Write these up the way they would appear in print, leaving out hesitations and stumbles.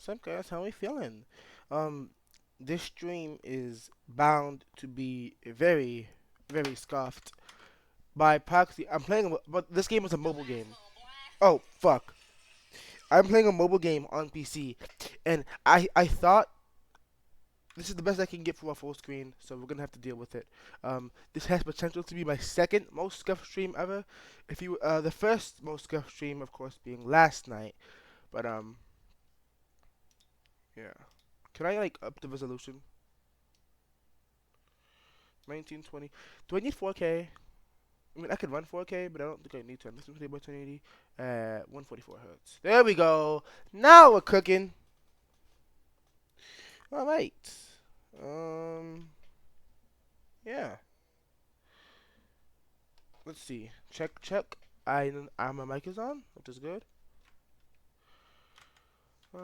What's up, guys? How we feeling? Um, this stream is bound to be very, very scoffed by proxy. But this game is a mobile game. Oh, fuck. I'm playing a mobile game on PC, and I thought this is the best I can get for a full screen, so we're gonna have to deal with it. This has potential to be my second most scuffed stream ever. If you, the first most scuffed stream, of course, being last night, but yeah. Can I like up the resolution? 1920. Do I need 4K? I mean, I could run 4K, but I don't think I need to. I'm listening to by 1080 at 144 hertz. There we go. Now we're cooking. All right. Um. Yeah. Let's see. Check. Check. My mic is on, which is good. Uh.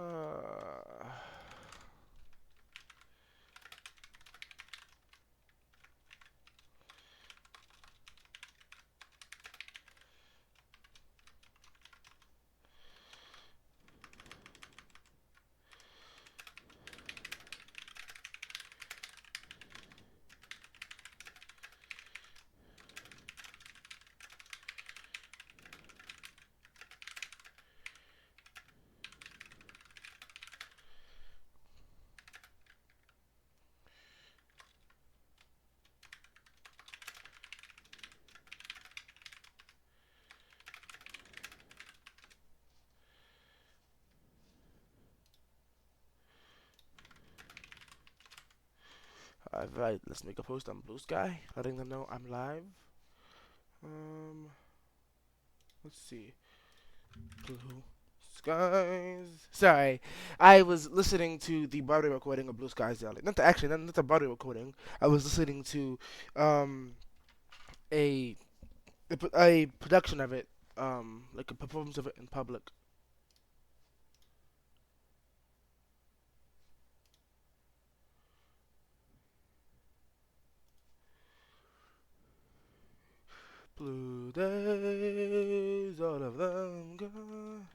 All right. Let's make a post on Blue Sky, letting them know I'm live. Um. Let's see. Blue Skies. Sorry, I was listening to the Broadway recording of Blue Skies earlier. Not the Broadway recording. I was listening to um a a production of it, like a performance of it in public. Blue days, all of them gone.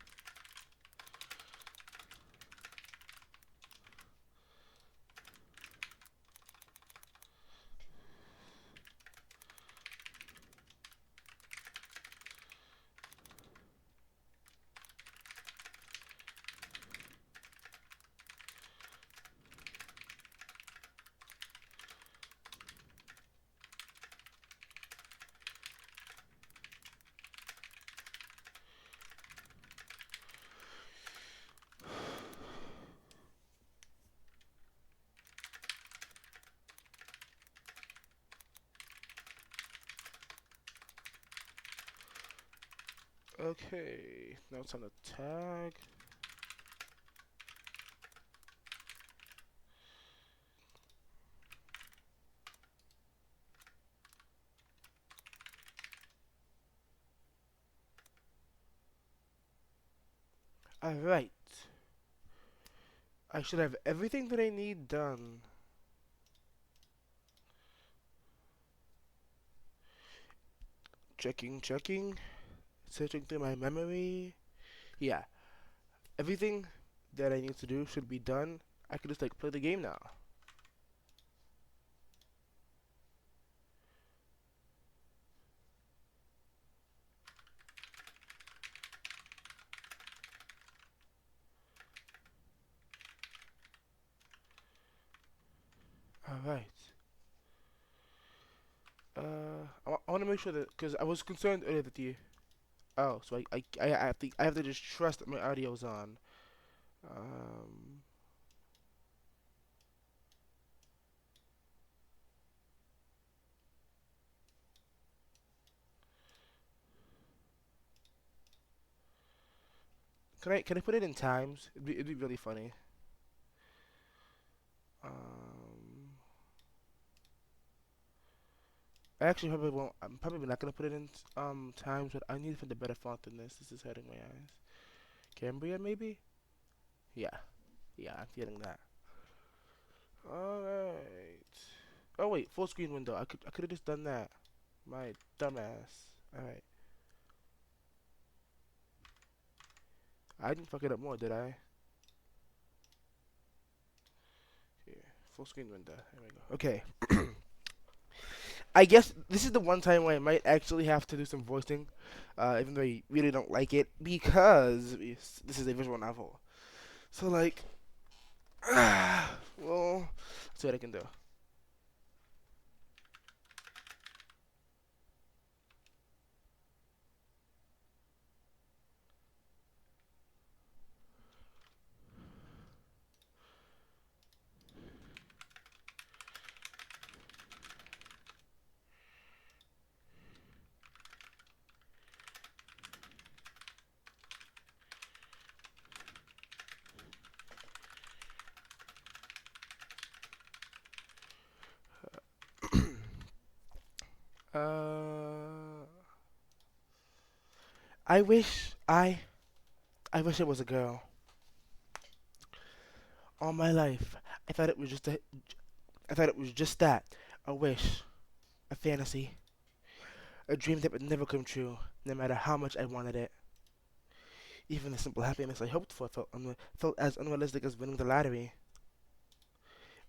Okay, now it's on the tag. All right, I should have everything that I need done. Checking, checking, searching through my memory. Yeah, everything that I need to do should be done. I could just like play the game now. All right. I want to make sure that because I was concerned earlier that the so I have to just trust that my audio's on. Um, can I put it in times? It'd be really funny. Um, I actually probably won't. I'm probably not gonna put it in times, but I need to find a better font than this. This is hurting my eyes. Cambria maybe? Yeah, yeah, I'm feeling that. All right. Oh wait, full screen window. I could have just done that. My dumbass. All right. I didn't fuck it up more, did I? full screen window. There we go. Okay. I guess this is the one time where I might actually have to do some voicing, even though I really don't like it, because this is a visual novel. So, like, well, let's see what I can do. Uh, I wish I wish it was a girl. All my life, I thought it was just I thought it was just that, a wish, a fantasy, a dream that would never come true, no matter how much I wanted it. Even the simple happiness I hoped for felt as unrealistic as winning the lottery.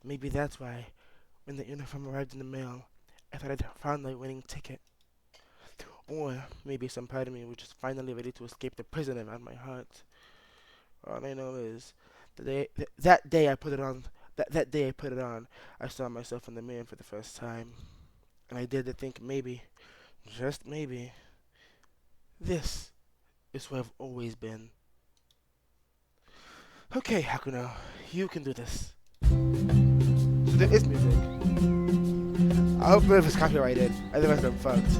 Maybe that's why, when the uniform arrived in the mail, I thought I'd found my winning ticket. Or maybe some part of me was just finally ready to escape the prison around my heart. All I know is that day I put it on. That day I put it on, I saw myself in the mirror for the first time, and I dared to think maybe, just maybe, this is where I've always been. Okay, Hakuno, you can do this. So there is music. I hope none of it's copyrighted, otherwise I'm fucked.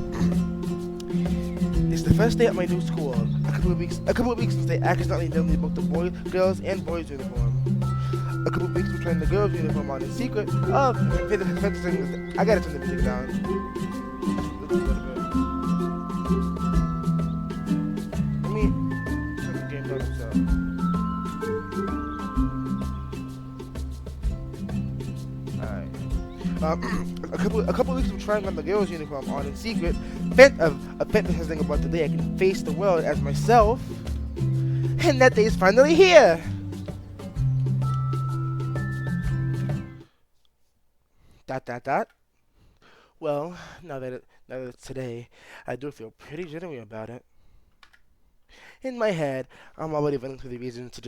It's the first day at my new school. A couple of weeks since they accidentally nailed me both the girls and boys uniform. A couple of weeks from trying the girls uniform on in secret. Oh, I gotta turn the music down. Let's a little bit. Let me turn the game down itself. Alright. A couple of weeks from trying on the girls uniform on in secret. A fantasizing about the day I can face the world as myself. And that day is finally here! Dot. Well, now that it's today, I do feel pretty jittery about it. In my head, I'm already running through the reasons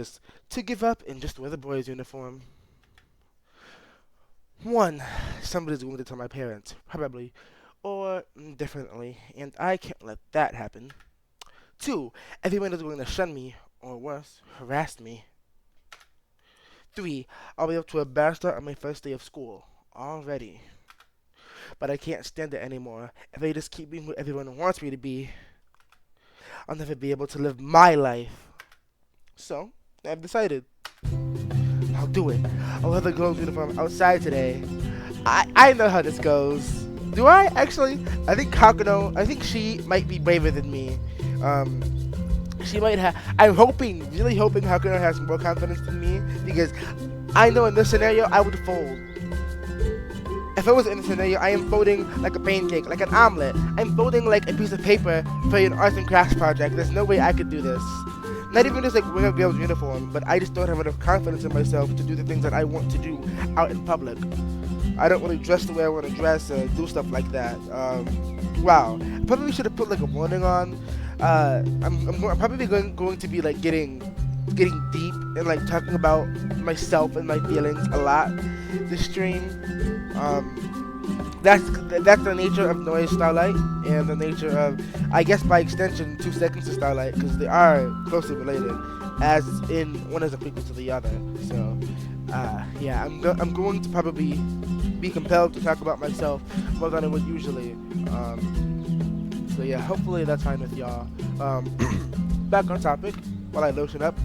to give up and just wear the boys' uniform. 1. Somebody's going to tell my parents, probably, or definitely, and I can't let that happen. 2. Everyone is going to shun me, or worse, harass me. 3. I'll be up to a bad start on my first day of school. Already. But I can't stand it anymore. If I just keep being who everyone wants me to be, I'll never be able to live my life. So, I've decided. I'll do it. I'll wear the girls' uniform outside today. I know how this goes. Do I? Actually, I think she might be braver than me. She might have. I'm really hoping Hakuno has more confidence than me, because I know in this scenario I would fold. If I was in this scenario, I am folding like a pancake, like an omelet. I'm folding like a piece of paper for an arts and crafts project. There's no way I could do this. Not even just like wearing a girl's uniform, but I just don't have enough confidence in myself to do the things that I want to do out in public. I don't really dress the way I want to dress or do stuff like that. Wow. I probably should have put like a warning on. I'm probably going to be like getting deep and like talking about myself and my feelings a lot this stream. That's the nature of Noise Starlight and the nature of, I guess by extension, 2 Seconds to Starlight, because they are closely related, as in one is a prequel to the other. So, yeah, I'm going to probably be compelled to talk about myself more than I would usually. So yeah, hopefully that's fine with y'all. Back on topic, while I lotion up.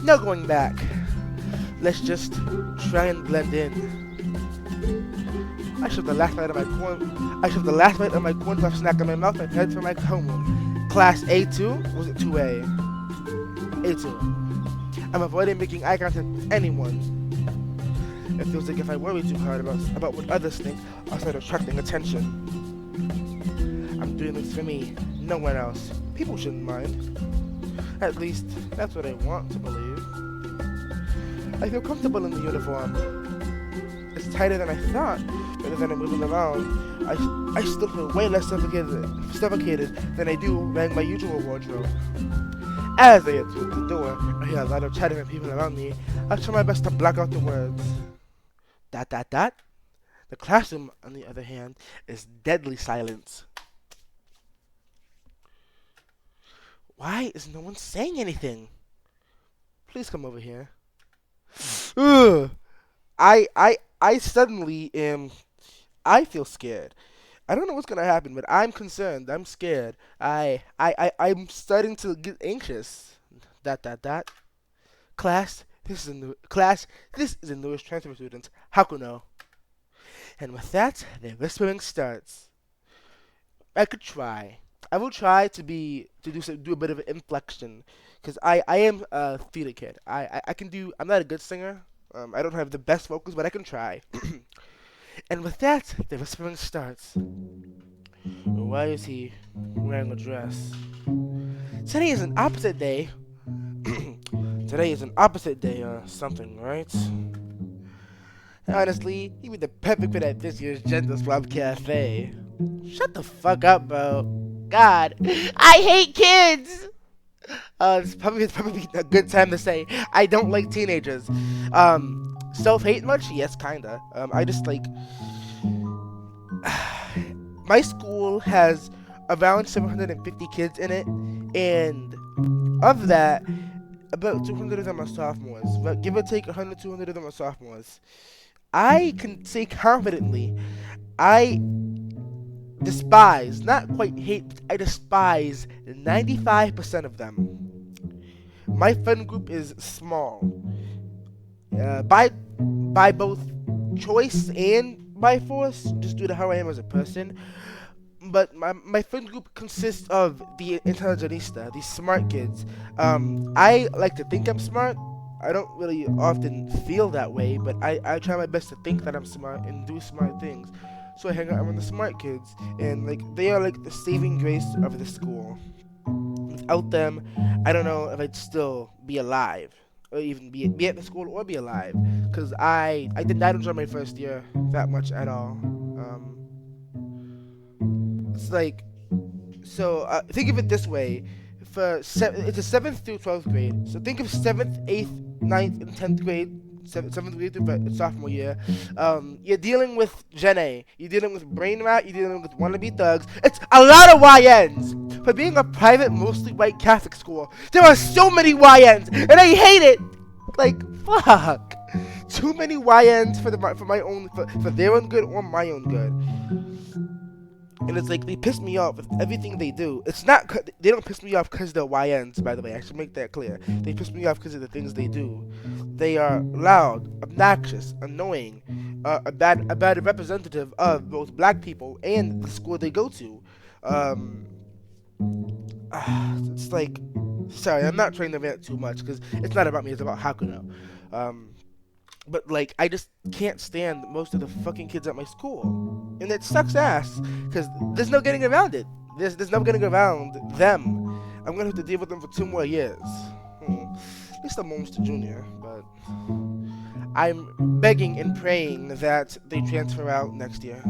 No going back. Let's just try and blend in. I shoved the last bite of my corn puff snack in my mouth and headed for my homeroom. Class A2? Was it 2A? A2. I'm avoiding making eye contact with anyone. It feels like if I worry too hard about what others think, I'll start attracting attention. I'm doing this for me, no one else. People shouldn't mind. At least, that's what I want to believe. I feel comfortable in the uniform. it's tighter than I thought. Rather than I'm moving around, I still feel way less suffocated than I do wearing my usual wardrobe. As I enter the door, I hear a lot of chattering people around me. I try my best to block out the words. Dot dot dot. The classroom, on the other hand, is deadly silent. Why is no one saying anything? Please come over here. Ugh. I suddenly am. I feel scared. I don't know what's gonna happen, but I'm concerned. I'm scared. I'm starting to get anxious. Dot dot dot. Class. This is a newest transfer student, Hakuno. And with that, the whispering starts. I could try. I will try to do a bit of an inflection, because I am a theater kid. I can do. I'm not a good singer. I don't have the best vocals, but I can try. And with that, the whispering starts. Why is he wearing a dress? Today is an opposite day. Today is an opposite day or something, right? Honestly, he'd be the perfect fit at this year's Gender Swap Cafe. Shut the fuck up, bro. God, I hate kids! It's probably a good time to say I don't like teenagers. Self-hate much? Yes, kinda. I just like... My school has around 750 kids in it, and of that, about 200 of them are sophomores. But give or take 100, 200 of them are sophomores. I can say confidently, I despise, not quite hate, I despise 95% of them. My friend group is small. By both choice and by force, just due to how I am as a person. But my friend group consists of the intelligentista, the smart kids. I like to think I'm smart. I don't really often feel that way, but I try my best to think that I'm smart and do smart things. So I hang out around the smart kids, and like they are like the saving grace of the school. Without them, I don't know if I'd still be alive, or even be at the school or be alive, because I did not enjoy my first year that much at all. It's like think of it this way: it's a 7th through 12th grade. So think of 7th, 8th, 9th, and 10th grade. 7th grade through sophomore year. You're dealing with Gen A. You're dealing with brain rot. You're dealing with wannabe thugs. It's a lot of YNs. For being a private, mostly white Catholic school, there are so many YNs, and I hate it. Like fuck. Too many YNs for their own good or my own good. And it's like they piss me off with everything they do. It's not they don't piss me off because they're YNs, by the way. I should make that clear. They piss me off because of the things they do. They are loud, obnoxious, annoying, a bad representative of both black people and the school they go to. It's like, sorry, I'm not trying to rant too much because it's not about me. It's about Hakuno. But like, I just can't stand most of the fucking kids at my school, and it sucks ass because there's no getting around it. There's no getting around them. I'm gonna have to deal with them for 2 more years. At least I'm almost a junior, but I'm begging and praying that they transfer out next year.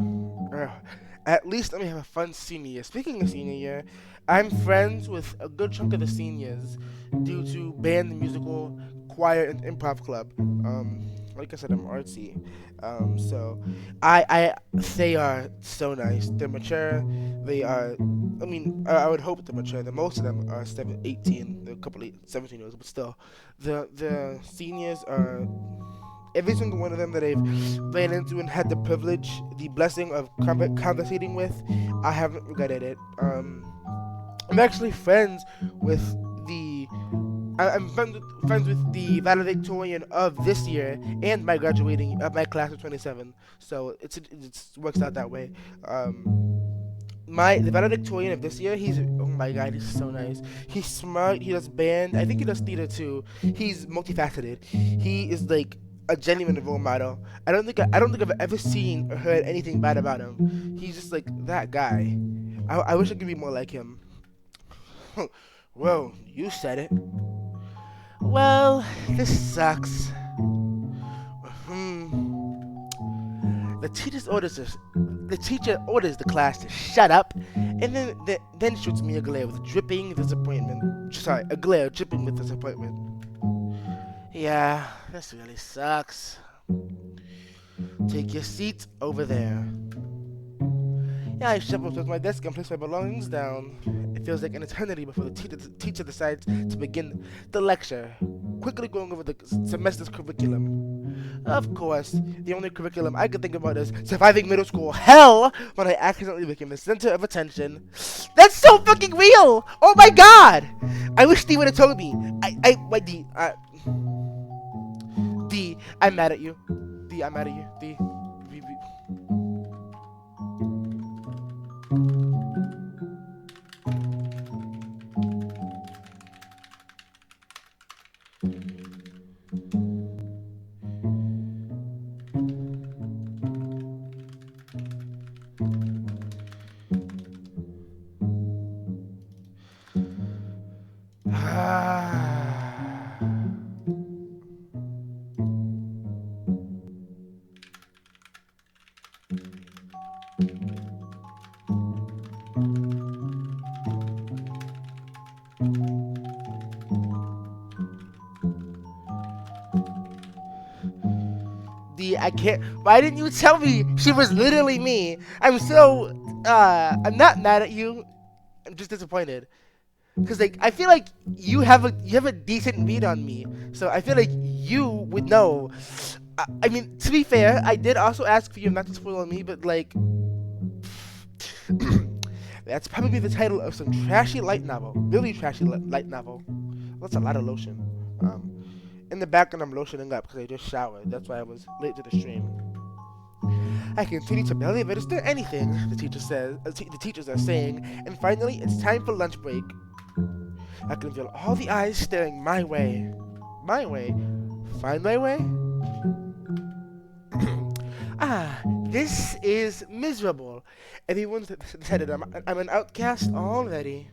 At least let me have a fun senior year. Speaking of senior year, I'm friends with a good chunk of the seniors due to band, musical, choir, and improv club. Like I said, I'm artsy. So they are so nice. They're mature. They are, I mean, I would hope they're mature. Most of them are 18. They're a couple of 17 years, but still, the seniors are. Every single one of them that I've ran into and had the privilege, the blessing of conversating with, I haven't regretted it. I'm actually friends with I'm friends with the valedictorian of this year and my graduating of my class of 27. So it works out that way. The valedictorian of this year, oh my god, he's so nice. He's smart. He does band. I think he does theater too. He's multifaceted. He is like a genuine role model. I don't think I've ever seen or heard anything bad about him. He's just like that guy. I wish I could be more like him. Well, you said it. Well, this sucks. The teacher orders the class to shut up, and then shoots me a glare with dripping disappointment. Sorry, a glare dripping with disappointment. Yeah, this really sucks. Take your seat over there. Yeah, I shuffle towards my desk and place my belongings down. It feels like an eternity before the teacher decides to begin the lecture, quickly going over the semester's curriculum. Of course, the only curriculum I could think about is surviving middle school hell when I accidentally became the center of attention. That's so fucking real! Oh my god! I wish Steve would have told me. D, I'm mad at you. D, I'm mad at you. D. D, I can't. Why didn't you tell me she was literally me? I'm not mad at you. I'm just disappointed. Cause like I feel like you have a decent read on me, so I feel like you would know. I mean, to be fair, I did also ask for you not to spoil on me, but like, that's probably the title of some trashy light novel, really trashy light novel. That's a lot of lotion. In the background, I'm lotioning up because I just showered. That's why I was late to the stream. I continue to barely register anything, the teacher says. The teachers are saying, and finally, it's time for lunch break. I can feel all the eyes staring my way. My way? Find my way? This is miserable. Everyone's decided I'm an outcast already.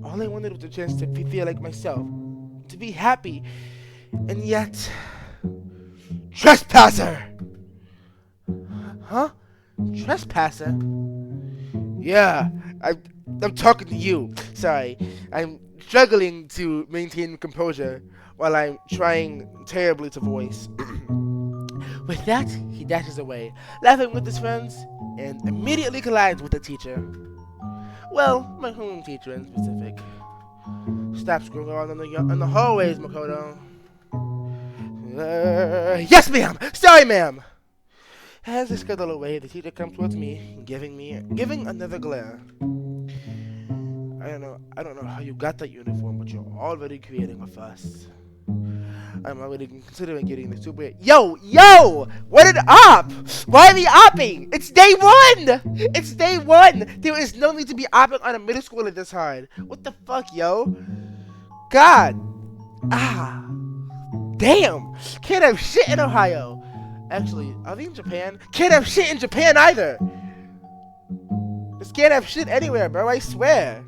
All I wanted was a chance to feel like myself, to be happy, and yet... Trespasser! Huh? Trespasser? Yeah, I'm talking to you. Sorry, I'm struggling to maintain composure while I'm trying terribly to voice. With that, he dashes away, laughing with his friends, and immediately collides with the teacher. Well, my home teacher in specific. Stop screwing around in the hallways, Makoto. Yes, ma'am! Sorry, ma'am! As I scuttle away, the teacher comes towards me, giving another glare. I don't know how you got that uniform, but you're already creating a fuss. I'm already considering getting the super... Yo! What an op! Why are we opping? It's day one! It's day one! There is no need to be opping on a middle schooler this hard. What the fuck, yo? God! Damn! Can't have shit in Ohio! Actually, are they in Japan? Can't have shit in Japan either! Just can't have shit anywhere, bro, I swear!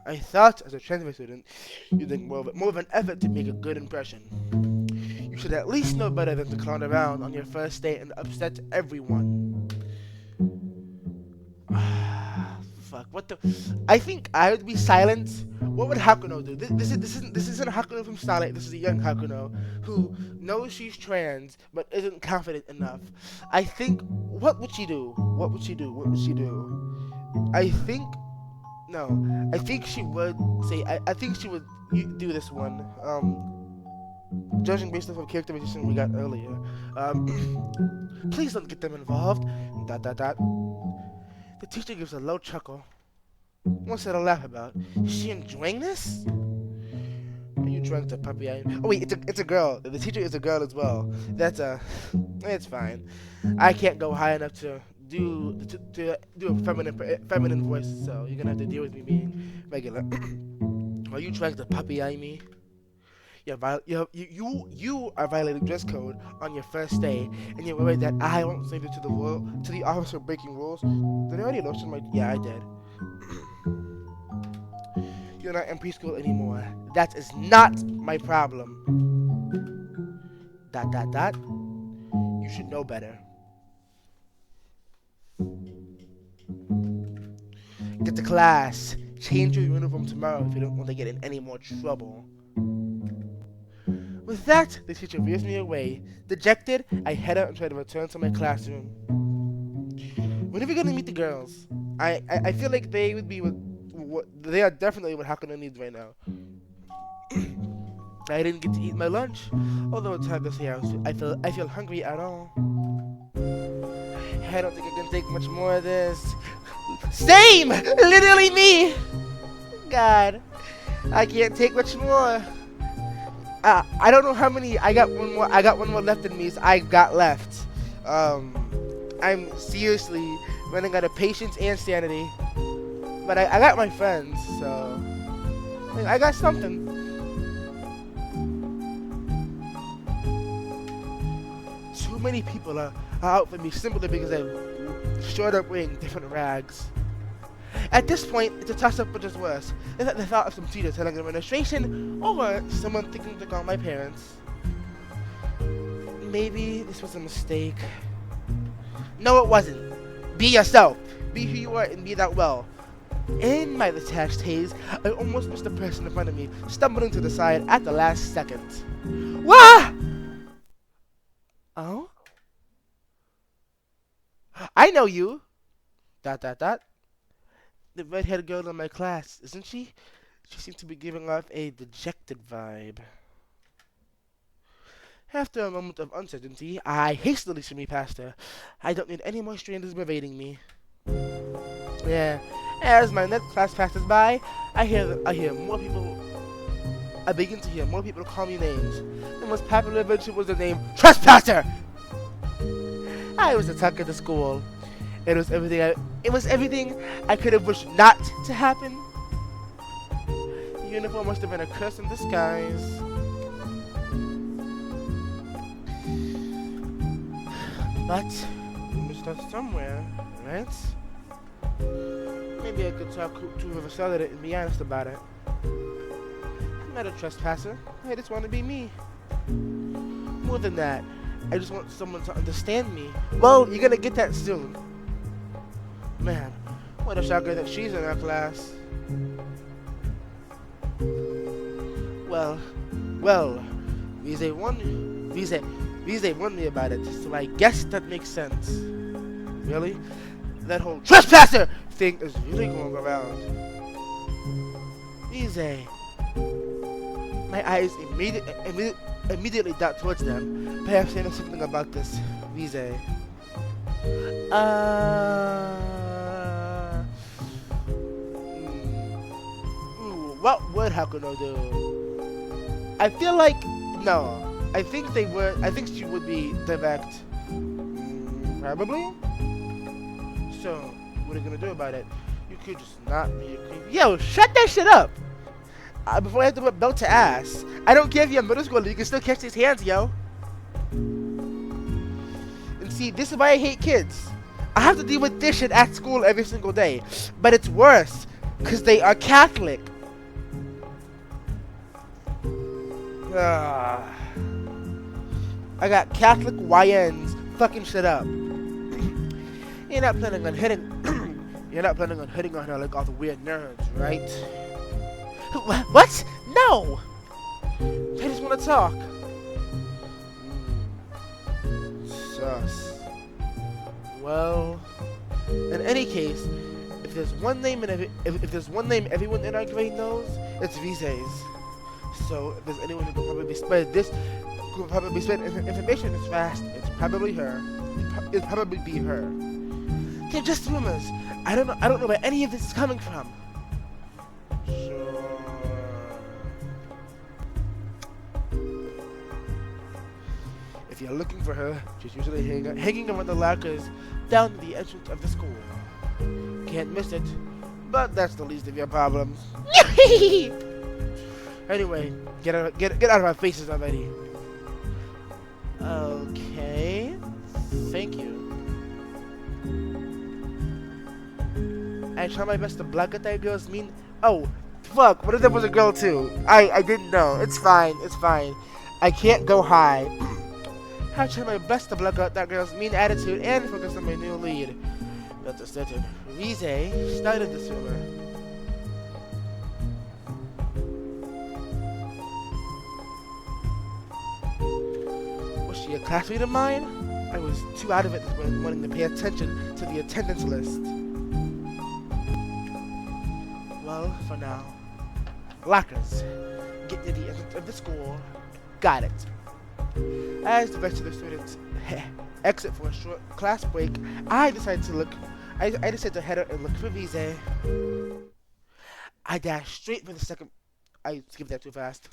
I thought, as a transfer student, you'd think more of an effort to make a good impression. You should at least know better than to clown around on your first day and upset everyone. Fuck, what the... I think I would be silent. What would Hakuno do? This isn't Hakuno from Starlivht. This is a young Hakuno who knows she's trans but isn't confident enough. I think... What would she do? I think... No, I think she would say... I think she would do this one. Judging based off of characterization we got earlier. Please don't get them involved. ... The teacher gives a low chuckle. What's there to laugh about? Is she enjoying this? Are you drunk to puppy eye? Oh wait, it's a girl. The teacher is a girl as well. It's fine. I can't go high enough to do a feminine voice, so you're gonna have to deal with me being regular. Are you trying to puppy eye me? You are violating dress code on your first day, and you're worried that I won't send you to the office for breaking rules. Did I already lotion my... Yeah, I did. You're not in preschool anymore. That is not my problem. Dot dot dot. You should know better. Get to class. Change your uniform tomorrow if you don't want to get in any more trouble. With that, the teacher wheels me away. Dejected, I head out and try to return to my classroom. When are we gonna meet the girls? I feel like they would be with. They are definitely what Hakuna needs right now. I didn't get to eat my lunch, although it's hard to say I feel hungry at all. I don't think I can take much more of this. Same! Literally me! God, I can't take much more. I don't know how many. I got one more left in me. So I got left. I'm seriously running out of patience and sanity. But I got my friends, so I got something. Too many people are out for me simply because I showed up wearing different rags. At this point, it's a toss-up which is worse. Is that the thought of some teacher telling administration or someone thinking to call my parents. Maybe this was a mistake. No, it wasn't. Be yourself. Be who you are and be that well. In my detached haze, I almost missed the person in front of me, stumbling to the side at the last second. Wah! Oh? I know you. Dot dot dot. The red-haired girl in my class, isn't she? She seems to be giving off a dejected vibe. After a moment of uncertainty, I hastily shimmy past her. I don't need any more strangers berating me. Yeah. As my next class passes by, I hear more people. I begin to hear more people call me names. The most popular invention was the name Trespasser. I was a tuck at the school. It was everything I could have wished not to happen. The uniform must have been a curse in disguise. But we must start somewhere, right? Maybe I could talk to whoever started it and be honest about it. I'm not a trespasser. I just want to be me. More than that, I just want someone to understand me. Well, you're gonna get that soon. Man, what a shocker that she's in our class. Well, Vise warned me about it, so I guess that makes sense. Really? That whole trespasser thing is really going around. Vise. My eyes immediately dart towards them. Perhaps I know something about this. Vise. What would Hakuno do? I feel like no. I think she would be direct. Probably. So, what are you gonna do about it? You could just not be a creep. Yo, shut that shit up! Before I have to put belt to ass. I don't care if you're middle school, you can still catch these hands, yo. And see, this is why I hate kids. I have to deal with this shit at school every single day. But it's worse, because they are Catholic. I got Catholic YNs fucking shit up. You're not planning on hitting on her like all the weird nerds, right? What? No! I just want to talk. Sus. Well, in any case, if there's one name everyone in our grade knows, it's Vise's. So if there's anyone who can probably spread information this fast, it's probably her. It'll probably be her. They're just rumors. I don't know where any of this is coming from. Sure. If you're looking for her, she's usually hanging around the lockers down to the entrance of the school. Can't miss it, but that's the least of your problems. Anyway, get out of our faces already. Okay, thank you. I try my best to block at that girl's mean. Oh, fuck! What if there was a girl too? I didn't know. It's fine. I can't go high. I tried my best to block out that girl's mean attitude and focus on my new lead. But a certain Rize started this rumor. Was she a classmate of mine? I was too out of it this morning wanting to pay attention to the attendance list. Well, for now. Lockers. Get to the entrance of the school. Got it. As the rest of the students exit for a short class break, I decided to head out and look for Rize. I dashed straight for the second. I skipped that too fast.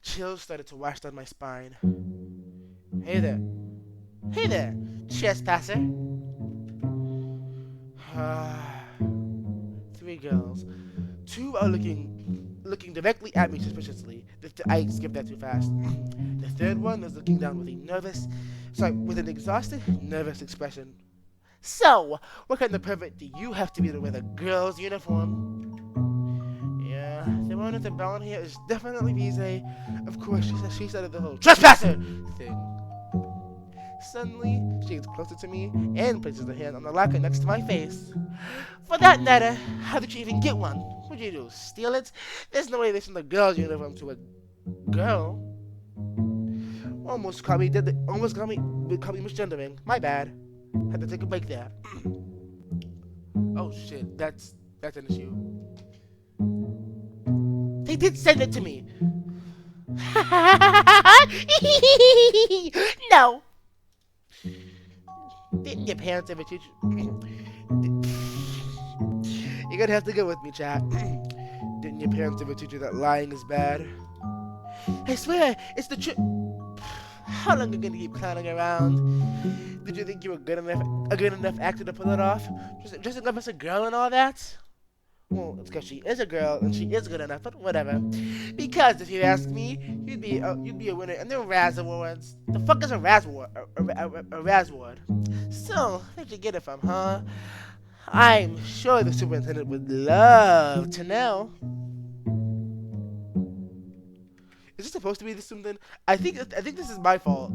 Chills started to wash down my spine. Hey there. Hey there, trespasser. Three girls. Two are looking directly at me suspiciously. I skipped that too fast. The third one was looking down with an exhausted, nervous expression. So, what kind of pervert do you have to be to wear a girl's uniform? Yeah, the one with the brown hair is definitely Rize. Of course, she started the whole trespasser thing. Suddenly, she gets closer to me and places her hand on the locker next to my face. For that matter, how did you even get one? What'd you do, steal it? There's no way they sent a girl's uniform to a girl. Almost got me misgendering. My bad. Had to take a break there. Oh shit, that's an issue. They did send it to me. No. Didn't your parents ever teach you? You're gonna have to go with me, chat. Didn't your parents ever teach you that lying is bad? I swear, it's the truth. How long are you gonna keep clowning around? Did you think you were a good enough actor to pull it off? Just enough as a girl and all that? Well, it's because she is a girl and she is good enough, but whatever. Because if you ask me, you'd be a winner in the Raz Awards. The fuck is a Raz Award? A Raz Award. So, where'd you get it from, huh? I'm sure the superintendent would love to know. Is this supposed to be something? I think this is my fault.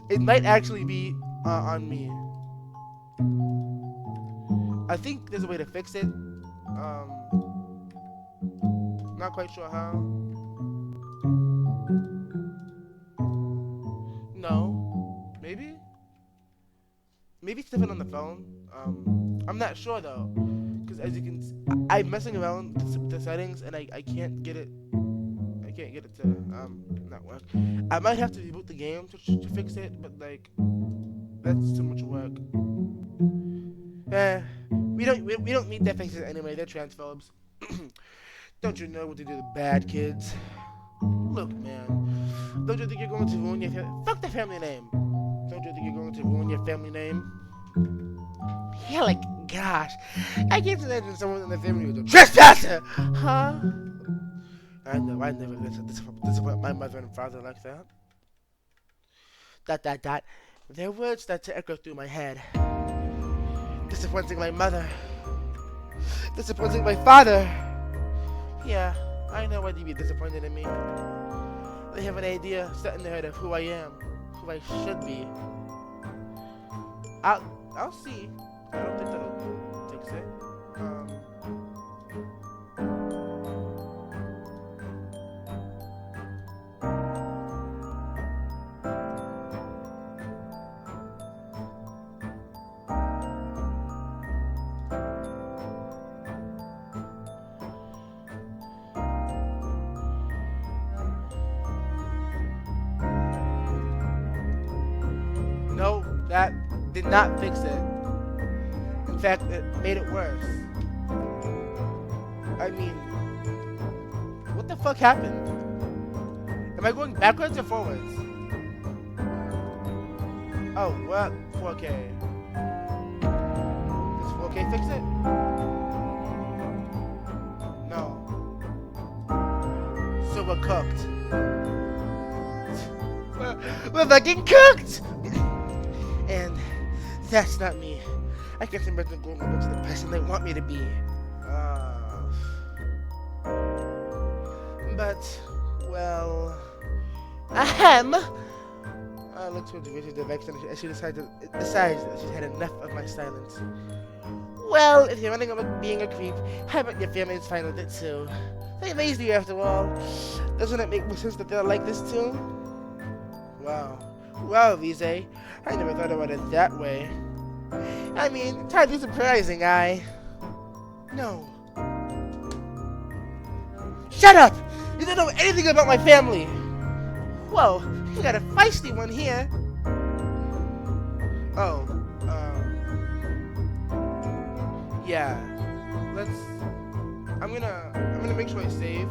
It might actually be on me. I think there's a way to fix it. Not quite sure how. No. Maybe? Maybe it's different on the phone. I'm not sure though. Because as you can see, I'm messing around with the settings and I can't get it. I can't get it to not work. I might have to reboot the game to fix it, but like that's too much work. We don't need their faces anyway. They're transphobes. Don't you know what to do to bad kids? Look, man. Don't you think you're going to ruin your fuck the family name? Don't you think you're going to ruin your family name? Yeah, like gosh, I can't imagine someone in the family was a trespasser, huh? I know. I never disappoint my mother and father like that. Their words start to echo through my head. Disappointing my mother. Disappointing my father. Yeah, I know why they'd be disappointed in me. They have an idea set in their head of who I am, who I should be. I'll see. I don't think that'll fix it. No, that did not fix it. In fact, it made it worse. I mean, what the fuck happened? Am I going backwards or forwards? Oh, well, 4K. Does 4K fix it? No. So we're cooked. We're fucking cooked! And that's not me. I can't imagine going back to the person they want me to be. But, well, Ahem. I looked toward the vision direction and she decides that she's had enough of my silence. Well, if you're running up being a creep, how about your family's fine with it too? They raised you after all. Doesn't it make more sense that they're like this too? Wow. Wow, Vise. I never thought about it that way. I mean, it's hardly surprising, No. Shut up! You don't know anything about my family! Whoa, you got a feisty one here. Oh, yeah. I'm gonna make sure I save.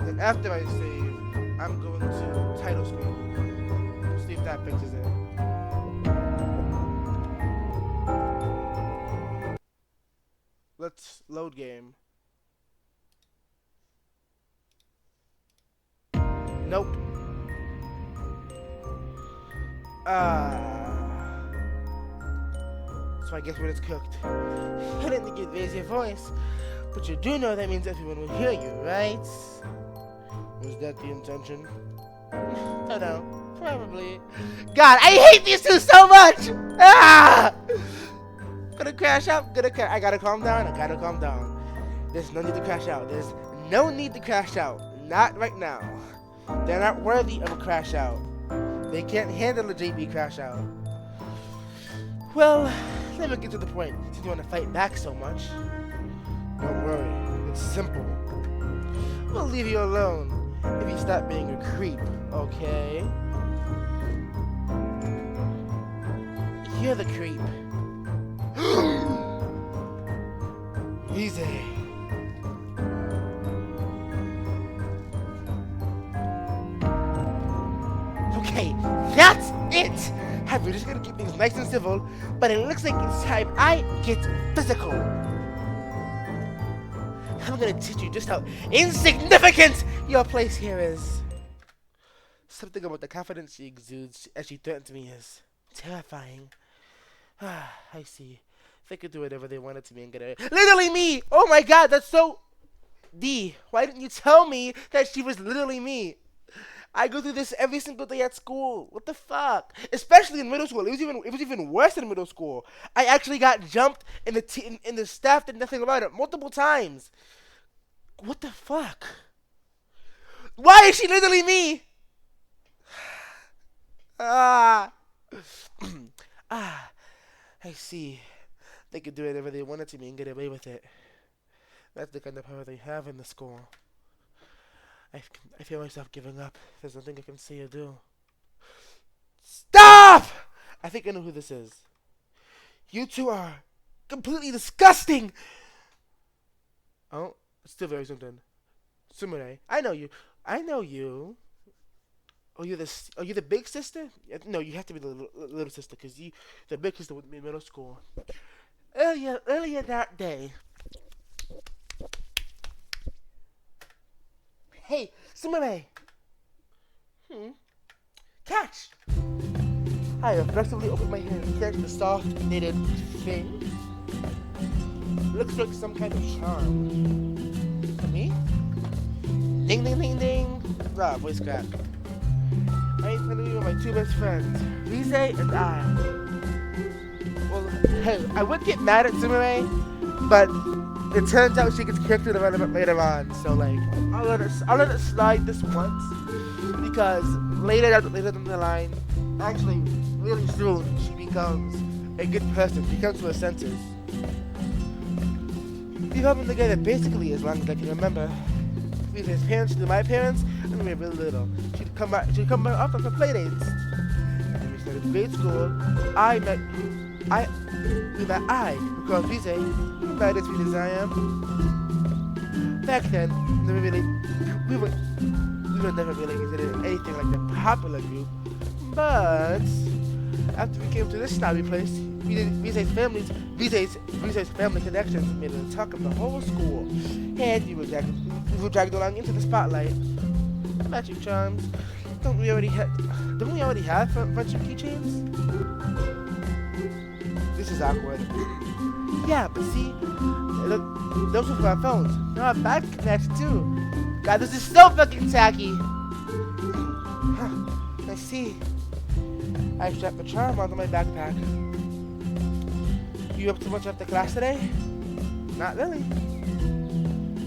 And after I save, I'm going to title screen. See if that fixes it. Let's load game. Nope. So I guess when it's cooked. I didn't think you'd raise your voice, but you do know that means everyone will hear you, right? Was that the intention? Don't know. Probably. God, I hate these two so much! Ah! Gonna crash out. I gotta calm down. There's no need to crash out. There's no need to crash out. Not right now. They're not worthy of a crash out. They can't handle a JB crash out. Well, let me get to the point. Since you want to fight back so much. Don't worry. It's simple. We'll leave you alone if you stop being a creep, okay? You're the creep. Easy. Okay, that's it! We're just gonna keep things nice and civil, but it looks like it's time I get physical. I'm gonna teach you just how insignificant your place here is. Something about the confidence she exudes as she threatens me is terrifying. I see. They could do whatever they wanted to me and get away. Literally me! Oh my god, that's so... D, why didn't you tell me that she was literally me? I go through this every single day at school. What the fuck? Especially in middle school. It was even worse in middle school. I actually got jumped and the staff did nothing about it multiple times. What the fuck? Why is she literally me? I see. They could do whatever they wanted to me and get away with it. That's the kind of power they have in the school. I feel myself giving up. There's nothing I can say or do. Stop! I think I know who this is. You two are completely disgusting! Oh, it's still very something. Sumire, I know you. Oh, you're the big sister? No, you have to be the little sister, because the big sister would be in middle school. Earlier that day. Hey, Sumire! Catch! I aggressively open my hand and catch the soft, knitted thing. Looks like some kind of charm. For me? Ding, ding, ding, ding! Ah, voice crack. I'm telling you my two best friends, Rise and I. Well, hey, I would get mad at Sumire, but it turns out she gets character development later on, so like, I'll let it slide this once, because later down the line, actually, really soon, she becomes a good person. She comes to her senses. We've all been together basically as long as I can remember. With his parents to my parents, and we were really little. She'd come by often for play dates. And when we started grade school, because Vise, bad as sweet as I am. Back then, we were never really considered anything like the popular group. But after we came to this snobby place, Vise's family connections made it the talk of the whole school. And we were dragged along into the spotlight. Magic charms. Don't we already have friendship keychains? This is awkward. Yeah, but see, those were for our phones. Now our bags connect too. God, this is so fucking tacky. I see. I strapped the charm onto my backpack. You up to much after class today? Not really.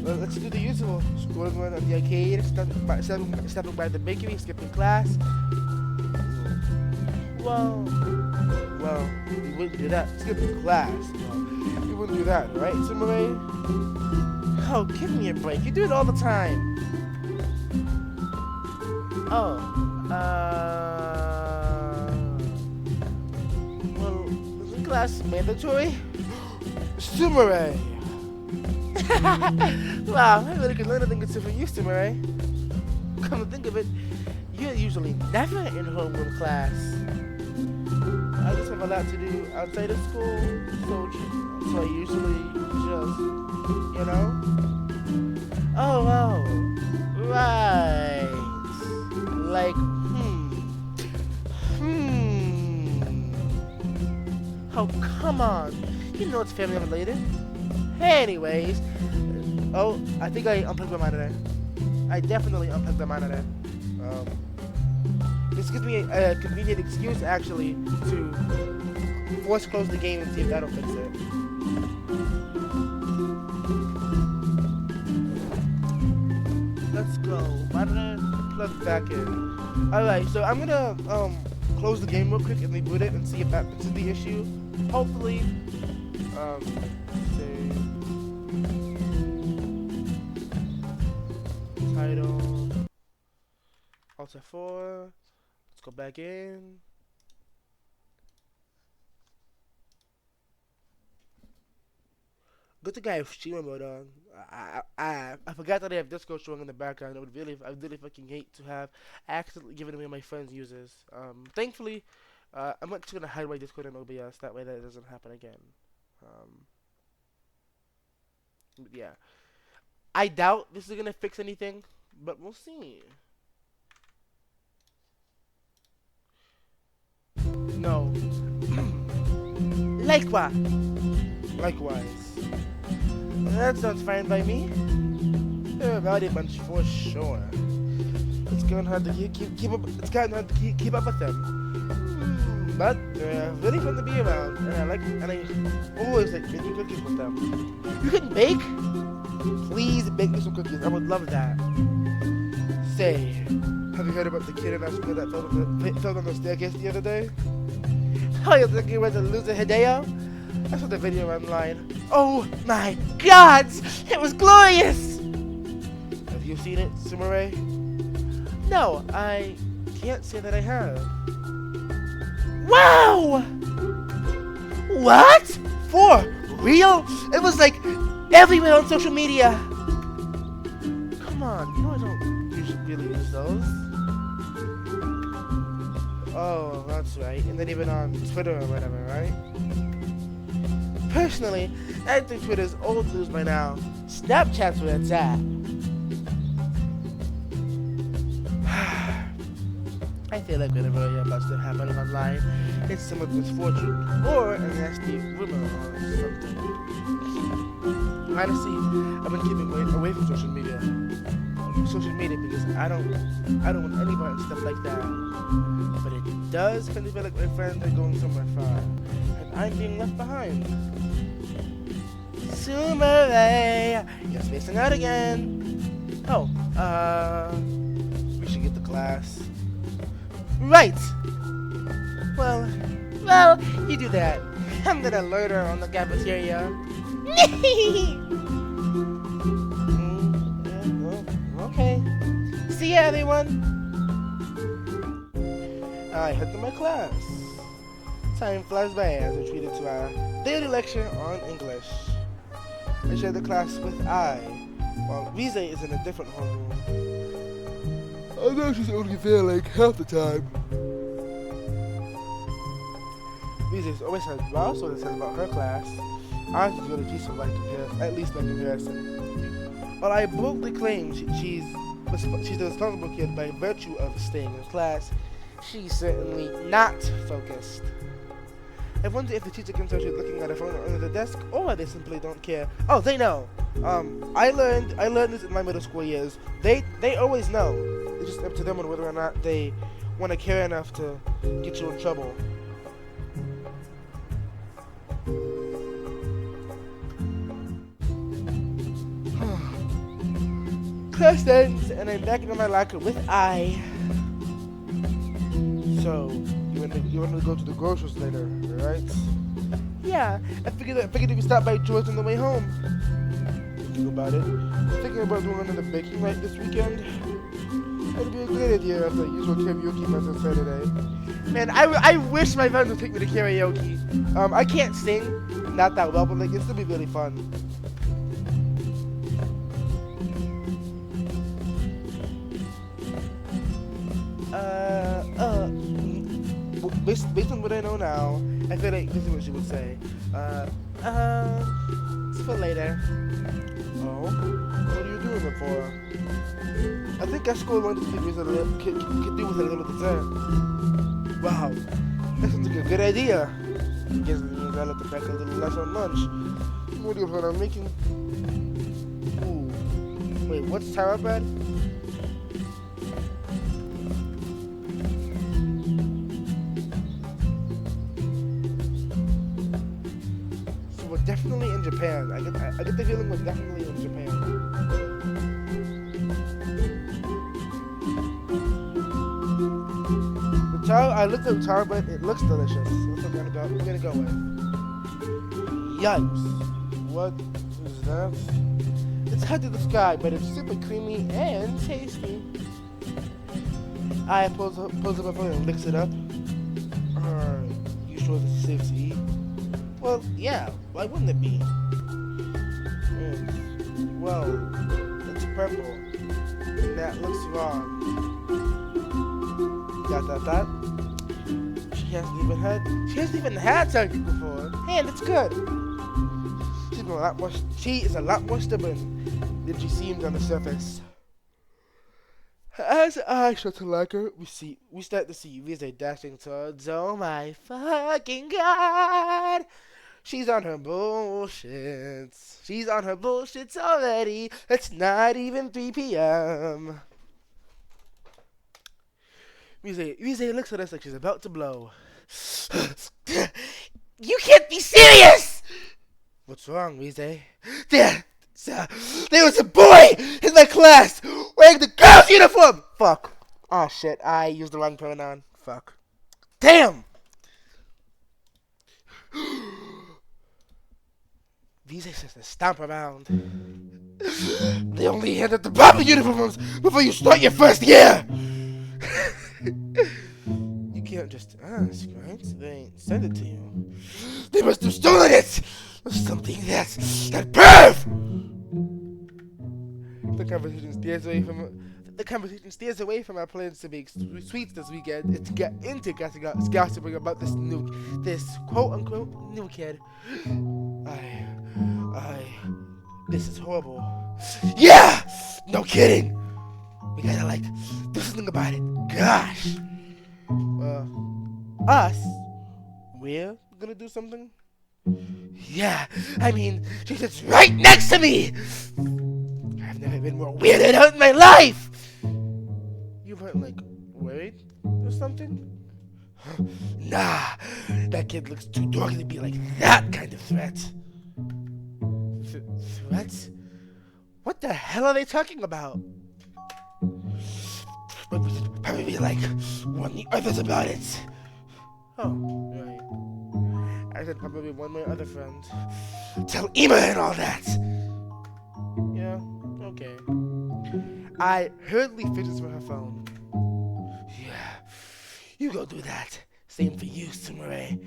Well, let's do the usual. Scrolling around on the arcade, stepping by the bakery, skipping class. Well, we wouldn't do that. Skipping class. We wouldn't do that, right, Sumire? Oh, give me a break. You do it all the time. Oh, well, isn't class mandatory? Sumire! Wow, I really could learn a thing or two from you, Sumire. Come to think of it, you're usually never in homeroom class. I just have a lot to do outside of school, so I usually just, you know? Oh, right. Like, Oh, come on. You know it's family related. Anyways, oh, I think I unplugged my monitor. I definitely unplugged my monitor. This gives me a convenient excuse, actually, to force close the game and see if that'll fix it. Let's go. Monitor plugged back in. Alright, so I'm gonna close the game real quick and reboot it and see if that fixes the issue. Hopefully, title, Alt F4. Let's go back in. Good thing I have streamer mode on. I forgot that I have Discord showing in the background. I really fucking hate to have accidentally given away my friends' users. Thankfully, I'm not just gonna hide my Discord and OBS. That way that doesn't happen again. Yeah. I doubt this is gonna fix anything, but we'll see. No. Likewise. That sounds fine by me. They're a rowdy bunch for sure. It's gotten hard to keep up. It's gotten hard to keep up with them. But they're really fun to be around, and I always like making cookies with them. You can bake? Please bake me some cookies. I would love that. Say, have you heard about the kid in our school that fell on the staircase the other day? Oh, you think he was a loser, Hideo? I saw the video online. Oh my God! It was glorious! Have you seen it, Sumire? No, I can't say that I have. Wow! What? For real? It was like everywhere on social media. Come on, you know I don't really use those. Oh, that's right. And then even on Twitter or whatever, right? Personally, I think Twitter's old news by now. Snapchat's where it's at. I feel like whenever I hear about stuff happening online, it's someone's misfortune or a nasty rumor or something. Honestly, I've been keeping away from social media. Because I don't want anybody and stuff like that. But it does kind of feel like my friends are going somewhere far, and I'm being left behind. Sumire, you're spacing out again. Oh, we should get to class. Right. Well, you do that. I'm gonna loiter on the cafeteria. Okay. See ya, everyone. I head to my class. Time flies by as we treated to our daily lecture on English. I share the class with while Rize is in a different homeroom. I know she's only there like half the time. Rize always has lots of what it says about her class. Ours is really peaceful at least by comparison. While I boldly claim she's the responsible kid by virtue of staying in class, she's certainly not focused. I wonder if the teacher can tell she's looking at her phone under the desk, or they simply don't care. Oh, they know. I learned this in my middle school years. They always know. It's just up to them on whether or not they want to care enough to get you in trouble. Class ends, and I'm back in my locker with I. So, you want to go to the groceries later, right? Yeah, I figured if we stop by George on the way home. Thinking about it. I'm thinking about doing another baking night this weekend. That'd be a great idea after the usual karaoke nights on Saturday. Man, I wish my friends would take me to karaoke. I can't sing, not that well, but like it'd still be really fun. Based on what I know now, I feel like this is what she would say. It's for later. Oh, what are you doing it for? I think our school lunch could do with a little dessert. Wow, that sounds like a good idea. I guess it means I'll have to pack a little less on lunch. What do you plan on making? Ooh, wait, what's taro bread? Definitely in Japan. I get the feeling we're definitely in Japan. The taro, I looked at the taro, but it looks delicious. That's what we're gonna go with. Yikes! What is that? It's hard to describe, but it's super creamy and tasty. I pulls up my phone and licks it up. You sure this is safe to eat? Well, yeah, why wouldn't it be? Well, it's purple. And that looks wrong. Dot. She hasn't even had turkey before. And it's good. She is a lot more stubborn than she seems on the surface. As I shut the locker, we start to see Rize dashing towards. Oh my fucking god! She's on her bullshits. She's on her bullshits already. It's not even 3 p.m. Rize looks at us like she's about to blow. You can't be serious! What's wrong, Rize? There was a boy in my class wearing the girl's uniform! Fuck. Oh shit, I used the wrong pronoun. Fuck. Damn! These says to stomp around. They only hand out the proper uniforms before you start your first year! You can't just ask, right? They send it to you. They must have stolen it! Or something that perv! The conversation steers away from our plans to make sweets this weekend and to get into gossiping about this quote-unquote new kid. This is horrible. Yeah! No kidding! We gotta, do something about it. Gosh! Us? We're gonna do something? Yeah, I mean, she sits right next to me! I've never been more weirded out in my life! You weren't, worried or something? Nah, that kid looks too dorky to be like that kind of threat. Threats? What the hell are they talking about? But we should probably warn the others about it. Oh, right. I should probably warn my other friend. Tell Ema and all that! Yeah, okay. I hurriedly fidgets for her phone. Yeah, you go do that. Same for you, Sumire.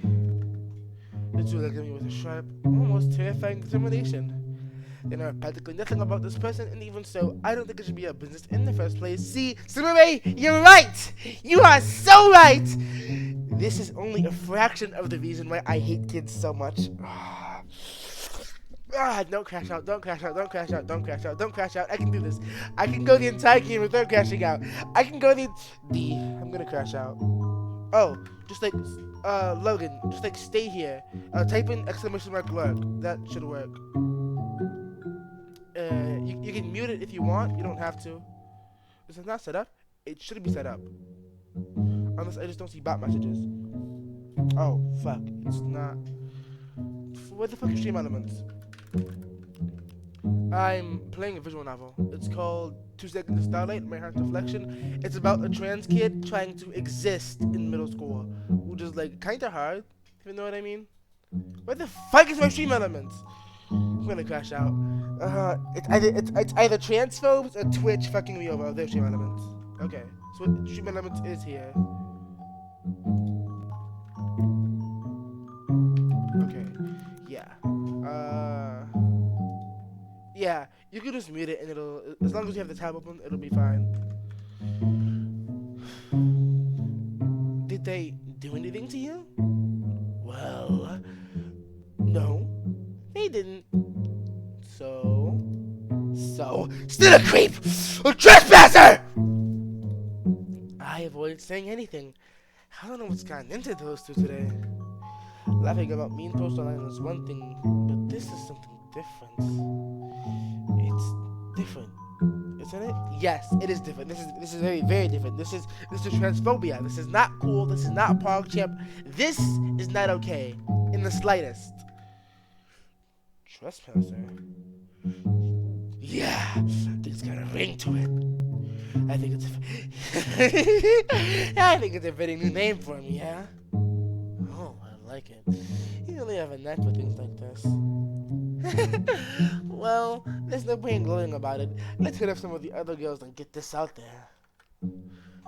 The two looked at me with a sharp, almost terrifying determination. They know practically nothing about this person, and even so, I don't think it should be a business in the first place. See, Sumire, you're right! You are so right! This is only a fraction of the reason why I hate kids so much. Don't crash out, don't crash out, don't crash out, don't crash out, don't crash out. I can do this. I can go the entire game without crashing out. I can go I'm gonna crash out. Oh, just Logan, just stay here. Type in !lurk. That should work. You can mute it if you want. You don't have to. Is it not set up? It should be set up. Unless I just don't see bot messages. Oh, fuck. It's not. Where the fuck is Stream Elements? I'm playing a visual novel. It's called 2econds of Starlivht, My Heart's Reflection. It's about a trans kid trying to exist in middle school, which is like kinda hard, if you know what I mean. Where the fuck is my Stream Elements? I'm gonna crash out. It's either transphobes or Twitch fucking me over. Oh, there's Stream Elements. Okay, so Stream Elements is here. Okay, yeah. Yeah, you can just mute it and it'll, as long as you have the tab open, it'll be fine. Did they do anything to you? Well, no, they didn't. So, still a creep! A trespasser! I avoided saying anything. I don't know what's gotten into those two today. Laughing about mean posts online is one thing, but this is something different. It's different, isn't it? Yes, it is different. This is very, very different. This is transphobia. This is not cool. This is not PogChamp. This is not okay in the slightest. Trespasser. Yeah, I think it's got a ring to it. I think it's a fitting new name for me, yeah? Oh, I like it. You really have a knack for things like this. Well, there's no point in gloating about it. Let's hit up some of the other girls and get this out there.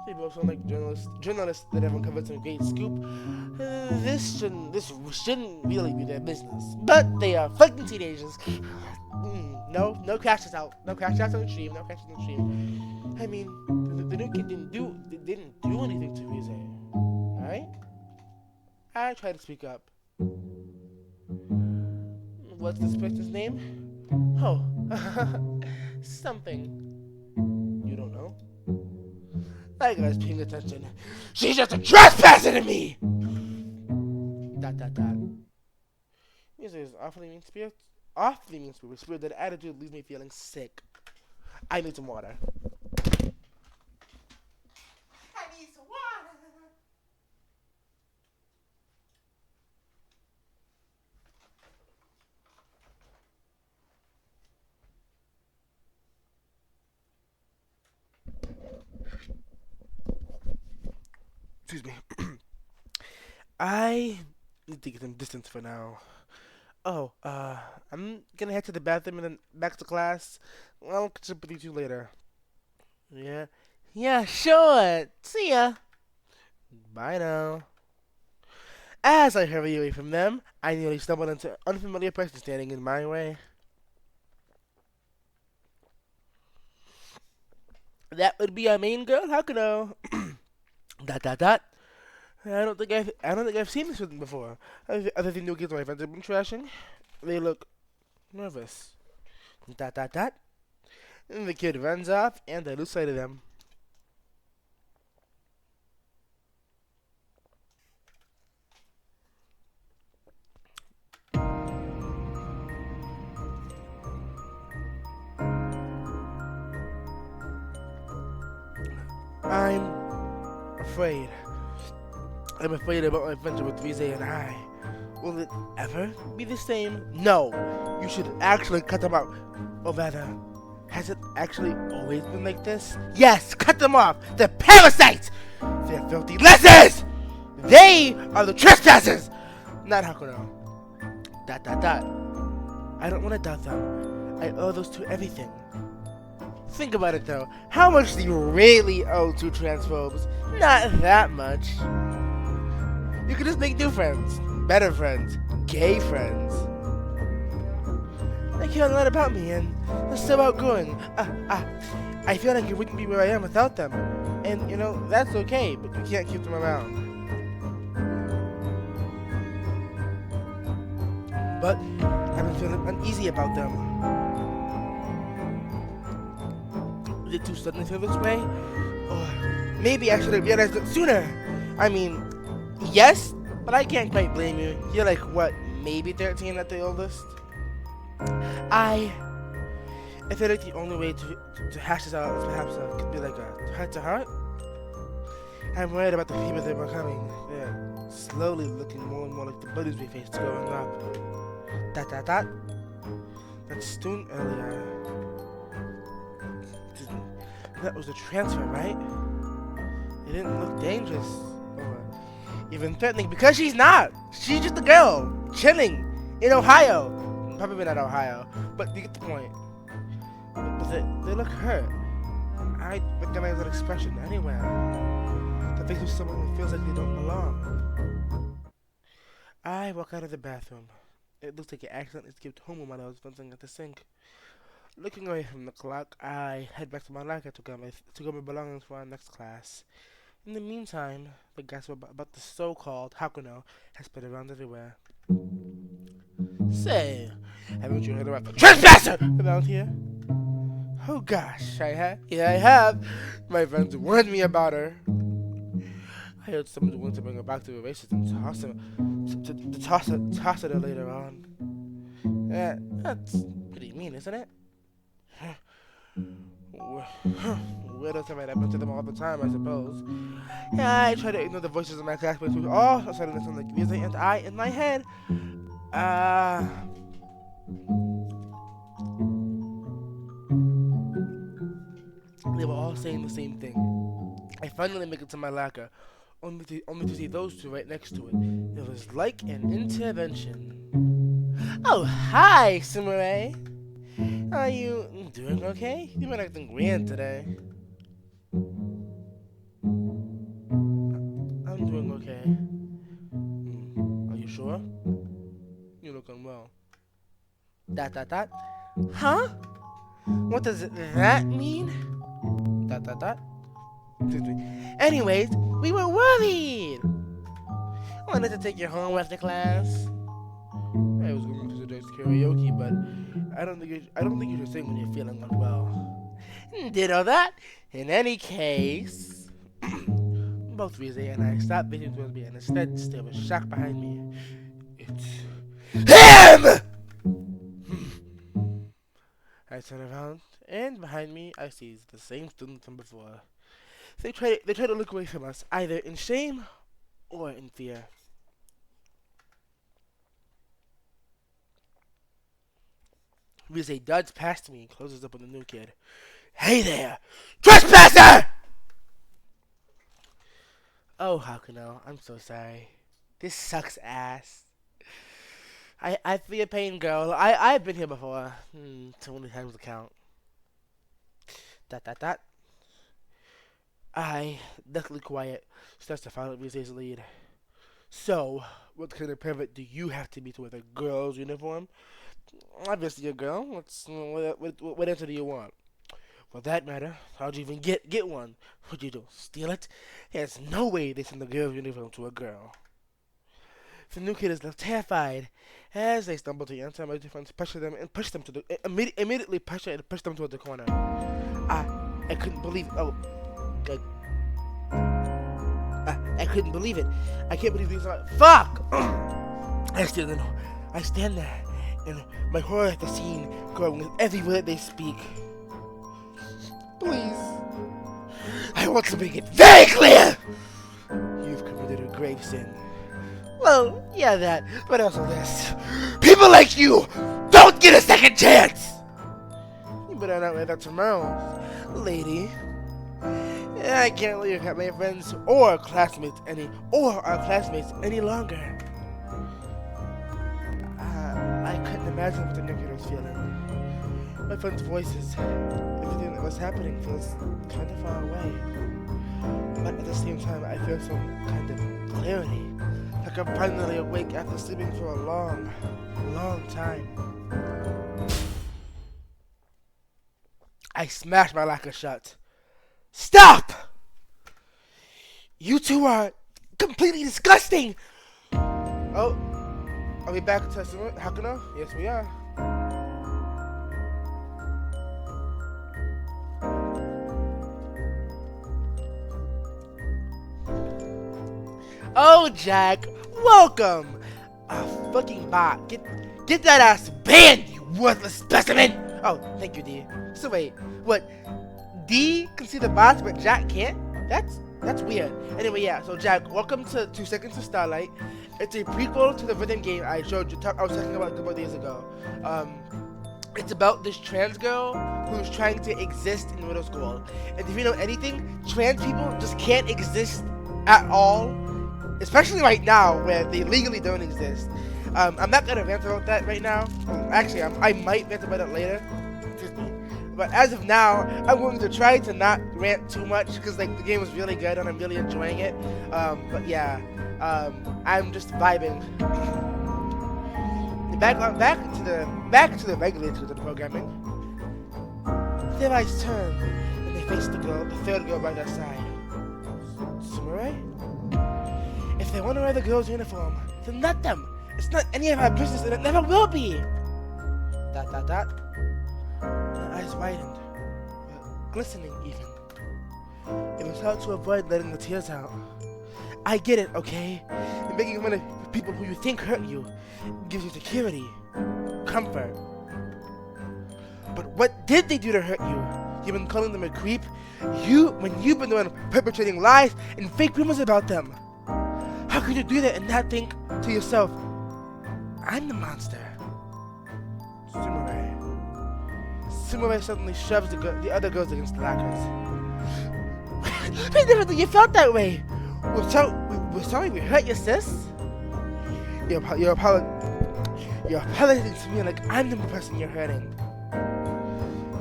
They both sound like journalists that have uncovered some great scoop. This shouldn't really be their business. But they are fucking teenagers. No crashes out. No crashes out on the stream. No crashes on the stream. I mean, the new kid didn't do anything to Rize, right? I tried to speak up. What's this person's name? Oh, something. You don't know? That guy's paying attention. She's just a trespasser to me! ... Rize is awfully mean spirit. Spirit, that attitude leaves me feeling sick. I need some water. Excuse me. I need to get some distance for now. Oh, I'm gonna head to the bathroom and then back to class. I'll catch up with you two later. Yeah? Yeah, sure. See ya. Bye now. As I hurry away from them, I nearly stumbled into an unfamiliar person standing in my way. That would be our main girl, Hakuno. ... I don't think I've seen this with them before. Other than new kids my friends have been trashing. They look nervous. ... And the kid runs off, and I lose sight of them. I'm afraid. I'm afraid about my friendship with Rize and I. Will it ever be the same? No. You should actually cut them out. Or rather, has it actually always been like this? Yes, cut them off. They're parasites. They're filthy lessons. They are the trespassers. Not Hakuno. ... I don't want to doubt them. I owe those two everything. Think about it though. How much do you really owe to transphobes? Not that much. You can just make new friends, better friends, gay friends. They care a lot about me and they're so outgoing. I feel like I wouldn't be where I am without them. And you know, that's okay, but you can't keep them around. But I've been feeling uneasy about them. Did you suddenly feel this way? Or maybe I should have realized it sooner. I mean, yes, but I can't quite blame you. You're like, what, maybe 13 at the oldest? I feel like the only way to hash this out is perhaps could be like a heart-to-heart. I'm worried about the people that were coming. They're slowly looking more and more like the buddies we faced growing up. That student earlier. That was a transfer, right? It didn't look dangerous or even threatening because she's not. She's just a girl chilling in Ohio. Probably not Ohio, but you get the point. But they look hurt. I recognize that expression anywhere. The face of someone who feels like they don't belong. I walk out of the bathroom. It looks like I accidentally skipped home while I was rinsing at the sink. Looking away from the clock, I head back to my locker to get my belongings for our next class. In the meantime, the gossip about the so-called Hakuno has spread around everywhere. Say, haven't you heard about the trespasser around here? Oh gosh, I have. Yeah, I have. My friends warned me about her. I heard someone wanted to bring her back to erasers and toss it later on. That's pretty mean, isn't it? Weirdos have happened to them all the time, I suppose. Yeah, I try to ignore the voices of my classmates who all of a sudden listen like music, and I, in my head, they were all saying the same thing. I finally make it to my locker, only to see those two right next to it. It was like an intervention. Oh, hi, Sumire. Are you doing okay? You've been acting grand today. I'm doing okay. Are you sure? You look unwell. That. Huh? What does that mean? That. Anyways, we were worried. I wanted to take you home after class. I was going to suggest karaoke, but I don't think you should sing when you're feeling unwell. Ditto that. In any case, both Rize and I stopped facing towards me and instead stare with shock behind me. It's HIM! I turn around, and behind me I see the same student from before. They try to look away from us, either in shame or in fear. Rize darts past me and closes up on the new kid. Hey there! Trespasser! Oh, Hakuno, I'm so sorry. This sucks ass. I feel your pain, girl. I've been here before. Too many times to count. That. I, deathly quiet, starts to follow Rize's lead. So, what kind of pervert do you have to meet with a girl's uniform? Obviously a girl. What answer do you want? For that matter, how'd you even get one? What'd you do? Steal it? There's no way they send a girl's uniform to a girl. The new kid is left terrified. As they stumble to answer, my friends pressure them and push them to the immediately pressure and push them toward the corner. I couldn't believe it. I couldn't believe it. I can't believe these are fuck. I stand there, and my horror at the scene growing with every word they speak. Please, I want to make it very clear. You've committed a grave sin. Well, yeah, that, but also this. People like you don't get a second chance! You better not wear that tomorrow, lady. I can't let you have my friends or our classmates any longer. I couldn't imagine what the new kid was feeling. My friend's voices, everything that was happening feels kind of far away. But at the same time, I feel some kind of clarity. Like I'm finally awake after sleeping for a long, long time. I smashed my locker shut. Stop! You two are completely disgusting! Oh, are we back to Hakuno? Yes, we are. Oh, Jack, welcome! A fucking bot. Get that ass banned, you worthless specimen! Oh, thank you, D. So wait, what? D can see the bots, but Jack can't? That's weird. Anyway, yeah. So Jack, welcome to 2 Seconds to Starlight. It's a prequel to the rhythm game I showed you. I was talking about a couple of days ago. Um, it's about this trans girl who's trying to exist in middle school. And if you know anything, trans people just can't exist at all, especially right now where they legally don't exist. I'm not gonna rant about that right now. Actually, I might rant about it later. But as of now, I'm going to try to not rant too much because like the game was really good and I'm really enjoying it. But yeah, I'm just vibing. Back to the regular to the programming. Their eyes turn and they face the third girl by their side. Samurai? If they want to wear the girl's uniform, then let them. It's not any of our business and it never will be. Dot dot dot. My eyes widened, glistening even. It was hard to avoid letting the tears out. I get it, okay? And making fun of people who you think hurt you gives you security, comfort. But what did they do to hurt you? You've been calling them a creep? When you've been the one perpetrating lies and fake rumors about them. How could you do that and not think to yourself, I'm the monster? Samurai suddenly shoves the other girls against the lockers. I never thought you felt that way. We're sorry we hurt you, sis. You're apologizing to me like I'm the person you're hurting.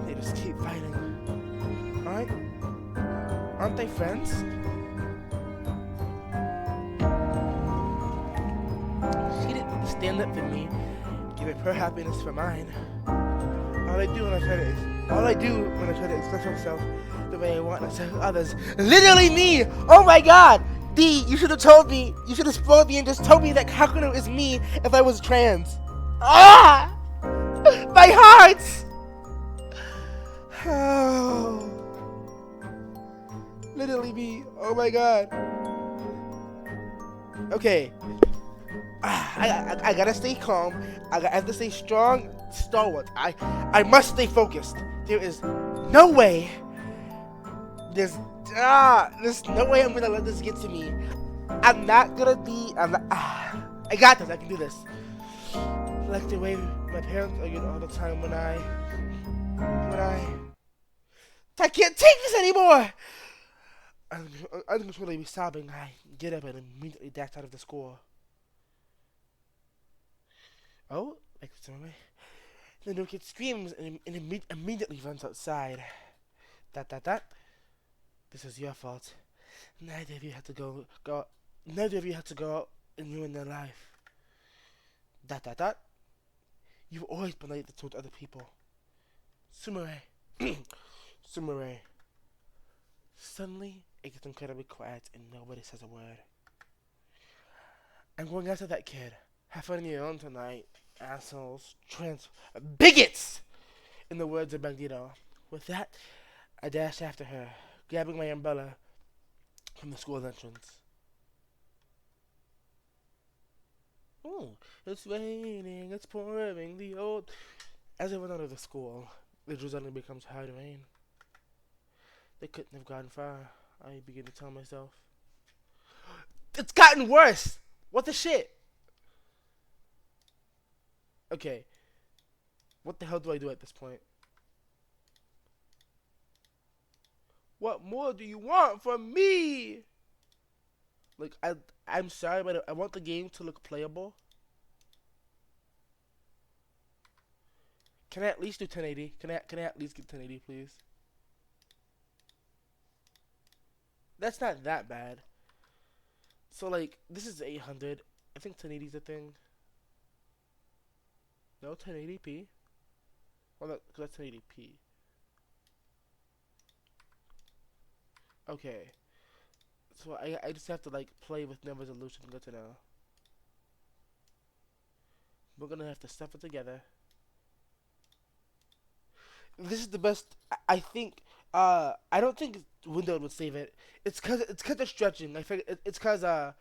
They just keep fighting. Aren't they friends? She didn't stand up for me, give up her happiness for mine. All I do when I try to express myself the way I want to tell others, literally me. Oh my God, D, you should have told me. You should have spoiled me and just told me that how come it was me if I was trans. Ah, my heart. Oh, literally me. Oh my God. Okay. I gotta stay calm. I have to stay strong, stalwart. I must stay focused. There is no way. There's no way I'm gonna let this get to me. I got this. I can do this. Like the way my parents argued all the time when I can't take this anymore. I'm uncontrollably sobbing. I get up and immediately dash out of the school. Oh, like somewhere. The new kid screams and immediately runs outside. Dot. This is your fault. Neither of you had to go. Neither of you had to go out and ruin their life. Dot. You've always been like this towards other people. Samurai. Samurai. Suddenly, it gets incredibly quiet and nobody says a word. I'm going after that kid. Have fun on your own tonight, assholes, bigots! In the words of Magneto. With that, I dashed after her, grabbing my umbrella from the school entrance. Oh, it's raining, it's pouring, the old... As I went out of the school, the drizzling becomes hard rain. They couldn't have gone far, I began to tell myself. It's gotten worse! What the shit? Okay. What the hell do I do at this point? What more do you want from me? Like, I'm sorry, but I want the game to look playable. Can I at least do 1080? Can I at least get 1080, please? That's not that bad. So, like, this is 800. I think 1080 is a thing. No, 1080p. Well, no, because that's 1080p. Okay. So I just have to like play with no resolution. Good to know. We're gonna have to stuff it together. This is the best. I think. I don't think Windows would save it. It's cause they're stretching. I figure it's cause when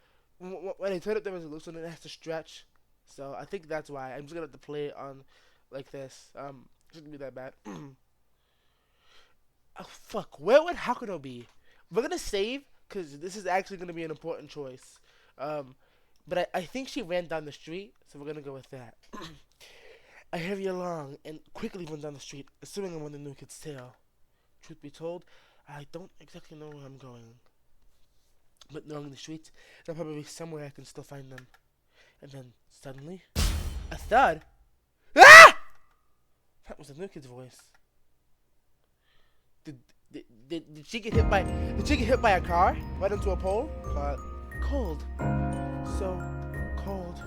I turn up the resolution, it has to stretch. So I think that's why. I'm just gonna have to play it on like this. It shouldn't be that bad. Oh fuck. Where would Hakuno be? We're gonna save because this is actually going to be an important choice. Um, but I think she ran down the street, so we're going to go with that. I hurry along and quickly run down the street, assuming I'm on the new kid's tail. Truth be told, I don't exactly know where I'm going. But knowing the streets, there'll probably be somewhere I can still find them. And then, suddenly, a thud. Ah! That was the new kid's voice. Did she get hit by? Did she get hit by a car? Right into a pole? Cold. So cold.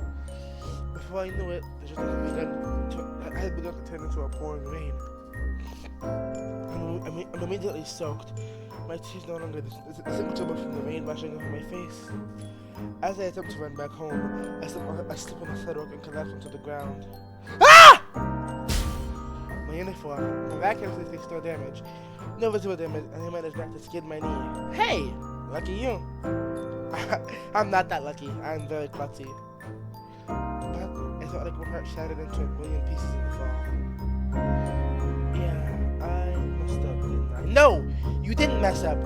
Before I knew it, I had begun to turn into a pouring rain. I'm immediately soaked. My teeth no longer distinguishable from the rain rushing over my face. As I attempt to run back home, I slip on the sidewalk and collapse onto the ground. Ah! My uniform miraculously takes no damage. No visible damage, and I managed not to skid my knee. Hey! Lucky you. I'm not that lucky. I'm very klutzy. But I felt like my heart shattered into a million pieces in the fall. Yeah, I messed up, didn't I? No! You didn't mess up.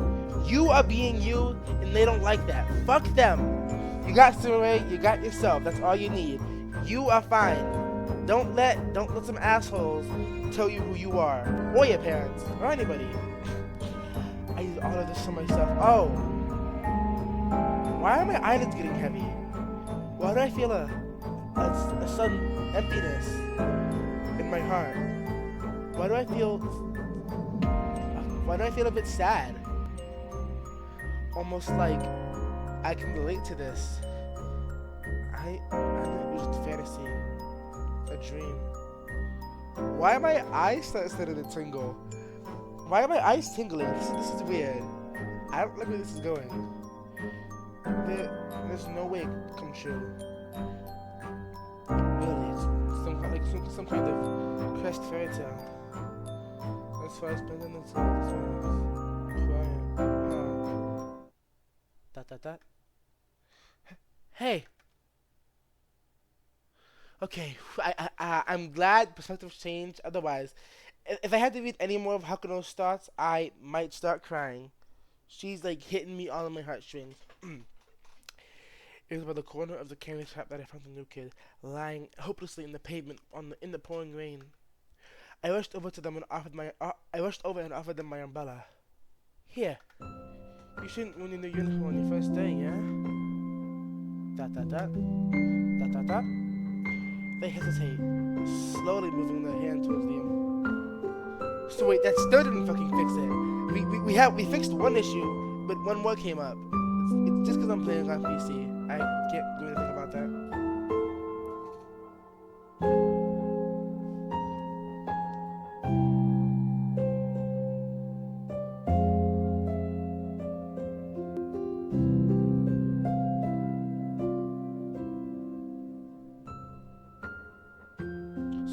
You are being you, and they don't like that. Fuck them. You got Sumire, you got yourself. That's all you need. You are fine. Don't let some assholes tell you who you are, or your parents, or anybody. I use all of this for myself. Oh, why are my eyelids getting heavy? Why do I feel a sudden emptiness in my heart? Why do I feel a bit sad? Almost like I can relate to this. I know it was just fantasy. A dream. Why are my eyes starting to tingle? Why are my eyes tingling? This is weird. I don't like where this is going. There's no way it could come true. Really, it's some kind of cursed fairy tale. As far as spending the time. Hey. Okay, I'm glad perspectives changed. Otherwise, if I had to read any more of Hakuno's thoughts, I might start crying. She's like hitting me all on my heartstrings. It was by the corner of the candy shop that I found the new kid, lying hopelessly in the pavement in the pouring rain. I rushed over and offered them my umbrella. Here, you shouldn't ruin your new uniform on your first day, yeah? Dot dot dot. Dot dot dot. They hesitate, slowly moving their hand towards the So wait, that still didn't fucking fix it. We fixed one issue, but one more came up. It's just because I'm playing on PC. I can't do anything about that.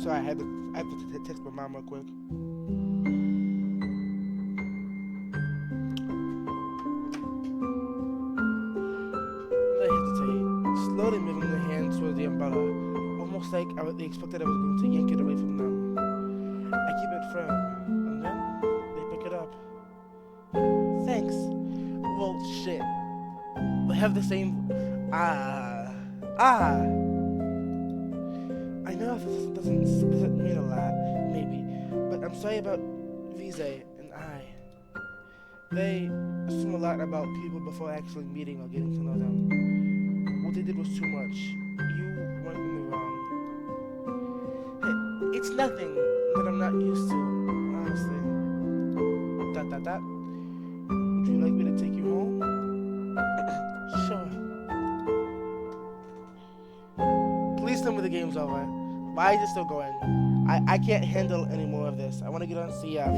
So I had to text my mom real quick. They hesitate, slowly moving their hands towards the umbrella, almost like they expected I was going to yank it away from them. I keep it firm, and then they pick it up. Thanks. Well, shit. They have the same. I know this doesn't mean a lot, maybe, but I'm sorry about Vise and I. They assume a lot about people before actually meeting or getting to know them. What they did was too much. You weren't in the wrong. Hey, it's nothing that I'm not used to, honestly. Dot dot dot. Would you like me to take you home? Sure. Please tell me the game's over. Why is it still going? I can't handle any more of this. I want to get on CF.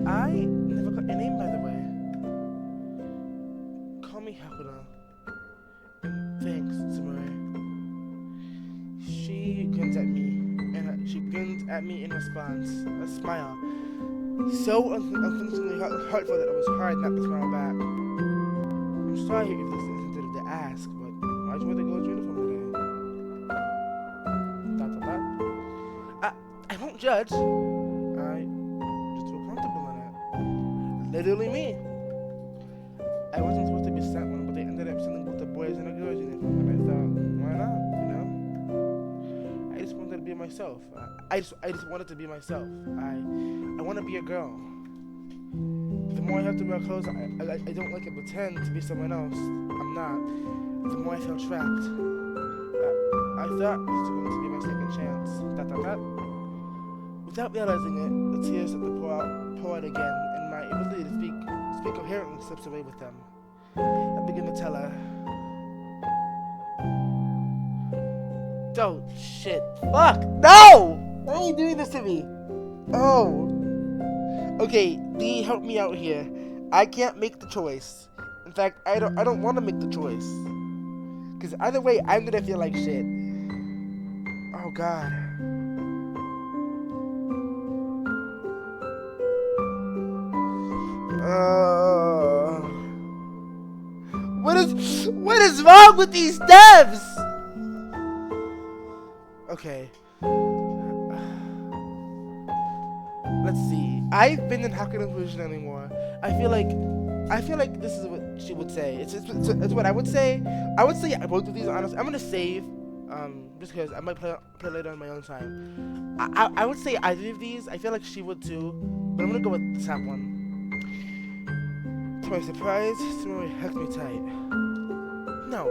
I never got your name, by the way. Call me Hakuno. And thanks, Sumire. She grins at me in response. A smile. So unconvincingly hurtful that it was hard not to smile back. I'm sorry if this isn't to ask, but why'd you wear the gold uniform today? I won't judge. I just feel comfortable in it. literally me. I wasn't supposed to be sent one, but they ended up sending both the boys and the girls uniform, and I thought, why not? You know? I just wanted to be myself. I just wanted to be myself. I want to be a girl. The more I have to wear clothes, I don't like to pretend to be someone else. I'm not. The more I feel trapped. I thought this was going to be my second chance. Without realizing it, the tears started to pour out again, and my ability to speak coherently slips away with them. I begin to tell her, "Don't shit, fuck, no! Why are you doing this to me? Oh, okay, D, help me out here. I can't make the choice. In fact, I don't want to make the choice, because either way, I'm gonna feel like shit. Oh God." What is wrong with these devs? Okay. Let's see. I've been in Hacker Inclusion anymore. I feel like this is what she would say. It's what I would say. I would say both of these. Honestly, I'm gonna save. Just because I might play later on my own time. I would say either of these. I feel like she would too, but I'm gonna go with the top one. To my surprise, Simone hugged me tight. "No,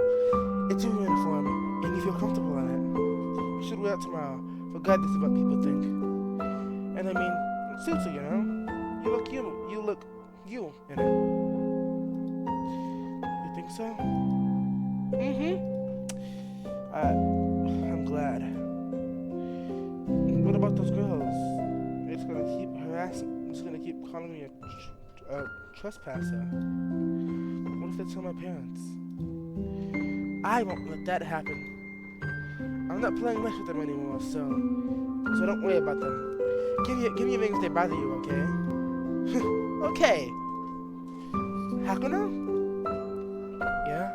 it's your uniform, and you feel comfortable in it. You should wear it tomorrow. Regardless of what people think. And I mean, it suits you, you know. You look you in it. You think so?" I'm glad. What about those girls? It's gonna keep harassing. It's gonna keep calling me a trespasser. What if they tell my parents? I won't let that happen. I'm not playing much with them anymore, so don't worry about them. Give me a ring if they bother you, okay? Okay. Hakuna? Yeah?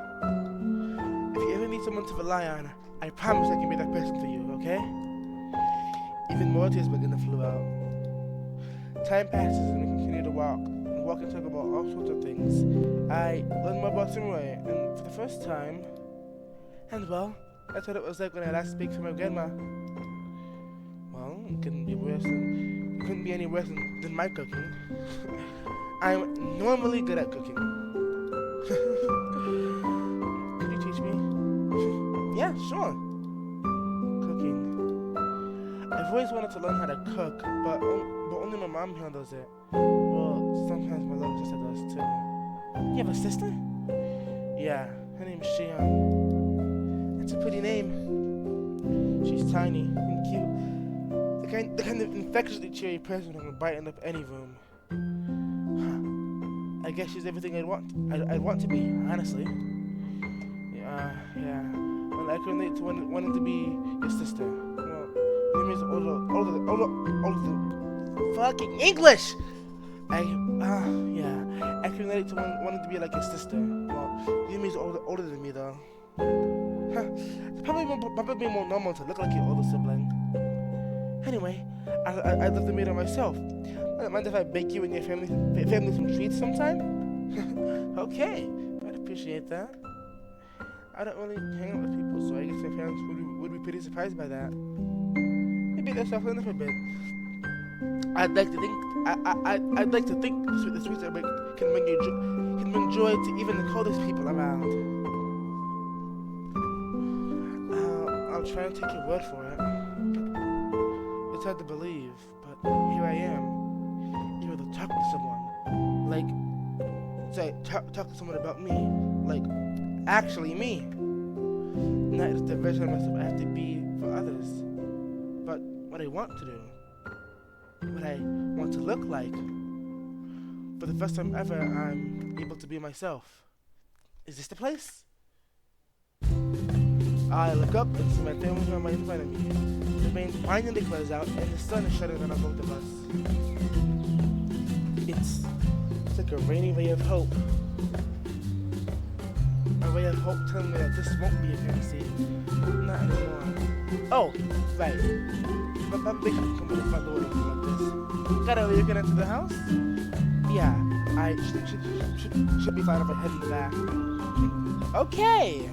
If you ever need someone to rely on, I promise I can be that person for you, okay? Even more tears begin to flow out. Time passes and we continue to walk and talk about all sorts of things. I learned more about Samurai, and for the first time, and well, that's what it was like when I last spoke to my grandma. Well, it couldn't be any worse than my cooking. I'm normally good at cooking. Could you teach me? Yeah, sure. Cooking. I've always wanted to learn how to cook, but only my mom handles it. Well, sometimes my little sister does too. You have a sister? Yeah, her name is Shion. It's a pretty name. She's tiny and cute. The kind of infectiously cheery person who can brighten up any room. I guess she's everything I'd want to be, honestly. Yeah. Well, I can relate to wanting to be your sister. Well, it means all the fucking English. I can relate to wanting to be like your sister. Well, Yumi's older than me though. It's probably more normal to look like your older sibling. Anyway, I'd love to meet her myself. I don't mind if I bake you and your family some treats sometime? Okay, I'd appreciate that. I don't really hang out with people, so I guess my parents would be pretty surprised by that. Maybe they're suffering a bit. I'd like to think the sweets I make can bring joy to even the coldest people around. I'll try and take your word for it. It's hard to believe, but here I am. Able to talk to someone. Talk to someone about me. Like, actually me. Not just the version of myself I have to be for others. But what I want to do. What I want to look like. For the first time ever, I'm able to be myself. Is this the place? I look up and see my family member in front of me. The rain finally clears out and the sun is shining on both of us. It's like a rainy ray of hope. A ray of hope telling me that this won't be a fantasy. Not anymore. Oh, right. But they can come to the front door looking like this. Gotta leave, get into the house? Yeah, I should be fine if I head in the back. Okay.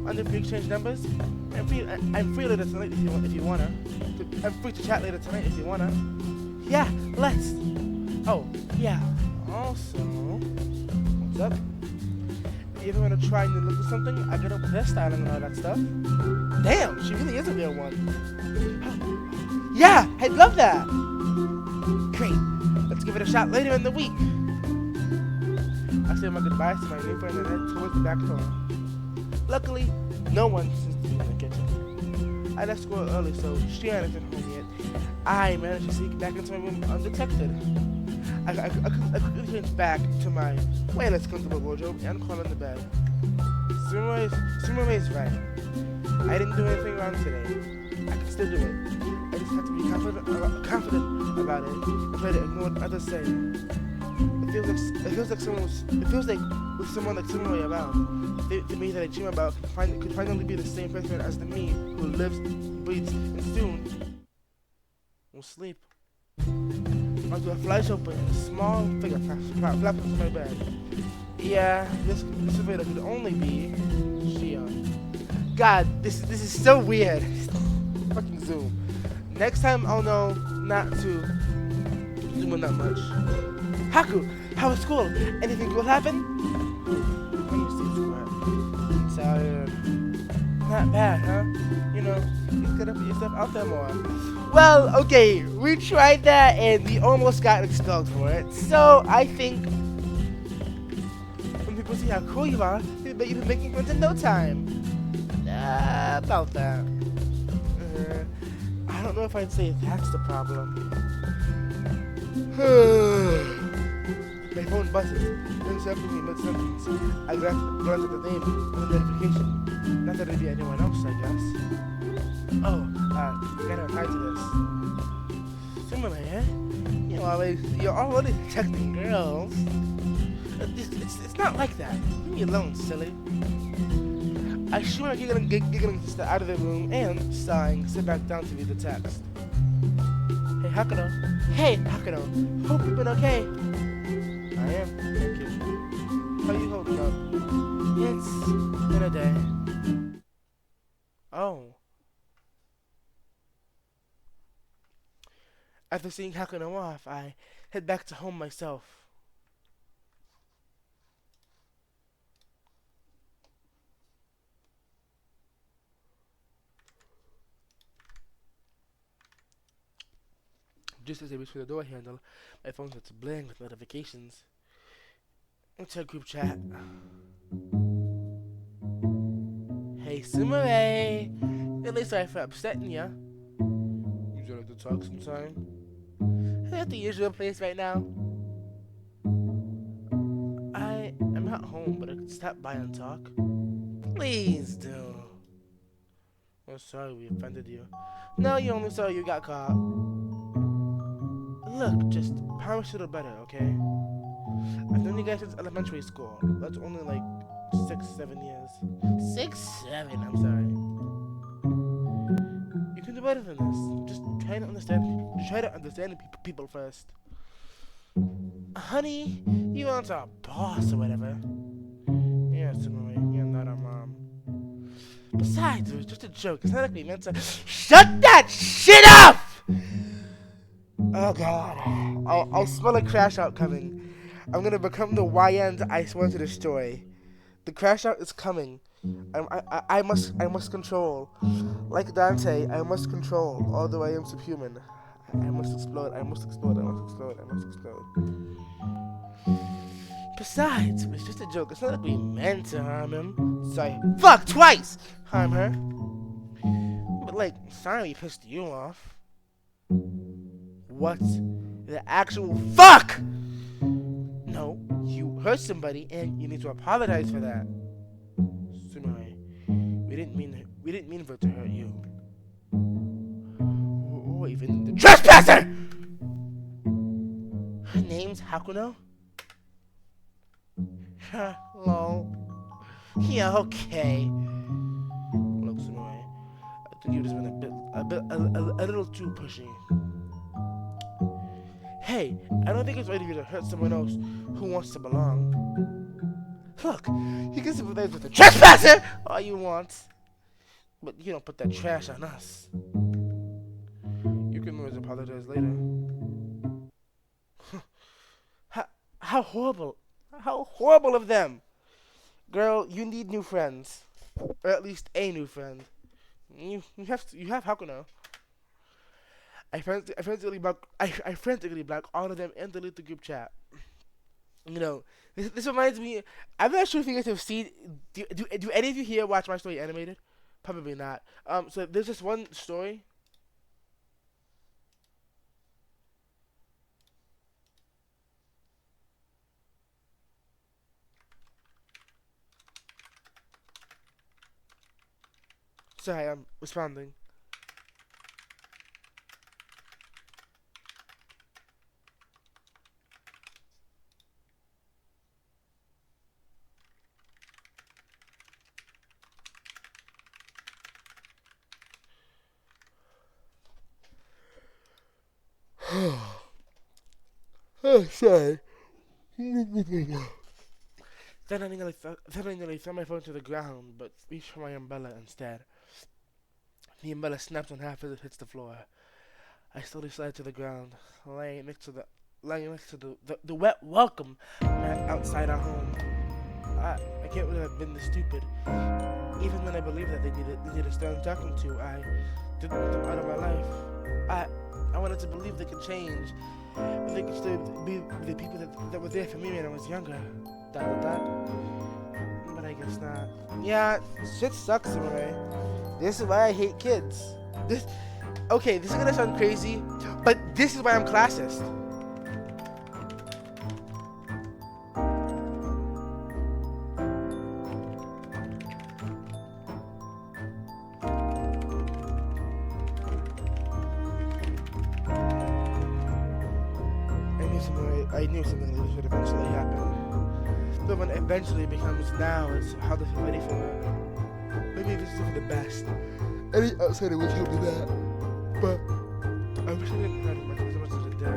Under pre-exchange numbers. I'm free later tonight if you wanna. I'm free to chat later tonight if you wanna. Yeah, let's. Oh, yeah. Also, what's up? If you ever wanna try and look for something, I got up with hairstyling and all that stuff. Damn, she really is a real one. Yeah, I'd love that. Great. Let's give it a shot later in the week. I say my goodbyes to my new friend and head towards the back door. Luckily, no one seems to be in the kitchen. I left school early, so she hadn't been home yet. I managed to sneak back into my room undetected. I quickly changed back to my way less comfortable wardrobe and crawled in the bed. Sumare's right. I didn't do anything wrong today. I can still do it. I just have to be confident about it and try to ignore what others say. It feels like with someone like Sumare around, the me that I dream about could finally be the same person as the me who lives, breathes, and soon will sleep. Until a flash open, a small figure flaps into my bed. Yeah, this surveyor could only be Shion. God, this is so weird. Fucking zoom. Next time I'll know not to zoom in that much. Haku, how was school? Anything cool happen? Let me see square. I'm tired. Not bad, huh? You know, you gotta put yourself out there more. Well, okay, we tried that and we almost got expelled for it. So I think when people see how cool you are, they bet you've been making friends in no time. About that. I don't know if I'd say that's the problem. My phone buzzes, interrupting me mid-sentence. I glance at the name and the notification. Not that it'd be anyone else, I guess. Oh, gotta reply to this. Sumare, eh? You're already detecting girls. It's not like that. Leave me alone, silly. I shimmer giggling to step out of the room and, sighing, sit back down to read the text. Hey, Hakuno. Hey, Hakuno. Hope you've been okay. I am, thank you. How you holding up? It's been a day. Oh. After seeing Hakuno off, I head back to home myself. Just as I reach for the door handle, my phone starts blaring with notifications. Enter group chat. Hey, Sumare! Really sorry for upsetting ya. Would you like to talk sometime? I'm at the usual place right now. I'm not home, but I could stop by and talk. Please do. I'm sorry we offended you. No, you only saw you got caught. Look, just promise it'll better, okay? I've known you guys since elementary school. That's only like 6-7 years. 6-7, I'm sorry. You can do better than this. Just try to understand people first. Honey, you aren't our boss or whatever. Yeah, Sumari, you're not our mom. Besides, it was just a joke. It's not like we meant to. Shut that shit up! Oh god. I smell a crash out coming. I'm gonna become the YN I sworn to destroy. The crash out is coming. I must control. Like Dante, I must control, although I am subhuman. I must explode, I must explode, I must explode, I must explode. Besides, it was just a joke. It's not like we meant to harm him. Sorry. Fuck, twice! Harm her. But like, sorry we pissed you off. What the actual fuck? No, you hurt somebody and you need to apologize for that. Sumai, we didn't mean for it to hurt you. Or even the trespasser! Her name's Hakuno? Lol. Yeah, okay. Look, Sumai, I think you've just been a little too pushy. Hey, I don't think it's right of you to hurt someone else who wants to belong. Look, you can sympathize with the trespasser all you want, but you don't put that trash on us. You can always apologize later. How, how horrible. How horrible of them. Girl, you need new friends. Or at least a new friend. You have Hakuno. I frantically block all of them and delete the group chat. You know, this reminds me. I'm not sure if you guys have seen. Do any of you here watch My Story Animated? Probably not. So there's this one story. Sorry, I'm responding. Oh, sorry. Then I nearly threw my phone to the ground, but reached for my umbrella instead. The umbrella snaps in half as it hits the floor. I slowly slide to the ground, laying next to the wet welcome mat outside our home. I can't believe I've been this stupid. Even when I believed that they needed a stern talking to, I didn't want them out of my life. I wanted to believe they could change. They could still be the people that were there for me when I was younger. Dot dot dot. But I guess not. Yeah, shit sucks in a way. This is why I hate kids. This is gonna sound crazy, but this is why I'm classist. I knew something like this would eventually happen. But when it eventually becomes now, it's hard to feel ready for it. Maybe this is for the best. Any outsider would tell me that. But I wish I didn't hurt as much as it did.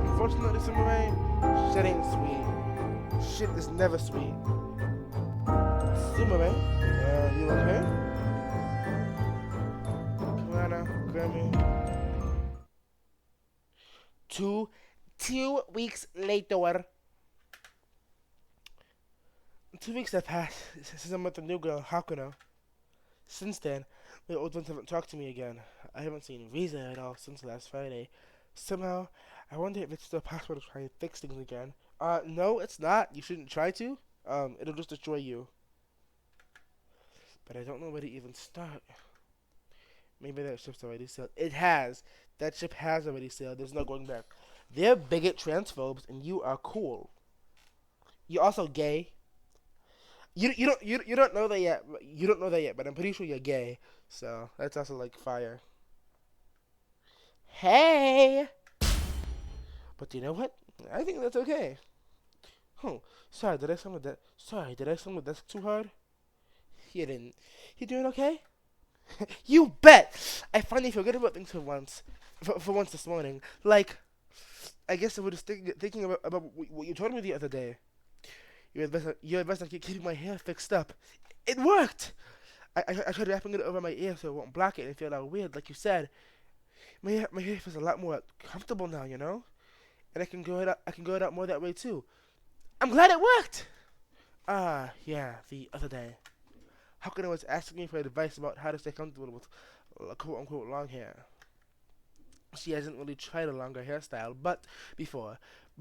Unfortunately, Samurai, shit ain't sweet. Shit is never sweet. Samurai, you okay? Kamana, Grammy. 2 weeks later. 2 weeks have passed since I met the new girl, Hakuno. Since then, my old ones haven't talked to me again. I haven't seen Riza at all since last Friday. Somehow, I wonder if it's still possible to try and fix things again. No, it's not. You shouldn't try to. It'll just destroy you. But I don't know where to even start. Maybe that ship's already sailed. It has. That ship has already sailed. There's no going back. They're bigot transphobes, and you are cool. You're also gay. You don't know that yet. You don't know that yet, but I'm pretty sure you're gay. So that's also like fire. Hey. But you know what? I think that's okay. Oh, sorry. Did I slam the desk? Sorry, did I slam the desk too hard? You didn't. You doing okay? You bet. I finally feel good about things for once. For once this morning. Like, I guess I was just thinking about what you told me the other day. Your advice on keeping my hair fixed up. It worked! I tried wrapping it over my ear so it won't block it and feel all weird, like you said. My hair feels a lot more comfortable now, you know? And I can grow it out more that way too. I'm glad it worked! Yeah, the other day. Hakuna was asking me for advice about how to stay comfortable with quote-unquote long hair. She hasn't really tried a longer hairstyle, but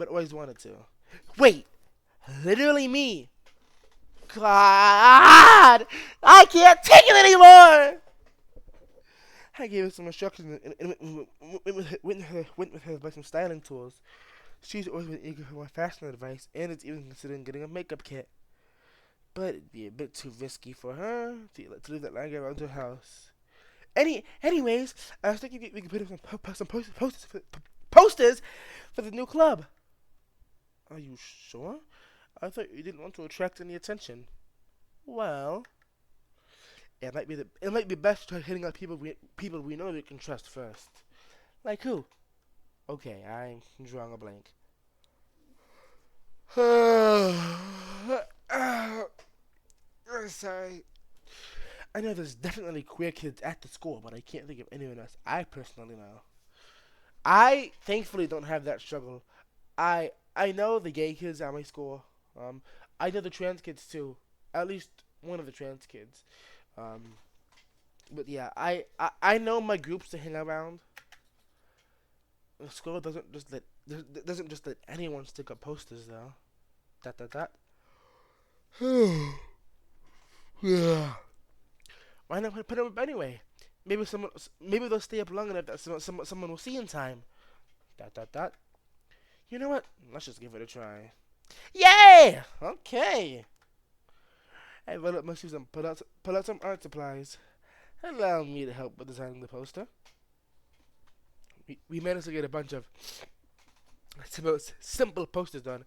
always wanted to. Wait! Literally me! God! I can't take it anymore! I gave her some instructions and went with her by some styling tools. She's always been eager for my fashion advice and is even considering getting a makeup kit. But it'd be a bit too risky for her to leave that lying around her house. Anyways, I was thinking we could put up some posters for the new club. Are you sure? I thought you didn't want to attract any attention. Well, it might be best to try hitting up people we know we can trust first. Like who? Okay, I'm drawing a blank. Sorry. I know there's definitely queer kids at the school, but I can't think of anyone else I personally know. I thankfully don't have that struggle. I know the gay kids at my school. Um, I know the trans kids too. At least one of the trans kids. Um, but yeah, I know my groups to hang around. The school doesn't just let anyone stick up posters though. Dot dot dot. Yeah. Why not put them up anyway? Maybe they'll stay up long enough that someone will see in time. Dot dot dot. You know what? Let's just give it a try. Yay! Okay. I roll up my shoes and pull out some art supplies. Allow me to help with designing the poster. We managed to get a bunch of simple posters done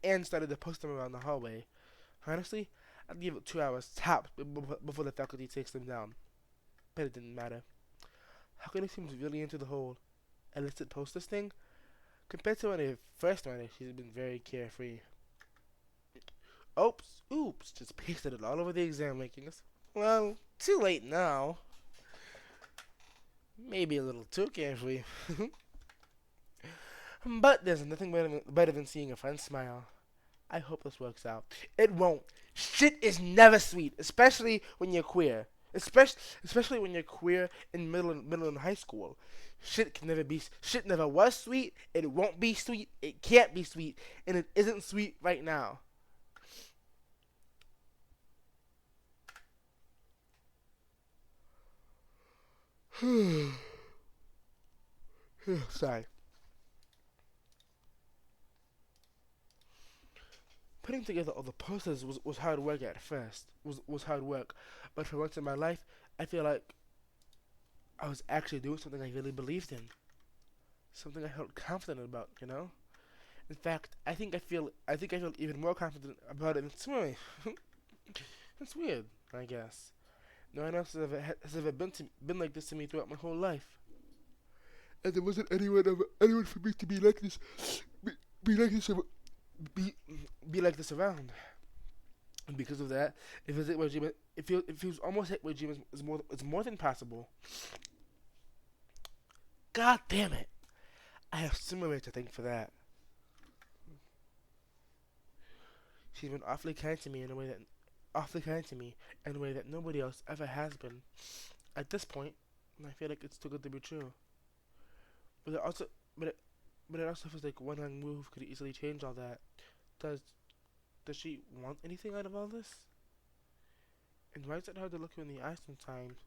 and started to post them around the hallway. Honestly, I'd give it 2 hours tops before the faculty takes them down. But it didn't matter. How can it seems really into the whole illicit posters thing? Compared to when I first learned it, she's been very carefree. Oops, just pasted it all over the exam rankings. Well, too late now. Maybe a little too carefree. But there's nothing better than seeing a friend smile. I hope this works out. It won't. Shit is never sweet, especially when you're queer. Especially when you're queer in middle and high school. Shit never was sweet, it won't be sweet, it can't be sweet, and it isn't sweet right now. Sorry. Putting together all the posters was hard work at first. Was hard work. But for once in my life, I feel like I was actually doing something I really believed in. Something I felt confident about, you know? In fact, I think I feel even more confident about it than swimming. It's weird, I guess. No one else has ever been like this to me throughout my whole life. And there wasn't anyone for me to be like this, be like this, be, be like this around. And because of that, it feels almost like my dream is more than possible. God damn it! I have Summer to thank for that. She's been awfully kind to me in a way that nobody else ever has been. At this point, I feel like it's too good to be true. But it also, but it, but it also feels like one wrong move could easily change all that. Does does she want anything out of all this? And why is it hard to look her in the eye sometimes?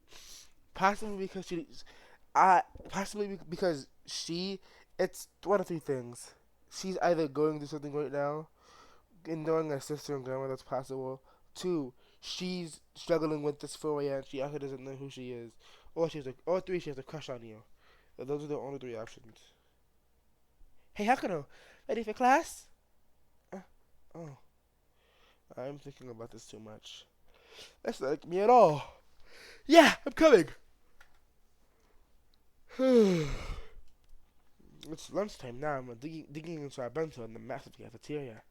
Possibly because because she, it's one of three things. She's either going through something right now, and knowing her sister and grandma that's possible. Two, she's struggling with dysphoria and she actually doesn't know who she is. Or three, she has a crush on you. Those are the only three options. Hey, Hakuno, ready for class? Uh, oh, I'm thinking about this too much. That's not like me at all. Yeah, I'm coming. It's lunchtime now. I'm digging into our bento in the massive cafeteria.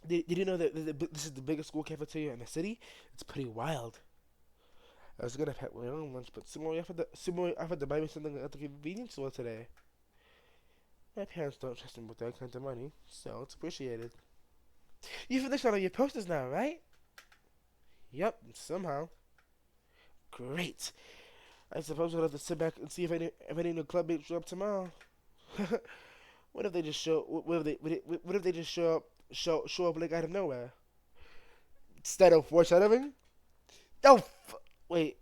Did you know that this is the biggest school cafeteria in the city? It's pretty wild. I was gonna pack my own lunch, but Sumo offered to buy me something at the convenience store today. My parents don't trust me with that kind of money, so it's appreciated. You finished all of your posters now, right? Yep, somehow. Great. I suppose we'll have to sit back and see if any new clubmates show up tomorrow. What if they just show? What if they just show up like out of nowhere? Instead of foreshadowing? Oh, wait.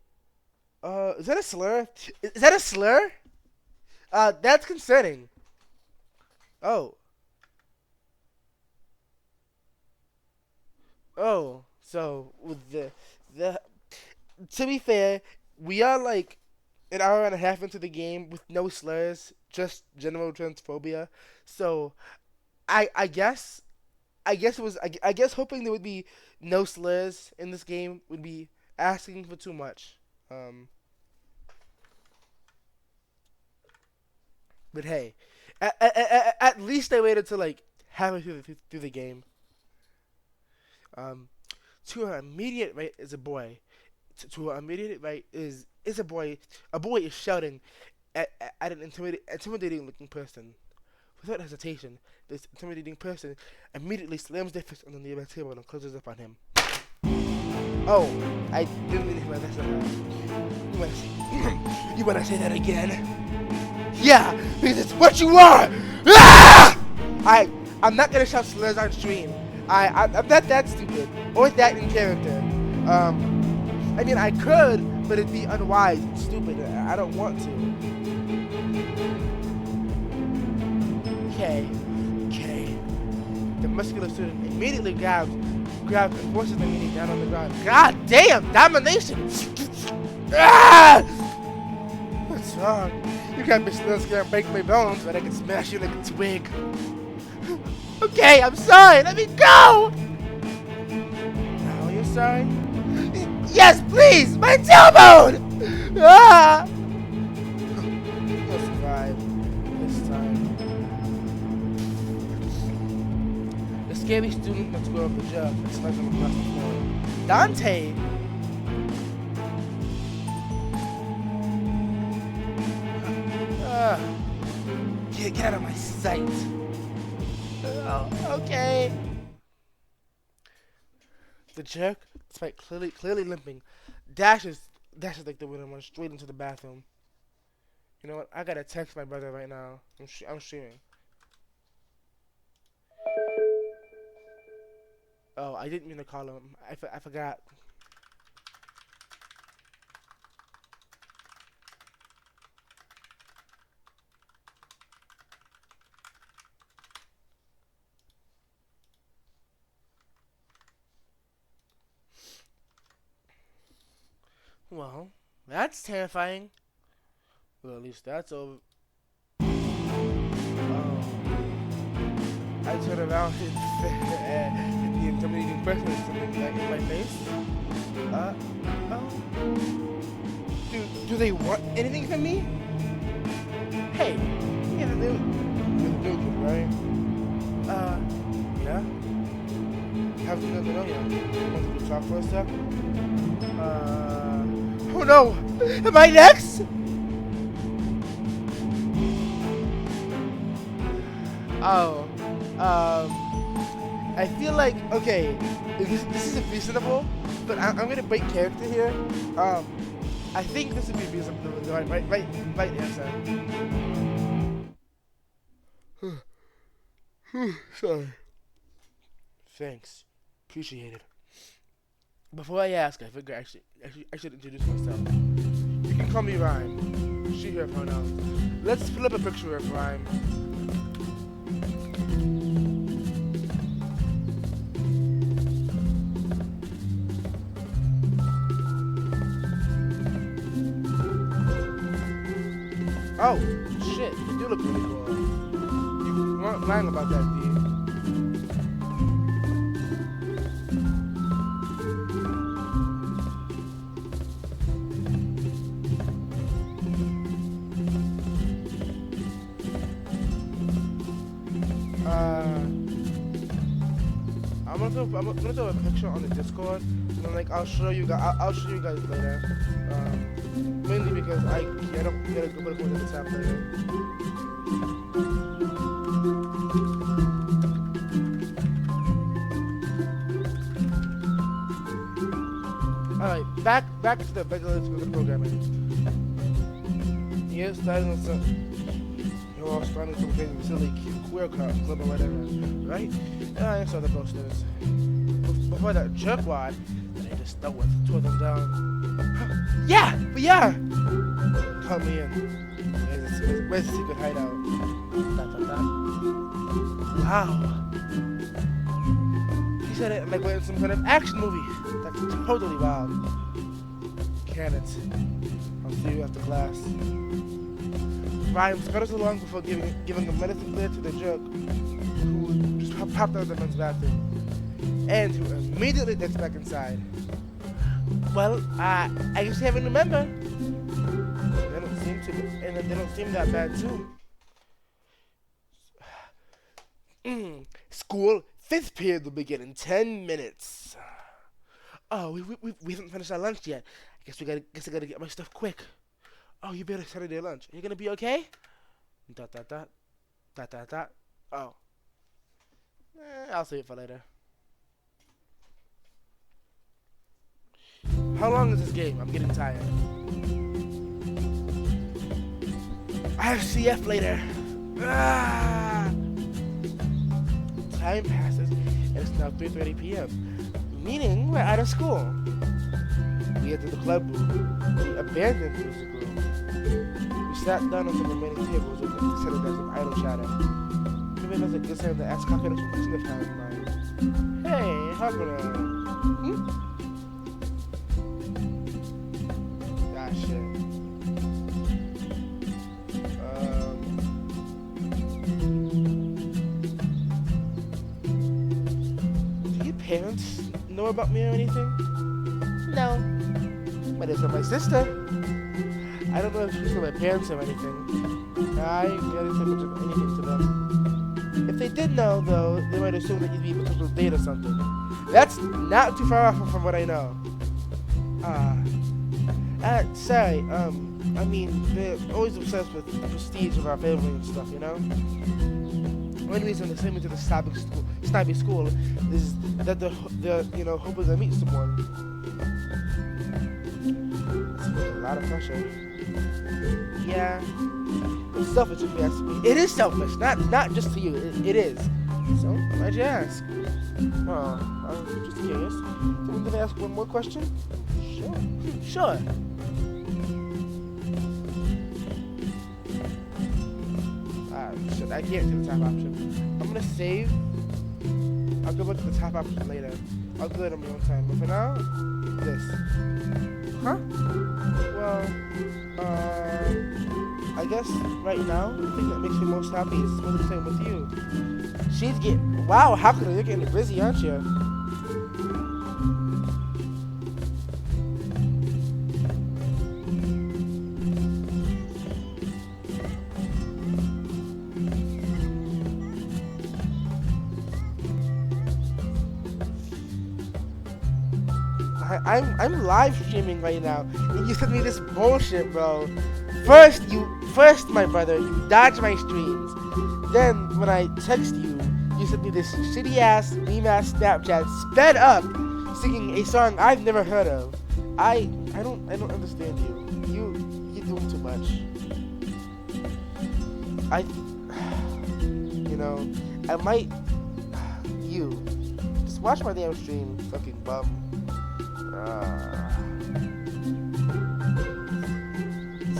Is that a slur? Is that a slur? That's concerning. Oh. Oh. So with the to be fair, we are like an hour and a half into the game with no slurs, just general transphobia. So I guess I guess hoping there would be no slurs in this game would be asking for too much. But hey, at least I waited to like halfway through the game. Um, to her immediate right is a boy. To her immediate right is a boy. A boy is shouting at an intimidating looking person. Without hesitation, this intimidating person immediately slams their fist on the nearby table and closes up on him. Oh, I didn't mean to hear that. You wanna say that again? Yeah, because it's what you are! Ah! I'm not gonna shout slurs on stream. I'm not that stupid or that in character. I mean I could, but it'd be unwise and stupid. I don't want to. Okay. The muscular student immediately grabs and forces the meeting down on the ground. God damn, domination! Ah! What's wrong? You got me still scared and break my bones, but I can smash you like a twig. Okay, I'm sorry. Let me go. Now you're sorry? Yes, please. My tailbone. Ah! You'll survive this time. The scary student lets go of the jug and slides him across the floor. Dante. Get out of my sight. Oh, okay. The jerk, despite clearly limping, dashes like the wind and runs straight into the bathroom. You know what? I gotta text my brother right now. I'm streaming. Oh, I didn't mean to call him. I forgot. Well, that's terrifying. Well, at least that's over. Oh. I turn around and the intimidating person is something like in my face. Oh. Do they want anything from me? Hey, yeah, they're joking, right? Yeah? How's it gonna know you? Want to talk for a sec? Oh no! Am I next? Oh, I feel like, okay, this isn't reasonable, but I'm gonna break character here. I think this would be reasonable, the right answer. Sorry. Thanks. Appreciate it. Before I ask, I figure I should introduce myself. You can call me Rhyme. She, her pronouns. Let's pull up a picture of Rhyme. Oh, shit. You do look really cool. You weren't lying about that, D. I'm gonna throw a picture on the Discord, and like I'll show you guys later. Mainly because I don't get a good look at the tab later. All right, back to the regular programming. Yes, starting with starting some crazy silly queer club or whatever, right? I saw the posters. Before that jerkwad, and I just tore them down. Yeah! Call me in. Where's the secret hideout? Wow. He said it like we're in some kind of action movie. That's totally wild. Can it? I'll see you after class. Ryan scuttles along before giving a medicine clear to the jerk, who just popped out of the men's bathroom, and who immediately gets back inside. Well, I just haven't remember. They don't seem to, and they don't seem that bad too. School, fifth period will begin in 10 minutes. Oh, we haven't finished our lunch yet. I gotta get my stuff quick. Oh, you better start your lunch. Are you gonna be okay? Dot dot dot dot dot dot. Oh, I'll save it for later. How long is this game? I'm getting tired. I have CF later. Ah! Time passes, and it's now 3:30 p.m. Meaning we're out of school. We entered the club room. We abandoned the music room. We sat down on some remaining tables and considered as an idle chatter. Maybe there's a good sign to ask confidential question if I have mind. Hey, how about Ah, shit. Do your parents know about me or anything? No. But it's not my sister. I don't know if she's with my parents or anything. I barely say much of anything to them. If they did know, though, they might assume that you'd be a potential date or something. That's not too far off from what I know. Sorry, I mean, they're always obsessed with the prestige of our family and stuff, you know? One reason they sent me to the snobby school is that they're hoping to meet someone. It's a lot of pressure. Yeah, it's selfish if you ask me. It is selfish, not just to you. It is. So why'd you ask? Oh, I'm just curious. Can I ask one more question? Sure. Shit, I can't do the top option. I'm gonna save. I'll go back to the top option later. I'll do it on my own time. But for now, this. Huh? Well, I guess right now, the thing that makes me most happy is spending time with you. Wow, how could you're getting busy, aren't you? I'm live streaming right now, and you sent me this bullshit, bro. First, my brother, you dodged my streams. Then, when I text you, you sent me this shitty ass, meme ass Snapchat sped up, singing a song I've never heard of. I don't understand you. You're doing too much. I might. You just watch my damn stream, fucking bum.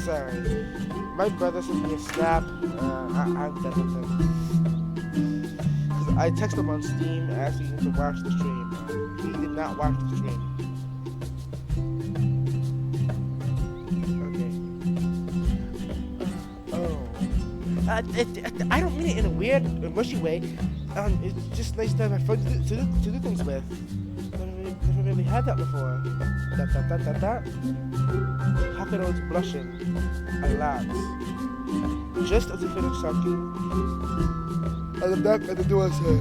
Sorry. My brother sent me a snap. I'm done with him. Because I texted him on Steam asking him to watch the stream. He did not watch the stream. Okay. I don't mean it in a weird, mushy way. It's just nice to have fun to do things with. Never really had that before. How could I was blushing a lot? Just as he finished talking, and the knock at the door said,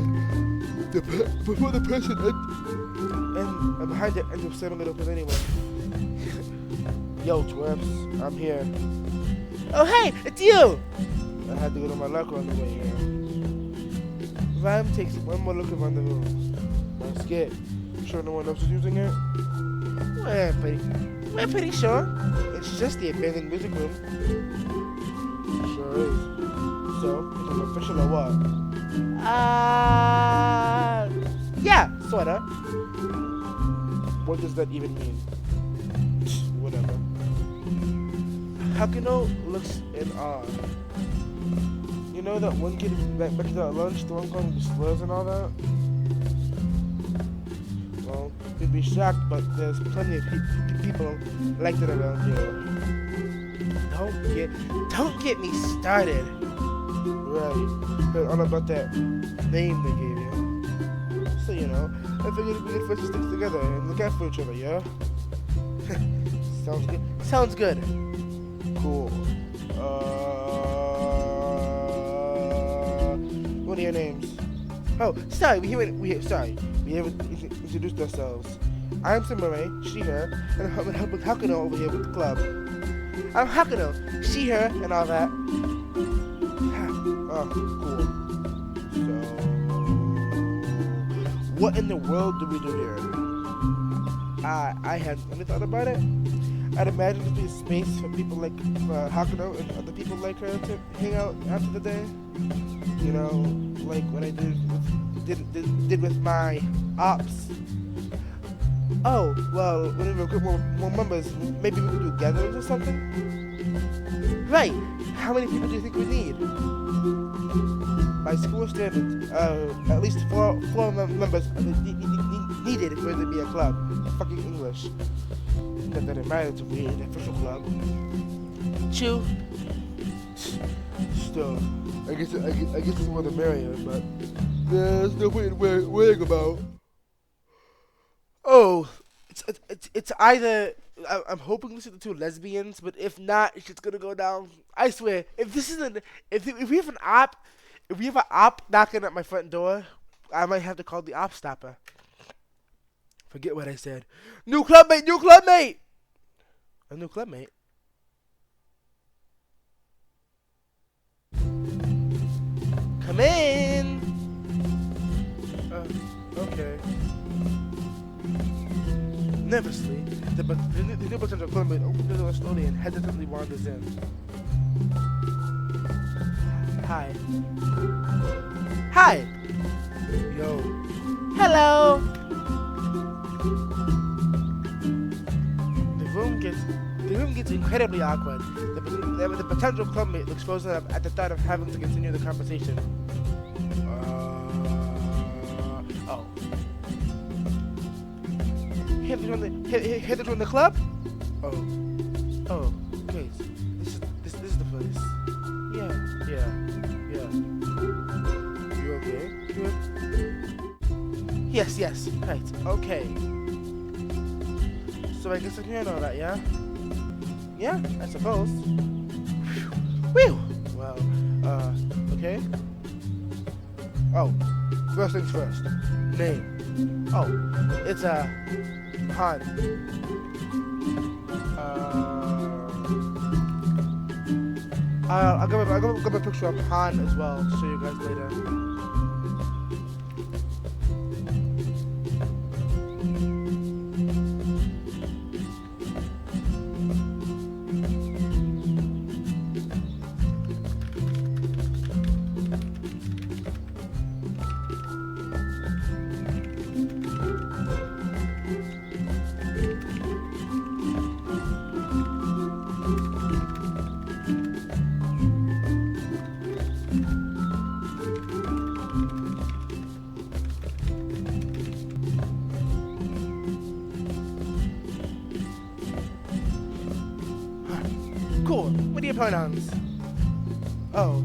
before the person and behind it ended up setting it open anyway. Yo, twerps, I'm here. Oh hey, it's you! I had to go to my locker on the way here. Ram takes one more look around the room. I'm scared. Sure no one else is using it? We're pretty sure. It's just the abandoned music room. Sure is. So, is it official or what? Yeah, sorta. What does that even mean? Whatever. Hakuno looks in awe. You know that one kid that mentioned at lunch, the one calling the slurs and all that? Well, you'd be shocked, but there's plenty of people like that around here. Don't get me started. Right. Heard all about that name they gave you. So, I figured it'd be good for us to stick together and look out for each other, yeah? Sounds good. Sounds good. Cool. What are your names? Oh, sorry. We haven't introduced ourselves. I'm Samurai, she, her, and I'm helping Hakuno over here with the club. I'm Hakuno, she, her, and all that. Oh, cool. So, what in the world do we do here? I hadn't really thought about it. I'd imagine there'd be a space for people like Hakuno and other people like her to hang out after the day. You know, like what I did with my ops. Oh, well, when we recruit more members, maybe we could do gatherings or something? Right. How many people do you think we need? By school standards, at least four members needed for it to be a club. Fucking English. Not that it matters if we're an official club. Chew. Still, I guess it's more the merrier, but there's no point in worrying about. Oh, it's either I'm hoping this is the two lesbians, but if not, it's just gonna go down. I swear, if we have an op knocking at my front door, I might have to call the op stopper. Forget what I said. New clubmate. A new clubmate. Come in. Okay. Nervously, the new potential clubmate opens the door slowly and hesitantly wanders in. Hi. Yo. Hello. The room gets incredibly awkward. The potential clubmate looks frozen up at the thought of having to continue the conversation. Oh. Here to join the club? Oh, great. This is the place. Yeah. You okay? Good. Yes. Right. Okay. So I guess I'm hearing all that, yeah? Yeah, I suppose. Whew. Well, okay. Oh, first things first. Name. Oh, it's Han. I'll grab a picture of Han as well to show you guys later. Cool. What are your pronouns? Oh,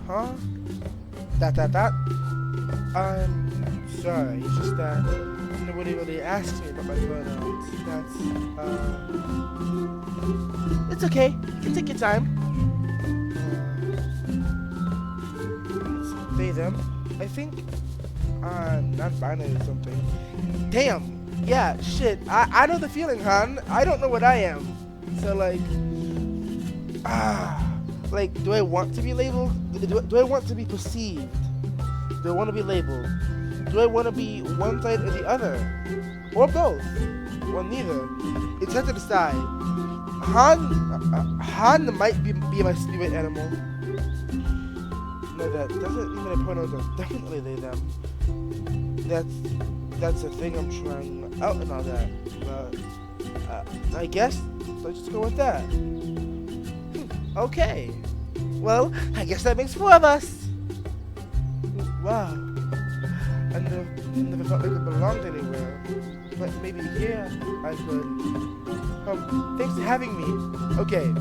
huh? That. I'm sorry. It's just that nobody really asks me about my pronouns. It's okay. You can take your time. It's they, them. I think I'm non-binary or something. Damn. Yeah, shit. I know the feeling, Han. I don't know what I am. So like, do I want to be labeled? Do I want to be perceived? Do I want to be labeled? Do I want to be one side or the other? Or both? Or neither? It's hard to decide. Han might be my spirit animal. No, that doesn't mean my pronouns are definitely they, them. That's the thing I'm trying out and all that. But, I guess let's just go with that. Okay. Well, I guess that makes 4 of us. Wow. I never felt like I belonged anywhere. But maybe here I could. Thanks for having me. Okay.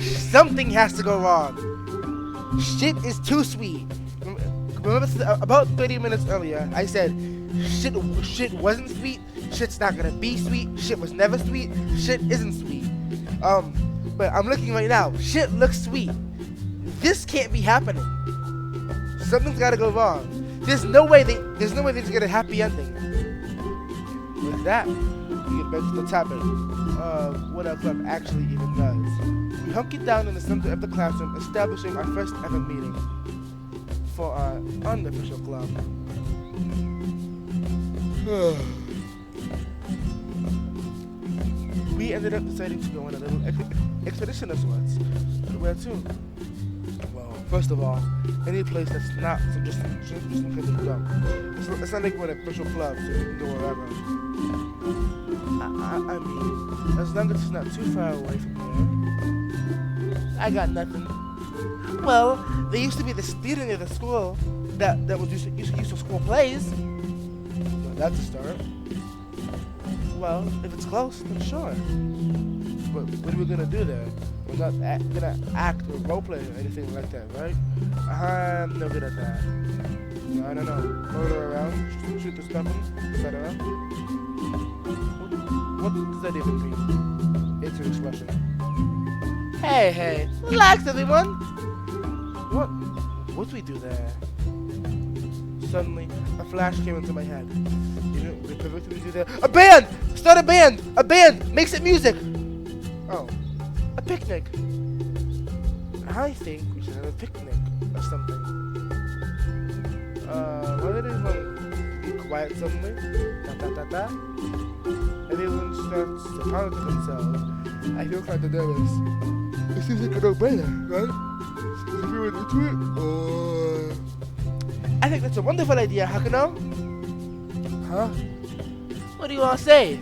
Something has to go wrong. Shit is too sweet. Remember, about 30 minutes earlier, I said shit wasn't sweet. Shit's not gonna be sweet. Shit was never sweet. Shit isn't sweet. But I'm looking right now. Shit looks sweet. This can't be happening. Something's gotta go wrong. There's no way they just get a happy ending. With that, we get back to the topic of what our club actually even does. We hunkered down in the center of the classroom, establishing our first ever meeting for our unofficial club. We ended up deciding to go on a little expedition of sorts. But where to? Well, first of all, any place that's not just because of dumb. It's not like we're an official club, so we can go wherever. I mean, as long as it's not too far away from here. I got nothing. Well, there used to be this theater near the school that was used to school plays. Well, that's a start. Well, if it's close, then sure. But what are we gonna do there? We're not gonna act or roleplay or anything like that, right? I'm no good at that. No, I don't know. Murder around, shoot the stuff, etc. What does that even mean? It's an expression. Hey, relax, everyone. What do we do there? Suddenly, a flash came into my head. You know, what do we do there? A band! Start a band! A band! Makes it music! Oh, a picnic. I think we should have a picnic or something. Why did everyone be quiet suddenly? Ta-ta-ta-ta. Everyone starts to ponder to themselves. I feel kind of nervous. It seems like a no-brainer, right? Is everyone into it? Or... I think that's a wonderful idea, Hakuno. Huh? What do you all say?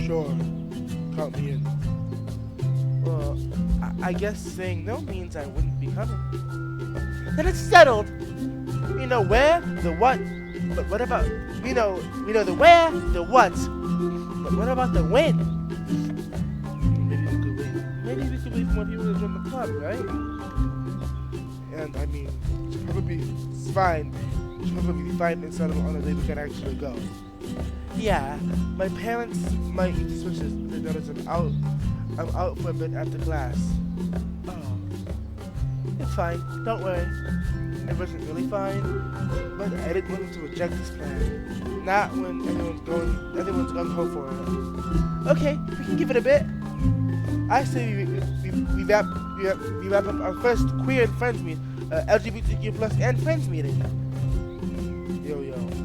Sure. Count me in. Well, I guess saying no means I wouldn't be coming. Then it's settled. We know where, the what, but what about, we know the where, the what, but what about the when? Maybe we could wait. Maybe we could wait for more people to join the club, right? And I mean, it's probably fine. It's probably fine and settled on a day we can actually go. Yeah, my parents might switch this if they notice I'm out for a bit after class. Oh, it's fine. Don't worry. It wasn't really fine, but I didn't want them to reject this plan. Not when everyone's going home for it. Okay, we can give it a bit. I say we wrap up our first queer and friends meet, LGBTQ plus and friends meeting. Yo,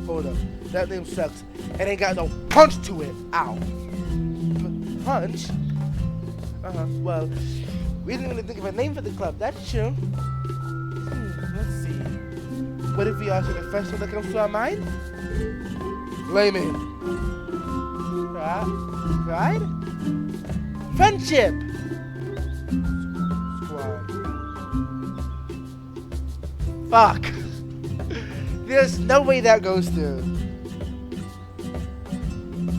hold up. That name sucks. It ain't got no punch to it. Ow. Punch? Well, we didn't really think of a name for the club. That's true. Let's see. What if we are the first one that comes to our mind? Layman. Pride? Friendship. Squad. Fuck. There's no way that goes through.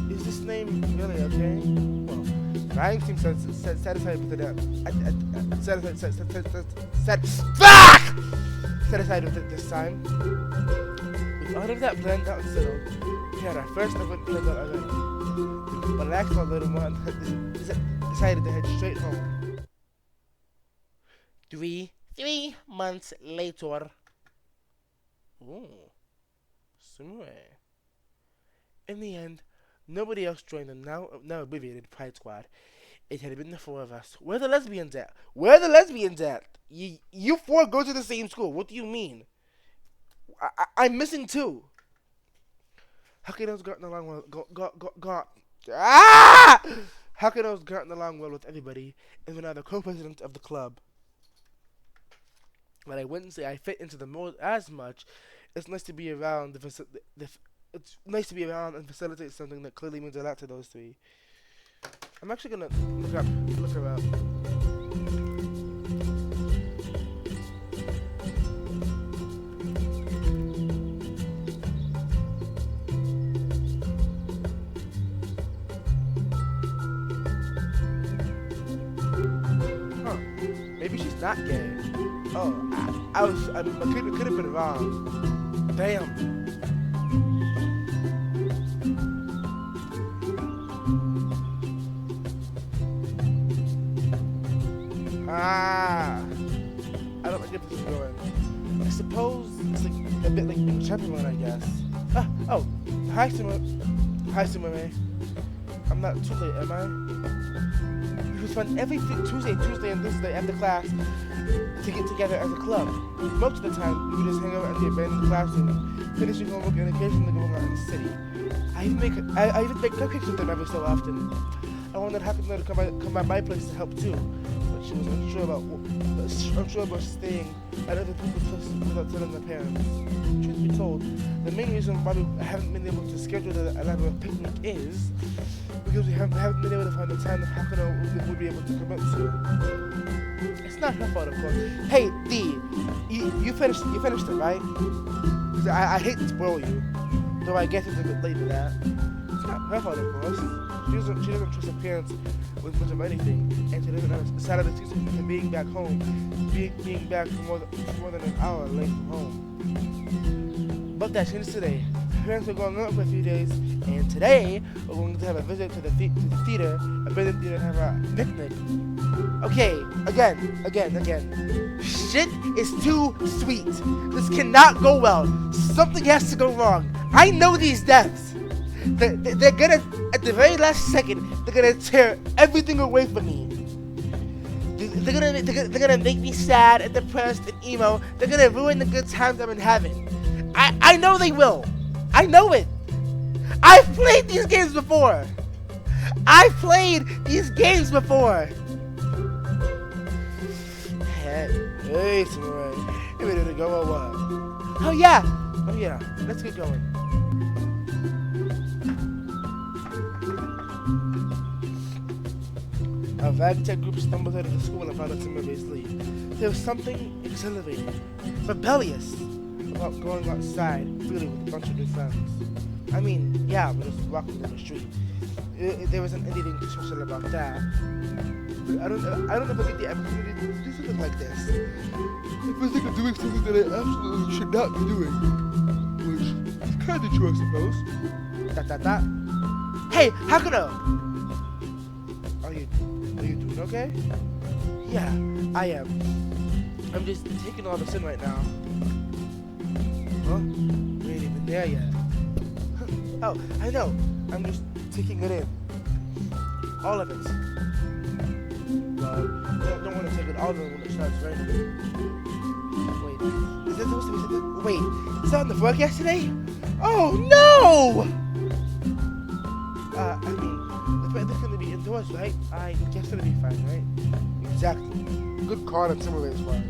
Is this name really okay? Well, Ryan seems satisfied with it. Satisfied with it this time. With all of that planned out and settled, we had our first event planned out already. We relaxed for a little more and decided to head straight home. 3 months later. Ooh, somewhere. In the end, nobody else joined the now abbreviated Pride Squad. It had been the four of us. Where are the lesbians at? Where are the lesbians at? You four go to the same school. What do you mean? I'm missing two. Hakuno's gotten along well. Hakuno's gotten along well with everybody, and we're now the co-president of the club. But I wouldn't say I fit into the mold as much. It's nice to be around it's nice to be around and facilitate something that clearly means a lot to those three. I'm actually gonna look her up. Huh? Maybe she's not gay. Oh, I could have been wrong. Damn. Ah, I don't like where this is going. I suppose it's like a bit like being Chamberlain, I guess. Oh, hi, Hi, Sumame. I'm not too late, am I? We would spend every Tuesday, and Thursday after class to get together as a club. Most of the time, we would just hang out at the abandoned classroom, finishing homework and occasionally going out in the city. I even make cupcakes with them every so often. I wanted Hakuno to come by my place to help too, but she was unsure about staying at other people's places without telling their parents. Truth be told, the main reason why we haven't been able to schedule the elaborate picnic is because we haven't been able to find the time that Hakuno would be able to commit to. It's not her fault, of course. Hey, D, you finished it, right? 'Cause I hate to spoil you, though I guess it's a bit late for that. It's not her fault, of course. She doesn't trust her parents with much of anything, and she doesn't have a Saturday season for being back home, being back for more than an hour late from home. But that changes today. Her parents are going out for a few days, and today we're going to have a visit to the theater, a abandoned theater, and have a picnic. Okay, again. Shit is too sweet. This cannot go well. Something has to go wrong. I know these devs. They're gonna, at the very last second, they're gonna tear everything away from me. They're gonna make me sad and depressed and emo. They're gonna ruin the good times I've been having. I know they will. I know it. I've played these games before. Hey, Samurai. You ready to go or what? Oh yeah. Let's get going. A Vagtech group stumbled out of the school and found out Samurai asleep. There was something exhilarating, rebellious about going outside freely with a bunch of new friends. I mean, yeah, we're just walking down the street. There wasn't anything special about that. I don't ever get the opportunity to do something like this. It feels like I'm doing something that I absolutely should not be doing. Which is kind of true, I suppose. Hey, Hakuno! Are you doing okay? Yeah, I am. I'm just taking all this in right now. Huh? We ain't even there yet. Oh, I know. I'm just taking it in. All of it. Well, don't want to take it all of it when it starts raining. Wait, is that supposed to be... Wait, is that on the forecast today? Oh, no! I mean, the going to be indoors, right? I guess it'll be fine, right? Exactly. Good call on Timberlake's part.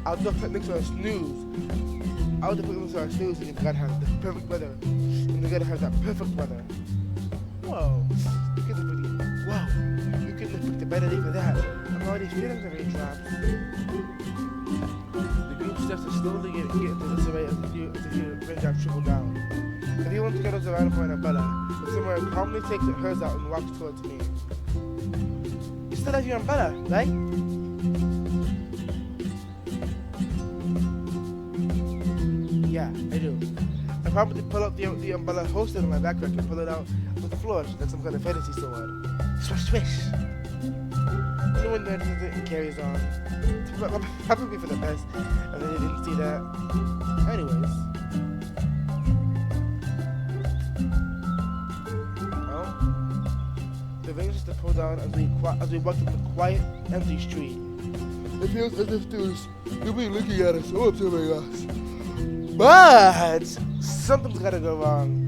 Outdoor picnics are a snooze. Outdoor picnics are a snooze, and you gotta have the perfect weather. And you gotta have that perfect weather. Whoa. You couldn't have picked a better day for that. I'm already feeling the raindrops. The group starts to slowly get into disarray as the raindrops trickle down. Everyone gathers around for an umbrella, but Samurai calmly takes hers out and walks towards me. You still have your umbrella, right? Yeah, I do. I probably pull out the umbrella holster in my backpack and pull it out with the floor like some kind of fantasy sword. Swish, swish. No one notices it and carries on. Probably for the best, and then they didn't see that. Anyways. The rain starts to pour down as we walk up the quiet, empty street. It feels as if there's nobody looking at us or observing us. But something's gotta go wrong.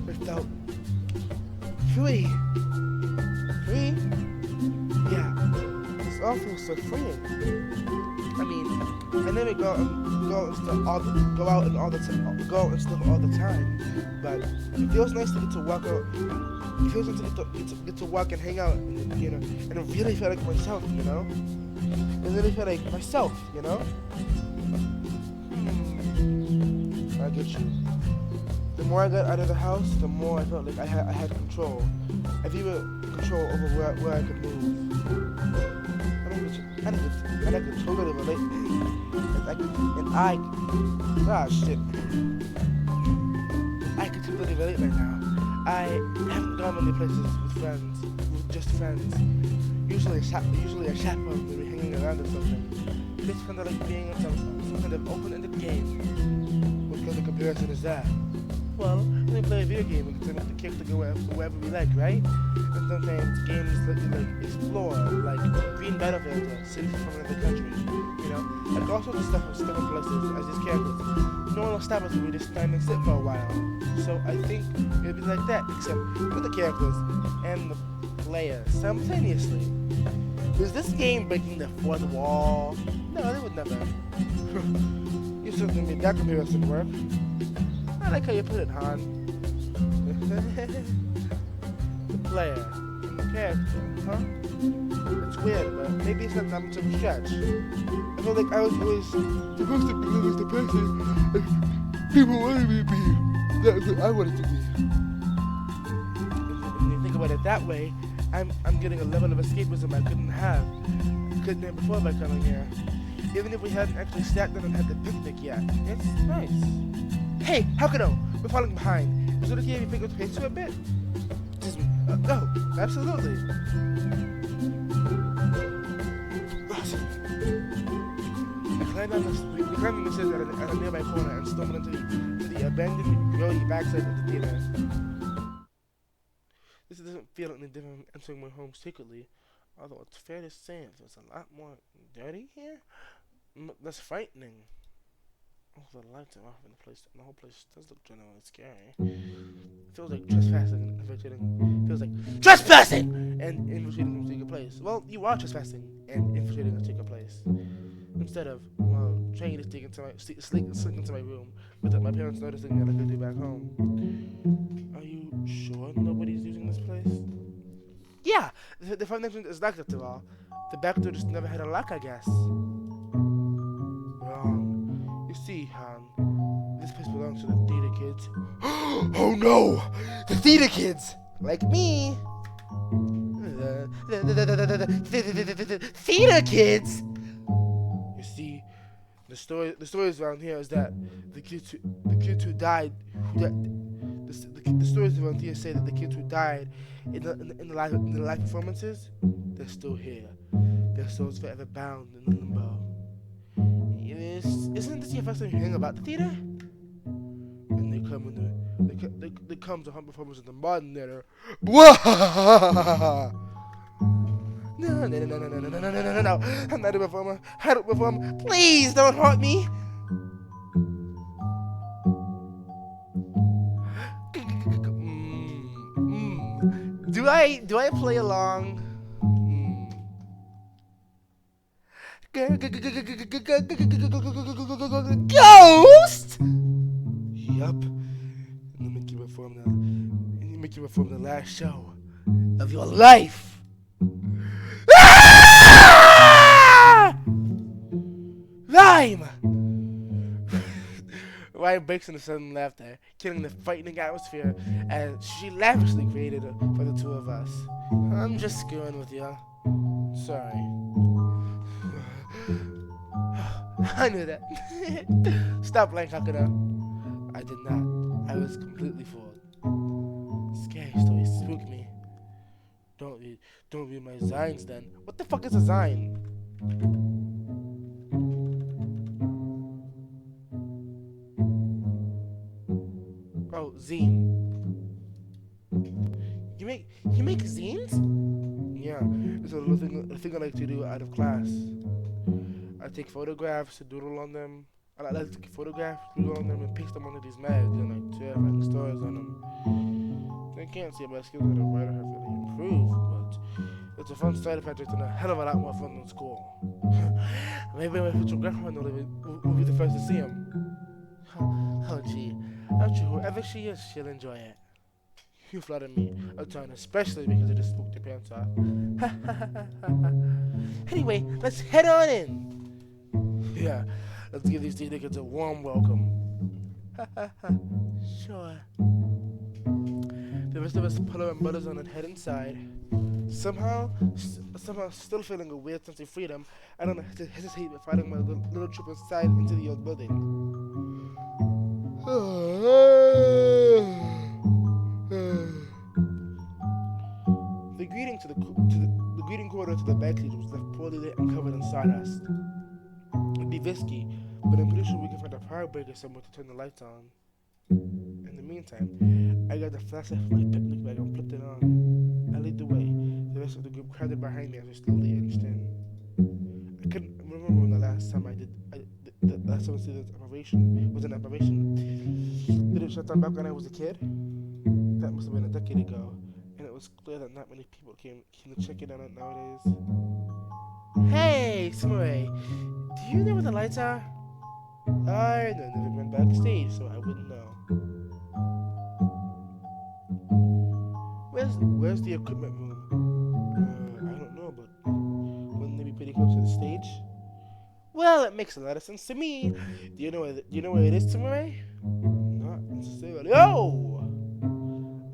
We felt free. Free? Yeah. This all feels so freeing. I mean, I never go out and stuff all the time. But it feels nice to get to walk out. It feels nice to get to walk and hang out, and, you know, and it really feel like myself, you know. It really feel like myself, you know. I get you. The more I got out of the house, the more I felt like I had control. I feel control over where I could move. And I could totally relate. I could totally relate right now. I haven't gone many places with just friends. usually a chaperone will be hanging around or something. It's kind of like being in some kind of open-ended game. What kind of comparison is that? Well, when we play a video game, we can turn up the character to go wherever we like, right? And sometimes games let you like explore, like Green Battlefield or cities from another country, you know? Like all sorts of stuff in places as these characters. No one will stop us if we just stand and sit for a while. So I think it'd be like that, except with the characters and the players simultaneously. Is this game breaking the fourth wall? No, they would never. You certainly made that comparison work. I like how you put it, Han. The player and the character, huh? It's weird, but maybe it's not that much of a stretch. I feel like I was always supposed to be the person that people wanted me to be. That's what I wanted to be. When you think about it that way, I'm getting a level of escapism I couldn't have before by coming here. Even if we hadn't actually sat down and had the picnic yet. It's nice. Hey, Hakuno! We're falling behind. Is it okay if you pick up the pace for a bit? Excuse me. No, absolutely. We climbed on the stairs at a nearby corner and stumbled into the abandoned grody backside of the theater. This doesn't feel any different from entering my home secretly, although it's fair to say there's a lot more dirty here. That's frightening. Oh, the lights are off in the place, and the whole place does look genuinely scary. It feels like trespassing and infiltrating. Feels like trespassing and infiltrating a secret place. Well, you are trespassing and infiltrating a secret place. Instead of, well, trying to sneak into my room without my parents noticing me like I do back home. Are you sure nobody's using this place? Yeah, the front entrance is locked after all. The back door just never had a lock, I guess. Wrong. You see, Han, this place belongs to the theater kids. Oh no! The theater kids! Like me! Theater kids! You see, the stories around here is that the kids who died, the stories around here say that the kids who died in the live performances, they're still here. Their souls forever bound in limbo. Isn't this your first time hearing about the theater? And they come to hunt performers in the modern theater. No. I'm not a performer. I don't perform. Please don't hurt me. Do I play along? Ghost? Yup. And you make you perform the last show of your life. Rhyme! Ryan breaks into sudden laughter, killing the frightening atmosphere as she lavishly created for the two of us. I'm just screwing with you. Sorry. I knew that. Stop playing Hakuno. I did not. I was completely fooled. Scary stories spook me. Don't read my zines then. What the fuck is a zine? Oh, zine. You make zines? Yeah, it's a little thing I like to do out of class. I take photographs to doodle on them. I like to take photographs, doodle on them, and paste them onto these mags and like write stories on them. I can't say my skills as a writer have really improved, but it's a fun side project and a hell of a lot more fun than school. Maybe my future girlfriend will be the first to see him. Oh gee, I'm sure whoever she is, she'll enjoy it. You flatter me a ton, especially because I just spooked your pants off. Anyway, let's head on in. Yeah, let's give these theater kids a warm welcome. Sure. The rest of us put our umbrellas on and head inside. Somehow still feeling a weird sense of freedom, I don't hesitate with fighting my little troop inside into the old building. The greeting corridor to the backstage was left poorly lit and covered in sawdust. It'd be risky, but I'm pretty sure we can find a power breaker somewhere to turn the lights on. In the meantime, I got the flashlight from my picnic bag and flipped it on. I lead the way. The rest of the group crowded behind me as we slowly inched in. I couldn't remember when the last time the last time I did this operation was an operation. Did it shut down back when I was a kid? That must have been a decade ago, and it was clear that not many people came to check it out nowadays. Hey, Samurai, do you know where the lights are? I've never been backstage, so I wouldn't know. Where's the equipment room? I don't know, but wouldn't they be pretty close to the stage? Well, it makes a lot of sense to me. Do you know where it is, Samurai? Not necessarily. Oh!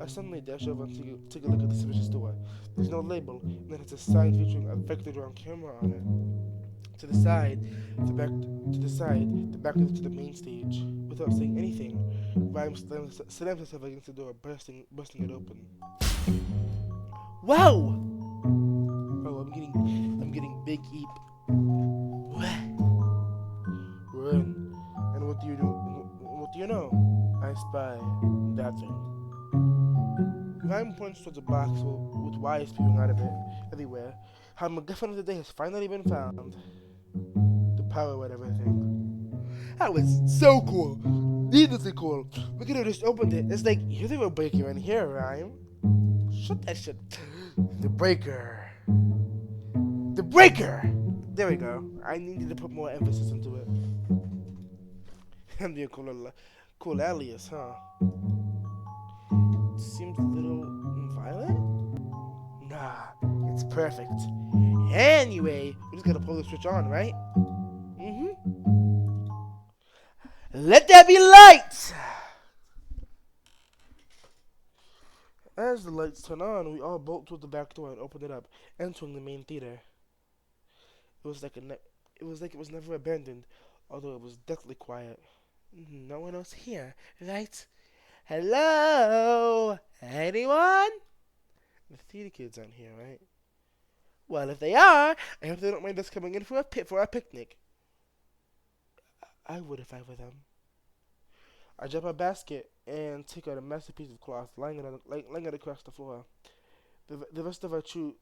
I suddenly dash over and take a look at the suspicious door. There's no label, and then it's a sign featuring a vector-drawn camera on it. To the side, the back to the main stage. Without saying anything, Rhyme slams herself against the door, busting it open. Wow! Oh, I'm getting big eep. We're in. And what do you do? What do you know? I spy. That's it. Rhyme points towards a box with wires spewing out of it everywhere. How MacGuffin of the day has finally been found. The power whatever thing. That was so cool. Needlessly cool. We could have just opened it. It's like, here's a breaker in here, Rhyme. Shut that shit. The breaker. The breaker! There we go. I needed to put more emphasis into it. And be a cool alias, huh? Seems a little violent? Nah, it's perfect. Anyway, we just gotta pull the switch on, right? Let there be light! As the lights turn on, we all bolt toward the back door and open it up, entering the main theater. It was like it was never abandoned, although it was deathly quiet. No one else here, right? Hello? Anyone? The theater kids aren't here, right? Well, if they are, I hope they don't mind us coming in for a picnic. I would if I were them. I drop a basket and take out a massive piece of cloth, laying it across the floor. The rest of our crew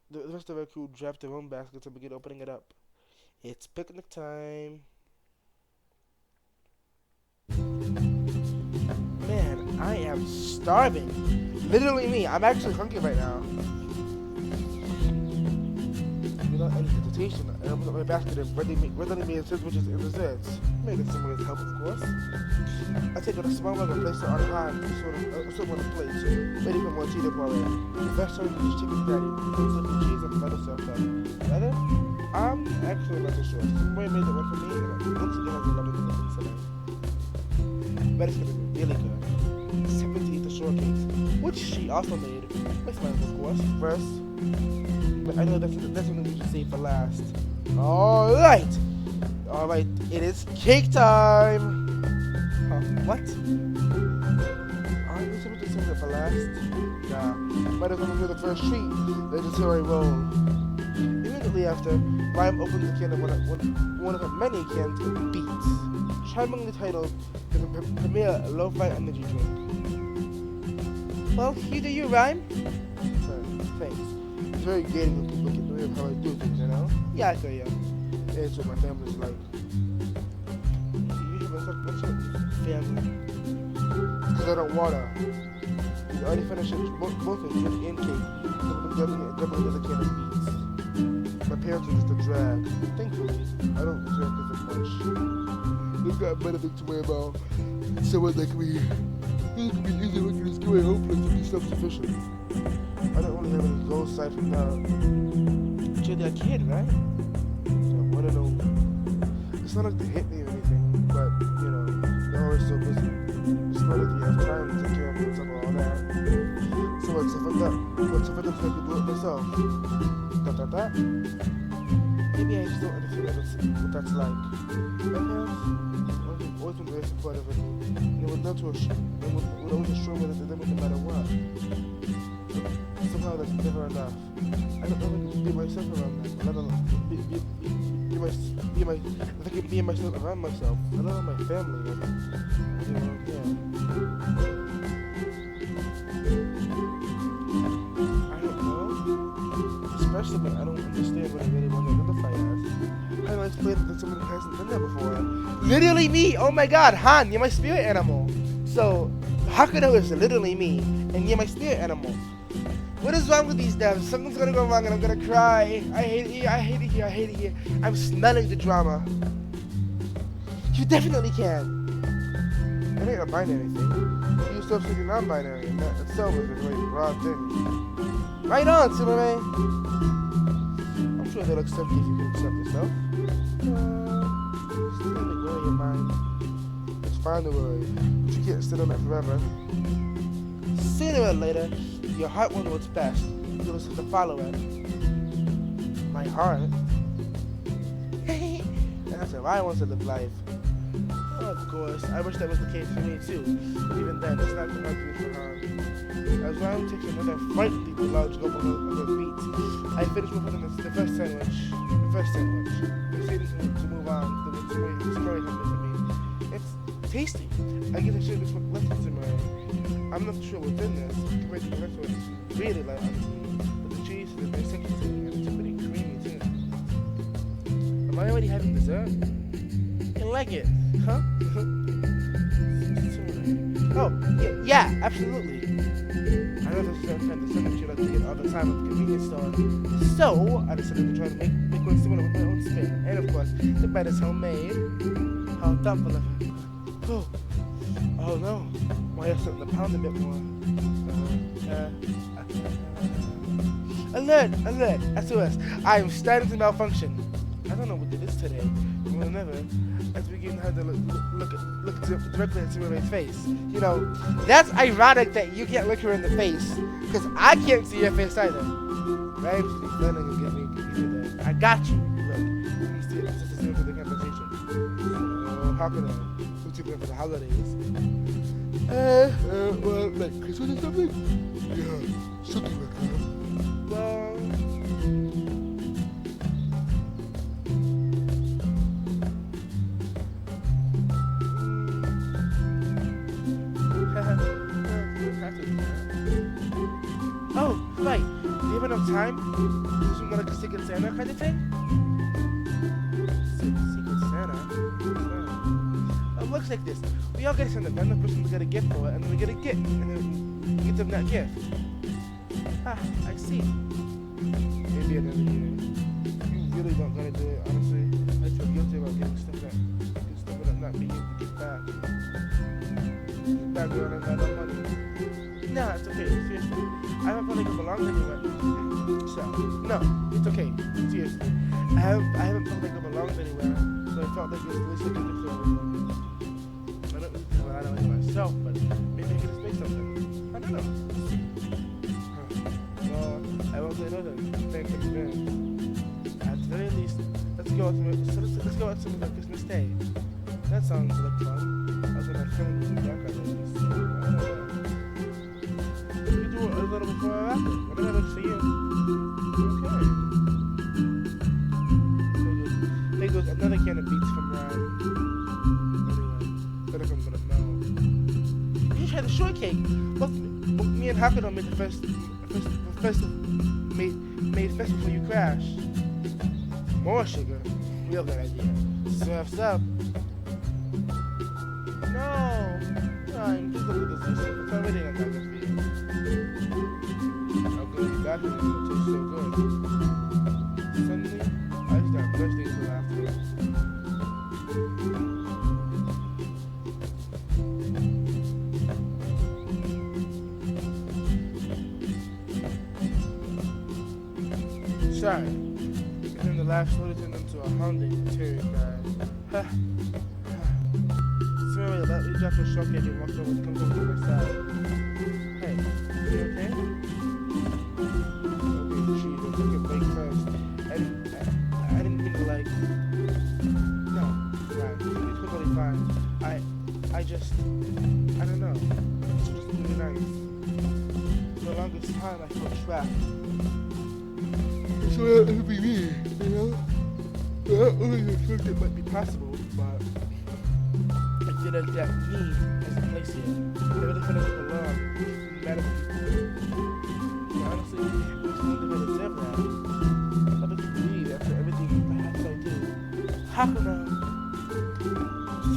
drop their own baskets and begin opening it up. It's picnic time. Man, I am starving. Literally me. I'm actually hungry right now. Without any hesitation, I open up my basket and readily made sandwiches and desserts. Made it some way to help, of course. I take out a small mug and place it on high, sort of on a plate, ready for more tea to pour in. The best serving is chicken patty, things like cheese and butter stuff. Better? I'm actually not so sure. Somebody made the one for me, and it looks like it has a lot of good things in it. But it's gonna be really good. Separate to eat the shortcakes, which she also made. With mine, of course, first. But I know that's something we should save for last. Alright, it is cake time! What? Aren't we supposed to save it for last? Nah, might as well do the first treat. Legendary roll. Immediately after, Rhyme opens the can of one of her many cans of Beats, charmingly titled the Premier Lo-Fi Energy Drink. Well, here do you, Rhyme. Thanks. It's very gay when people get to hear how I do things, you know? Yeah, I feel ya. It's what my family's like. You haven't talked about family. Because I don't wanna. We already finished both of drink and cake. Doubling the can of Beats. My parents are just a drag. Thankfully, I don't deserve it as much. They've got better things to worry about. Someone like me. It can be easy when you're just going hopeless to be self-sufficient. I don't really have any goals aside from that. But you're that kid, right? So I wanna know. It's not like they hit me or anything, but, you know, they're always so busy. It's not like they have time to take care of me and all that. So what's if I could do it myself? That? Maybe I just don't understand what that's like. My parents have always been very supportive of me. And they would always assure me that they did no matter what. Somehow that's never enough. I don't know if I can be myself around them. Let alone if I can be myself around myself. Let alone my family. Like, you know, yeah. I don't know. Especially when I don't understand what I really want to identify as. How do I explain it to someone who hasn't been there before? Literally me! Oh my god, Han, you're my spirit animal. So, Hakuno is literally me, and you're my spirit animal. What is wrong with these devs? Something's gonna go wrong and I'm gonna cry. I hate it here, I hate it here, I hate it here. I'm smelling the drama. You definitely can. It ain't a binary thing. You still something non-binary, and that itself is a very broad thing. Right on, Superman! I'm sure they'll accept you if you can accept yourself. Just let it worry your mind. It's fine to worry, but you can't sit on that forever. Sooner or later, your heart will know what's best. You'll listen to follow it. My heart? That's how I want to live life. Of course, I wish that was the case for me too. But even then, it's not the argument for harm. As Ryan takes another frighteningly large gulp of her meat, I finish with the first sandwich. Proceeding to move on to the Samurai helmet for me. It's tasty. I guess I should have just left the Samurai. I'm not sure what's in this. Compared to the rest of it, it's really light on the meat. But the cheese is very sexy and it's pretty creamy too. Am I already having dessert? You like it, huh? Oh, yeah, absolutely. I know this is the kind of sandwich you like to get all the time at the convenience store. So, I decided to try to make one similar with my own spin. And of course, the bread is homemade. How thoughtful of it. Oh no, why have something to pound a bit more? Alert, SOS. I am starting to malfunction. I don't know what it is today. We'll never. As we begin to have to look directly at Simulate's face. You know, that's ironic that you can't look her in the face, because I can't see your face either. Right? I got you. Look, you see it. It's just a symbol for the conversation. Oh, how can I? Who's too good for the holidays? Well, like Christmas or something? Yeah, something like that. Well... Oh, right. Do you have enough time? Do some like a Secret Santa kind of thing? Secret Santa? It looks like this. We all get to send a random person to get a gift for it, and then we get a gift, and then we get them that gift. Ah, I see. Maybe another year. You really don't gotta do it, honestly. I feel guilty about getting stuff that not be able to get back. Get back when I got no money. Nah, it's okay, seriously. I haven't felt like it belongs anywhere. So, no, it's okay, seriously. I haven't felt like it belongs anywhere, so I felt like it was the least I could do for everyone. I don't really feel like I know myself, but maybe I could just make something. I don't know. Well, I won't say no then. Thanks for the At the very least, let's go out some of the Christmas Day. That sounds like fun. I was gonna film with the dark eyes. A little before or after, whatever works for you. Okay. There goes another can of beats from Ryan. Anyway, better come with a no. You should try the shortcake. Both me and Hakuno made the first before you crashed. More sugar. Real good idea. Surf's up. No. Ryan, just look at this. It's already not that good for you. That tastes so good. Suddenly, I start bursting into laughter. Sorry. And then the laugh slowly turned into a hounding, teary cry. Sorry, let me drop your shortcake and walk over to come over to my side. Hey, you okay? I don't know. It's just really nice. For the longest time, I felt trapped. be me, you know? I don't really think it might be possible, but I feel like that me has a place here. I really feel like I belong. No matter what. Honestly, it's not even deserve that. I never can believe after everything perhaps I do. How can I?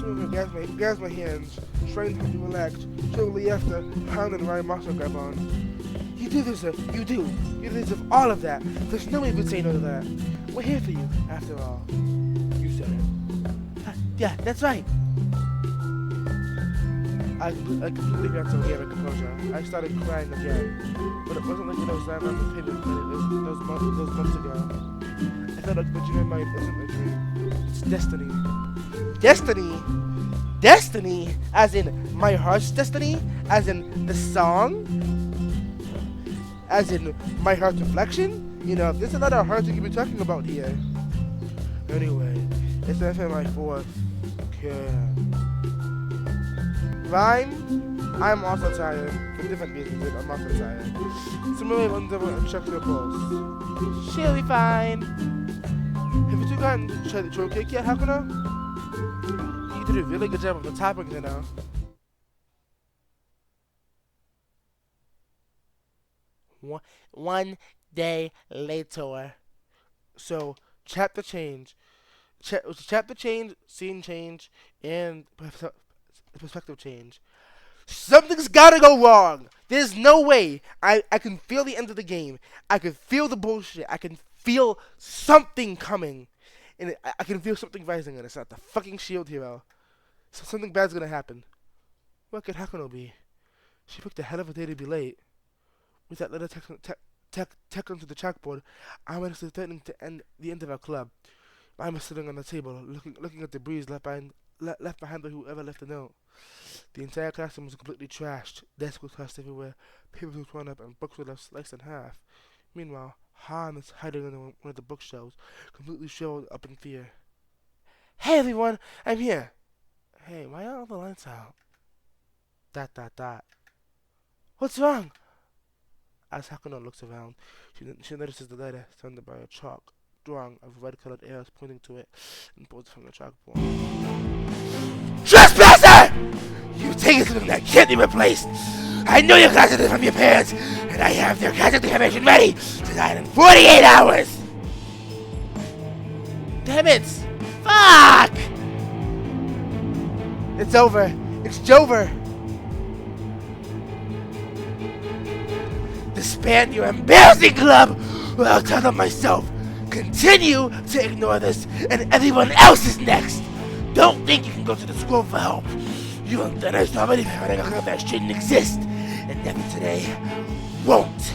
Swimming grabs my hands, trying to relax, shortly after pounding my muscle grab on. You do deserve, you do. You deserve all of that. There's no way you would say no to that. We're here for you, after all. You said it. Yeah, that's right. I completely got to get a composure. I started crying again. But it wasn't like those time I was paying those months ago. I felt like the dream in my mind isn't a dream. It's destiny. Destiny? Destiny? As in my heart's destiny? As in the song? As in my heart's reflection? You know, there's a lot of hearts you could be talking about here. Anyway, it's after my fourth. Okay. Rhyme? I'm also tired. For different reasons, I'm also tired. Similarly, I'm check your pulse. She'll be fine. Have you two gotten to try the troll cake yet, Hakuno? You did a really good job of the toppings, you know. One day later. So, chapter change. Chapter change, scene change, and perspective change. Something's gotta go wrong. There's no way. I can feel the end of the game. I can feel the bullshit. I can feel something coming. And I can feel something rising, and it's not the fucking shield hero. So something bad's gonna happen. What could Hakuno be? She picked a hell of a day to be late. With that letter tech onto the chalkboard, I was threatening to end the end of our club. I was sitting on the table, looking at the breeze left behind by whoever left the note. The entire classroom was completely trashed. Desks were tossed everywhere, papers were torn up, and books were left sliced in half. Meanwhile, Han is hiding in one of the bookshelves, completely shriveled up in fear. Hey everyone, I'm here. Hey, why are all the lights out? ... What's wrong? As Hakuno looks around, she notices the letter surrounded by a chalk drawing of red-colored arrows pointing to it and pulls it from the chalkboard. Trespasser! You've taken something that can't be replaced! I know you got it from your parents, and I have their contact information ready to die in 48 hours! Damn it! Fuck! It's over. It's Jover. Disband your embarrassing club, or I'll tell them myself. Continue to ignore this, and everyone else is next. Don't think you can go to the school for help. You have done us already by running a club that shouldn't exist, and never today won't.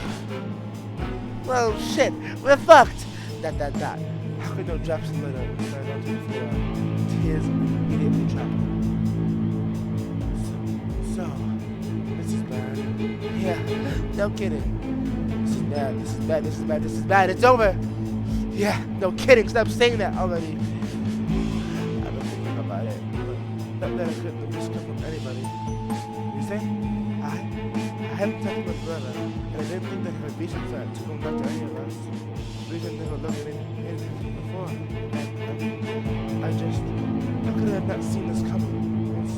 Well, shit, we're fucked. ... Hakuno drops the letter and slides onto the floor. Tears immediately trapped. So, this is bad. Yeah, no kidding. This is bad, this is bad, this is bad, this is bad. It's over. Yeah, no kidding. Stop saying that already. I've been thinking about it. Not that I couldn't just come from anybody. You say? I haven't talked to my brother, and I didn't think that her vision threat to come back to any of us. Vision never looked at anything before. How could I have not seen this coming? It's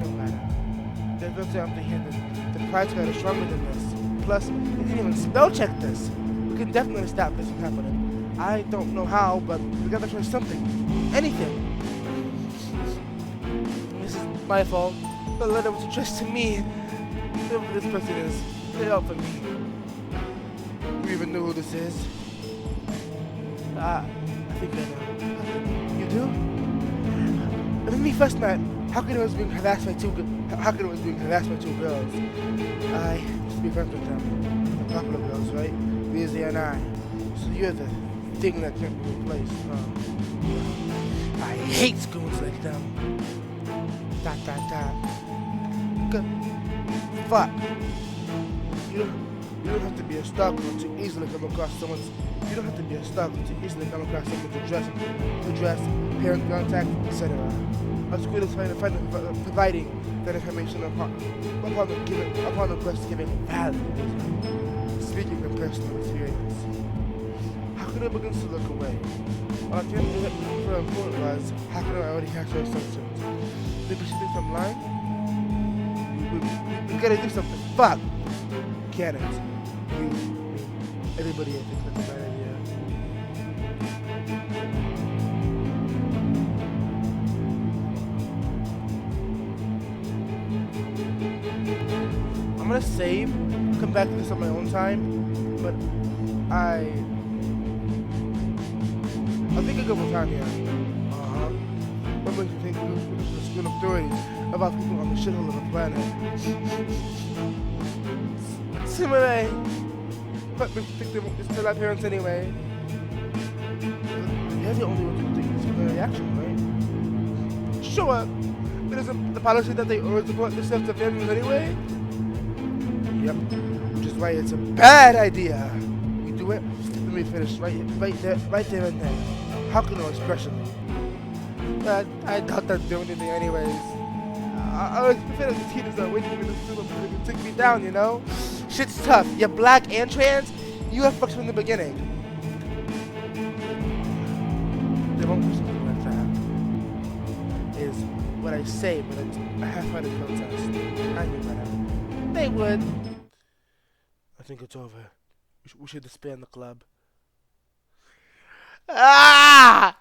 no matter. There's no time to hear this. The pride's got stronger than this. Plus, we didn't even spell check this. We can definitely stop this from happening. I don't know how, but we gotta try something. Anything. This is my fault. The letter was addressed to me. Whoever this person is, they help for me. You even know who this is? I think I know. You do? When we first met, Hakuno was being harassed by two girls. I used to be friends with them. The popular girls, right? Lizzie and I. So you're the thing that can't be replaced. I hate schools like them. ... Good. Fuck. You don't have to be a stalker to easily come across someone's. You don't have to be a stalker to easily come across someone's address, parent contact, etc. Our school is providing that information upon request giving value. Speaking from personal experience. Hakuno begins to look away. All I can do that for a moment was, Hakuno already has her assumptions. Maybe she thinks I'm lying? We gotta do something. Fuck! Can't it? Everybody thinks that's a bad idea. I'm gonna save, come back to this on my own time, but I think I go with time here. What makes you think this is a school of stories about people on the shithole of a planet? Similar. What makes you think they won't just tell our parents anyway? They're the only ones who think it's a reaction, right? Sure, but isn't the policy that they always report this stuff to families anyway? Yep, which is why it's a bad idea. We do it, let me finish right there and then. How can I especially? I doubt they'll do anything anyways. I was prepared as a teenager waiting for me to do it because it took me down, you know? Shit's tough. You're black and trans, you have fucked from the beginning. They won't do something like that. Is what I say, but it's a half-hearted protest. I knew better. They would. I think it's over. We should disband the club. Ah!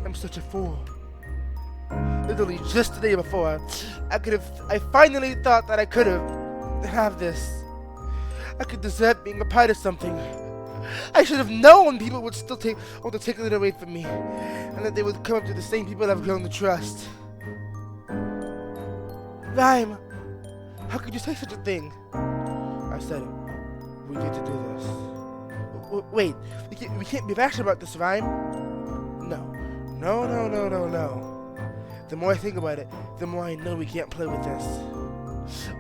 I'm such a fool. Literally just the day before, I finally thought that I could have this. I could deserve being a part of something. I should have known people would still want to take it away from me, and that they would come up to the same people I've grown to trust. Rhyme, how could you say such a thing? I said it. We need to do this. Wait, we can't be rash about this, Rhyme. No. The more I think about it, the more I know we can't play with this.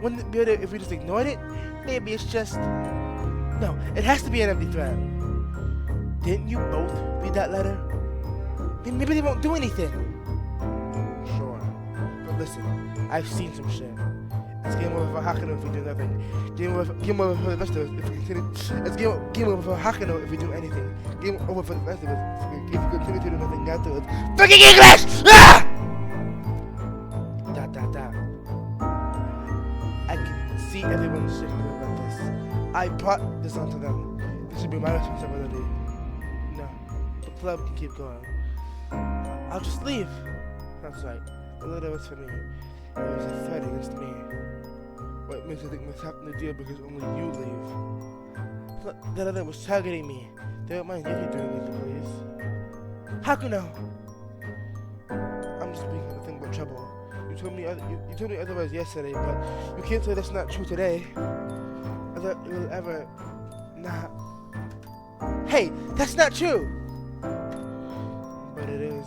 Wouldn't it be better if we just ignored it? Maybe it's just... No, it has to be an empty threat. Didn't you both read that letter? Maybe they won't do anything. Sure. But listen, I've seen some shit. It's game over for Hakuno if we do nothing. Game over for the rest of us if we continue. It's game over for Hakuno if we do anything. Game over for the rest of us if we continue to do nothing afterwards. Fucking English! Ah! I can see everyone's shaking about this. I brought this onto them. This should be my responsibility. No, the club can keep going. I'll just leave. That's right. The letter was for me. It was a threat against me. What makes you think what's happened to you because only you leave? That letter was targeting me. They don't mind you doing it, please. Hakuno! I'm just speaking nothing but trouble. You told me otherwise yesterday, but you can't say that's not true today. I thought it will ever not. Hey, that's not true! But it is.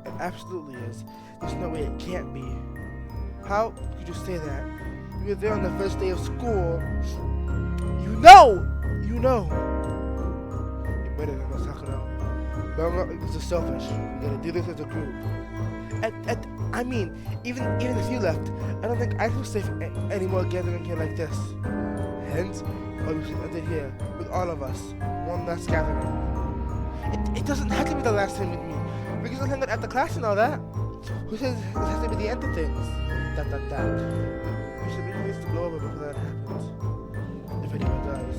It absolutely is. There's no way it can't be. How could you say that? You were there on the first day of school. You know! You're better than us, Hakuno. But I'm not like this is selfish. We gotta do this as a group. I mean, even if you left, I don't think I feel safe anymore gathering here like this. Hence, why we should end it here, with all of us. One last gathering. It doesn't have to be the last time with me. We can still hang out after class and all that. Who says it has to be the end of things? We should be pleased to blow over before that happens. If anyone does.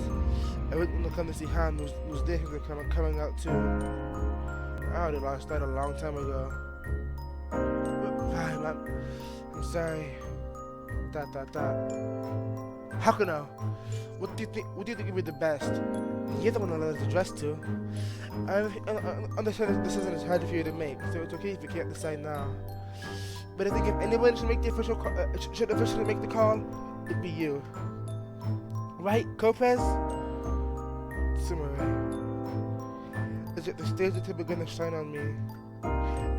I wouldn't want to come to see Han, who's there coming out too. I already lost that a long time ago. I'm sorry. Hakuno, what do you think would be the best? You're the one I was addressed to. I understand this decision is hard for you to make, so it's okay if you can't decide now. But I think if anyone should make the should officially make the call, it'd be you. Right, Kopez? Summary. Is it the stage that begin to shine on me?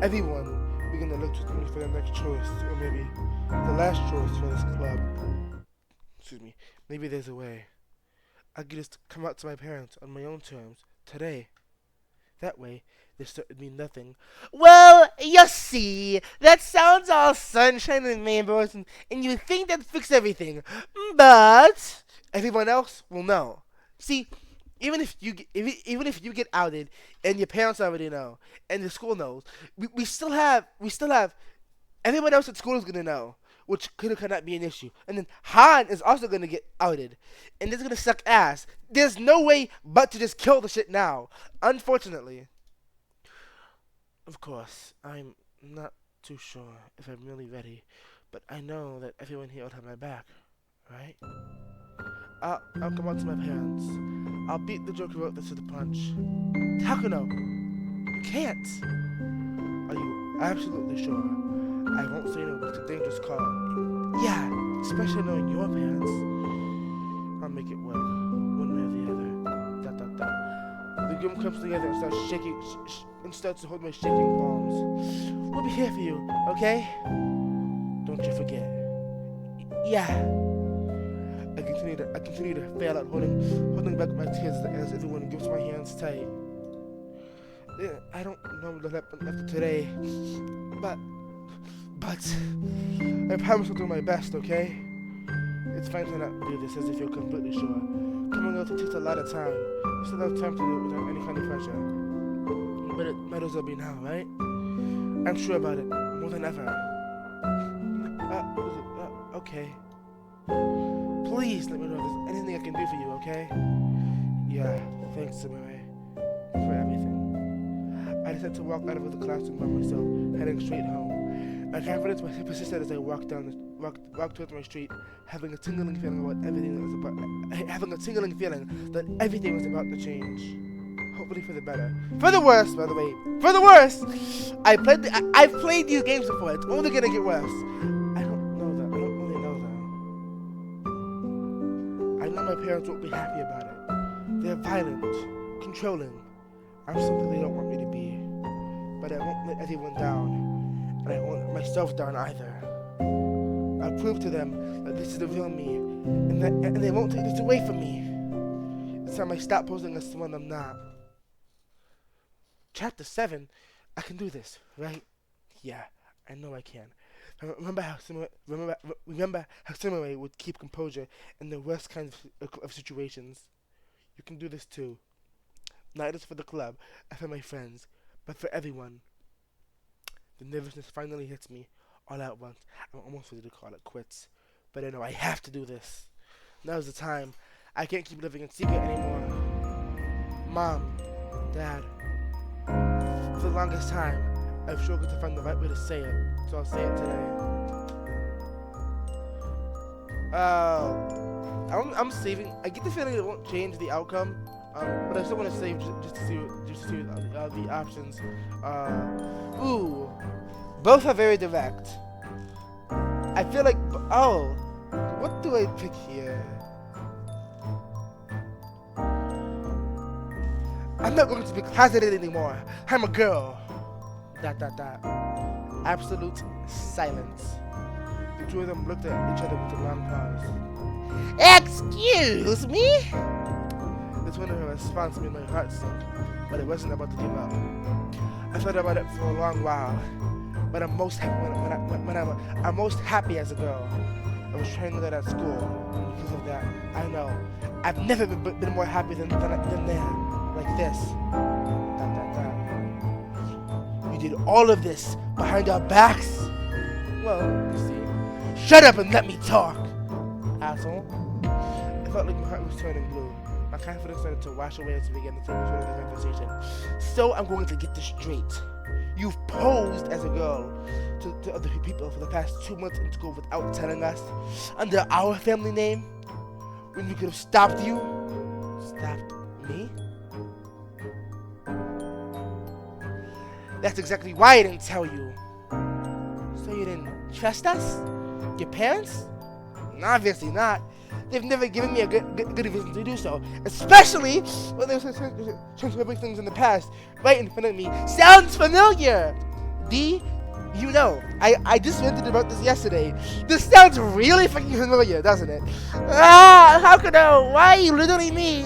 Everyone begin to look to me for the next choice, or maybe the last choice for this club. Excuse me. Maybe there's a way. I could just come out to my parents on my own terms today. That way, there certainly mean nothing. Well, you see, that sounds all sunshine and rainbows, and you think that fix everything. But everyone else will know. See, even if you get outed and your parents already know and the school knows, we still have everyone else at school is gonna know, which could or could not be an issue. And then Han is also gonna get outed, and this is gonna suck ass. There's no way but to just kill the shit now. Unfortunately, of course, I'm not too sure if I'm really ready, but I know that everyone here will have my back, right? I'll come out to my parents. I'll beat the joke who wrote this to the punch. Takuno, you can't. Are you absolutely sure? I won't say no, but it's a dangerous call. Yeah, especially knowing your parents. I'll make it work, one way or the other. Dot dot dot. The group comes together and starts shaking, and starts to hold my shaking palms. We'll be here for you, okay? Don't you forget. Yeah. I continue to fail out, holding back my tears as everyone grips my hands tight. I don't know what happened after today, but I promise I'll do my best, okay? It's fine to not do this as if you're completely sure. Coming out takes a lot of time. You still have time to do it without any kind of pressure. But it might as well be now, right? I'm sure about it, more than ever. Okay. Please let me know if there's anything I can do for you, okay? Yeah, thanks, Samurai, for everything. I decided to walk out of the classroom by myself, heading straight home. My confidence persisted as I walked towards my street, having a tingling feeling that everything was about to change. Hopefully for the better. For the worse, by the way. For the worse! I've played these games before. It's only gonna get worse. I don't really know that. I know my parents won't be happy about it. They're violent, controlling. I'm something they don't want me to be. But I won't let everyone down. And I won't let myself down either. I'll prove to them that this is the real me. And they won't take this away from me. It's time I stop posing as someone I'm not. Chapter 7, I can do this, right? Yeah, I know I can. Remember how Samurai would keep composure in the worst kinds of situations. You can do this too. Not just for the club, and for my friends, but for everyone. The nervousness finally hits me all at once. I'm almost ready to call it quits. But I know I have to do this. Now's the time. I can't keep living in secret anymore. Mom, Dad, for the longest time, I've struggled to find the right way to say it, so I'll say it today. I'm saving. I get the feeling it won't change the outcome, but I still want to save just to see the options. Ooh, both are very direct. I feel like, what do I pick here? I'm not going to be closeted anymore. I'm a girl. ... Absolute silence. The two of them looked at each other with a long pause. Excuse me? This one of her response made my heart sink, but it wasn't about to give up. I thought about it for a long while, but I'm most happy as a girl. I was trying to get at school, and because of that, I know I've never been more happy than there. Like this. ... You did all of this behind our backs? Well, you see. Shut up and let me talk, asshole. I felt like my heart was turning blue. My confidence started to wash away as we began to take control of the conversation. So I'm going to get this straight. You've posed as a girl to other people for the past 2 months in school without telling us, under our family name, when we could have stopped you. Stopped me? That's exactly why I didn't tell you. So you didn't trust us? Your parents? Obviously not. They've never given me a good reason to do so. Especially when they were trying to break things in the past, right in front of me. Sounds familiar! D, you know, I just vented about this yesterday. This sounds really fucking familiar, doesn't it? How could I? Why are you littling me?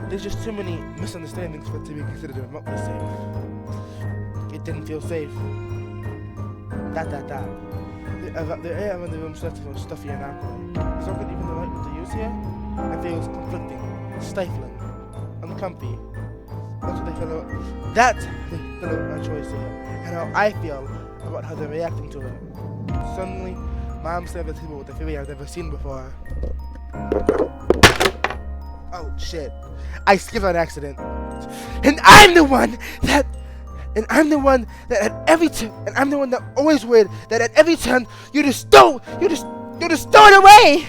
There's just too many misunderstandings for it to be considered remotely safe. It didn't feel safe. ... The air in the room started to feel stuffy and awkward. Is someone even the right one to use here? It feels conflicting, stifling, uncomfy. That's what they feel about. That's how they feel about my choice here, and how I feel about how they're reacting to it. Suddenly, Mom stared at the table with a fury I've never seen before. Oh shit! I skipped on accident, and I'm the one that. And I'm the one that at every turn, and I'm the one that always would, that at every turn, you just throw it away!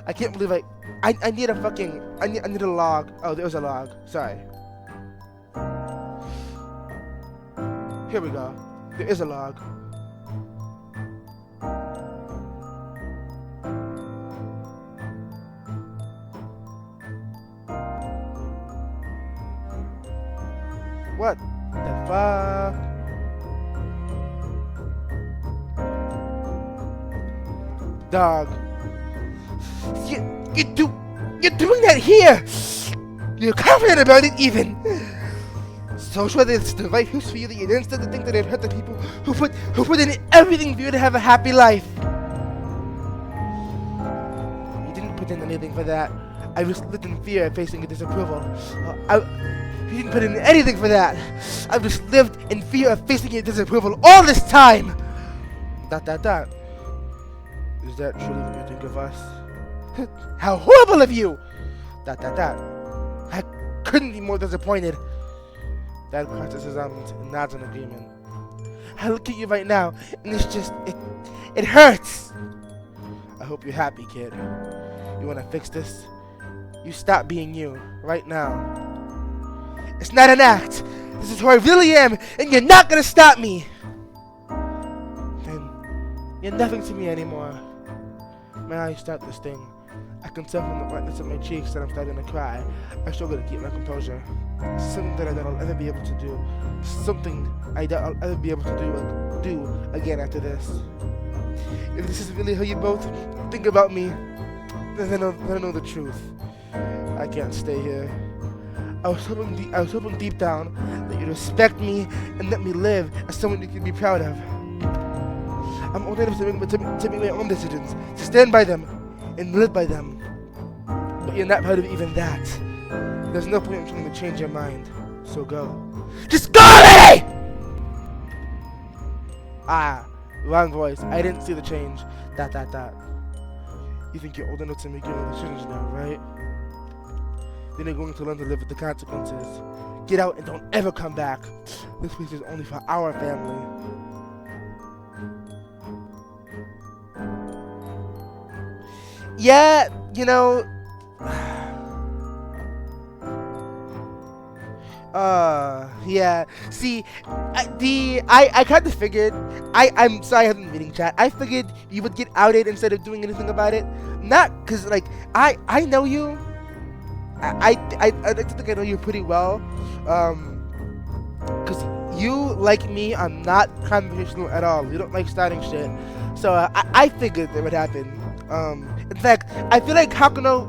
I can't believe I need a fucking, I need a log. Oh, there's a log. Sorry. Here we go. There is a log. What the fuck? Dog. You're doing that here! You're confident about it even! So sure that it's the right choice for you that you didn't start to think that it hurt the people who put in everything for you to have a happy life. You didn't put in anything for that. I just lived in fear of facing your disapproval. You didn't put in anything for that. I've just lived in fear of facing your disapproval all this time. Dot. Is that truly what you think of us? How horrible of you! Dot. I couldn't be more disappointed. Dad crosses his arms and nods in agreement. I look at you right now, and it's just, it hurts! I hope you're happy, kid. You wanna fix this? You stop being you, right now. It's not an act! This is who I really am, and you're not gonna stop me! Then, you're nothing to me anymore. My eyes start to sting. I can tell from the whiteness of my cheeks that I'm starting to cry. I struggle to keep my composure. Something that I doubt I'll ever be able to do. Something I doubt I'll ever be able to do again after this. If this is really how you both think about me, then I know the truth. I can't stay here. I was hoping deep down that you'd respect me and let me live as someone you can be proud of. I'm old enough to make my own decisions, to stand by them, and live by them. But you're not proud of even that. There's no point in trying to change your mind. So go. Just go already! Ah, wrong voice. I didn't see the change. Dot. You think you're old enough to make your own decisions now, right? Then you're going to learn to live with the consequences. Get out and don't ever come back. This place is only for our family. Yeah, you know. Yeah. See, I kind of figured. I'm sorry I haven't been reading chat. I figured you would get outed instead of doing anything about it. Not because like I know you. I like to think I know you pretty well. Because you, like me, are not conversational at all. You don't like starting shit. So I figured that would happen. In fact, I feel like Hakuno,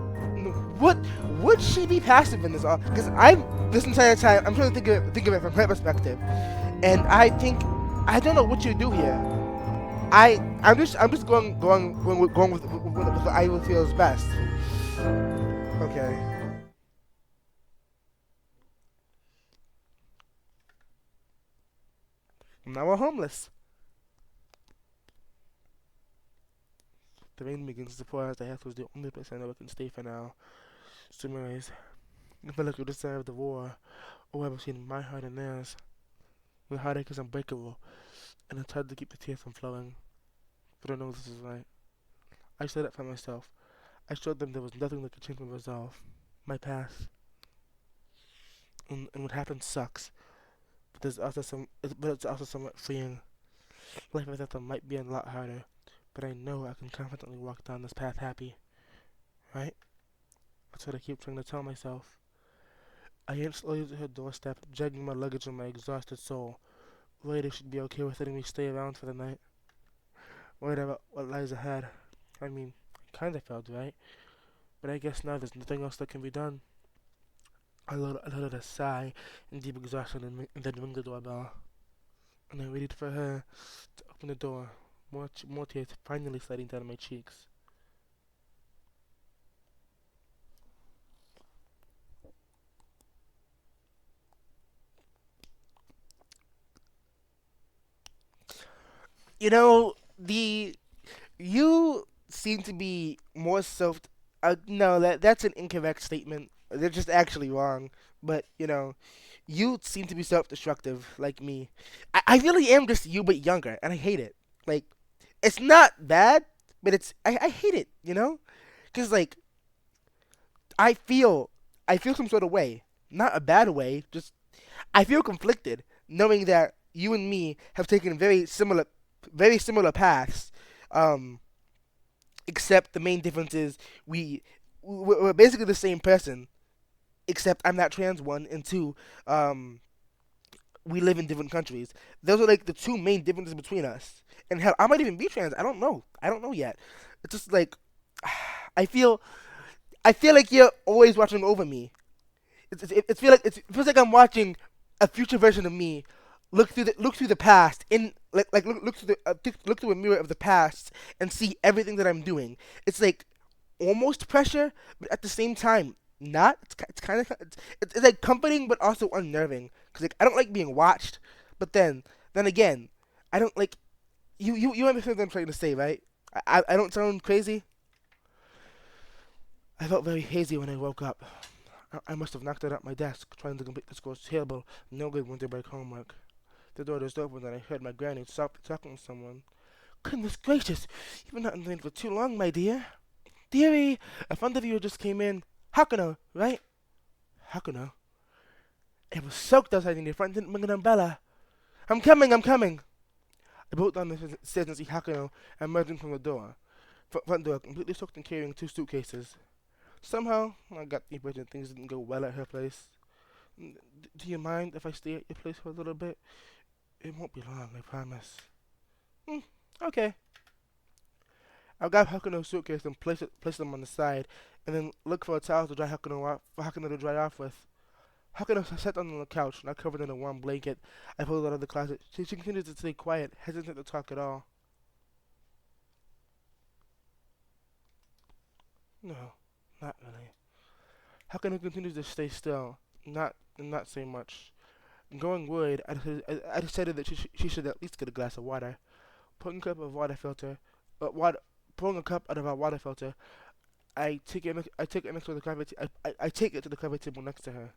what would she be passive in this all? Because this entire time I'm trying to think of it from her perspective, and I think I don't know what you do here. I'm just going with what I will feel is best. Okay. Now we're homeless. The rain begins to pour as the house was the only place I know I can stay for now. So anyways, I feel like we deserve the war, or ever seen my heart and theirs. The heartache is unbreakable, and it's hard to keep the tears from flowing. But I know this is right. I stood up for myself. I showed them there was nothing that could change my resolve, my past. And what happened sucks, but it's also somewhat freeing. Life without them might be a lot harder, but I know I can confidently walk down this path happy. Right? That's what I keep trying to tell myself. I inch slowly to her doorstep, dragging my luggage on my exhausted soul. Worried I should be okay with letting me stay around for the night. Worried about what lies ahead. I mean, I kinda felt right, but I guess now there's nothing else that can be done. I let a sigh in deep exhaustion and then ring the doorbell. And I waited for her to open the door, more tears finally sliding down my cheeks. You know, the you seem to be more self. No, that's an incorrect statement. They're just actually wrong. But you seem to be self-destructive like me. I really am just you, but younger, and I hate it. Like, it's not bad, but I hate it. Because like I feel I feel some sort of way, not a bad way. Just I feel conflicted knowing that you and me have taken very similar paths. Um, except the main difference is we're basically the same person, except I'm not trans, one, and two, um, we live in different countries. Those are like the two main differences between us. And hell, I might even be trans. I don't know. I don't know yet. It's just like I feel I feel like you're always watching over me. It feels like I'm watching a future version of me look through the past in like look through a mirror of the past and see everything that I'm doing. It's like almost pressure, but at the same time not. It's kind of it's like comforting but also unnerving because like I don't like being watched, but then again I don't like you understand what I'm trying to say, right? I don't sound crazy. I felt very hazy when I woke up. I must have knocked it out my desk, trying to complete this course table. No good winter break homework. The door just opened and I heard my granny softly talking to someone. Goodness gracious, you've been out in the rain for too long, my dear. Dearie, a friend of you just came in. Hakuno, right? Hakuno. It was soaked outside and your friend didn't bring an umbrella. I'm coming. I broke down the stairs and see Hakuno emerging from the door. Front door, completely soaked and carrying two suitcases. Somehow, I got the impression things didn't go well at her place. Do you mind if I stay at your place for a little bit? It won't be long, I promise. Hmm, okay. I'll grab Hakuno's suitcase and place them on the side, and then look for a towel to dry Hakuno to dry off with. Hakuno sat down on the couch, not covered in a warm blanket. I pulled it out of the closet. She continued to stay quiet, hesitant to talk at all. No, not really. Hakuno continued to stay still, not say much. Going worried, I decided that she should at least get a glass of water. Pulling a cup of water filter, water, pulling a cup out of our water filter, I take it next to the coffee. I take it to the coffee table next to her.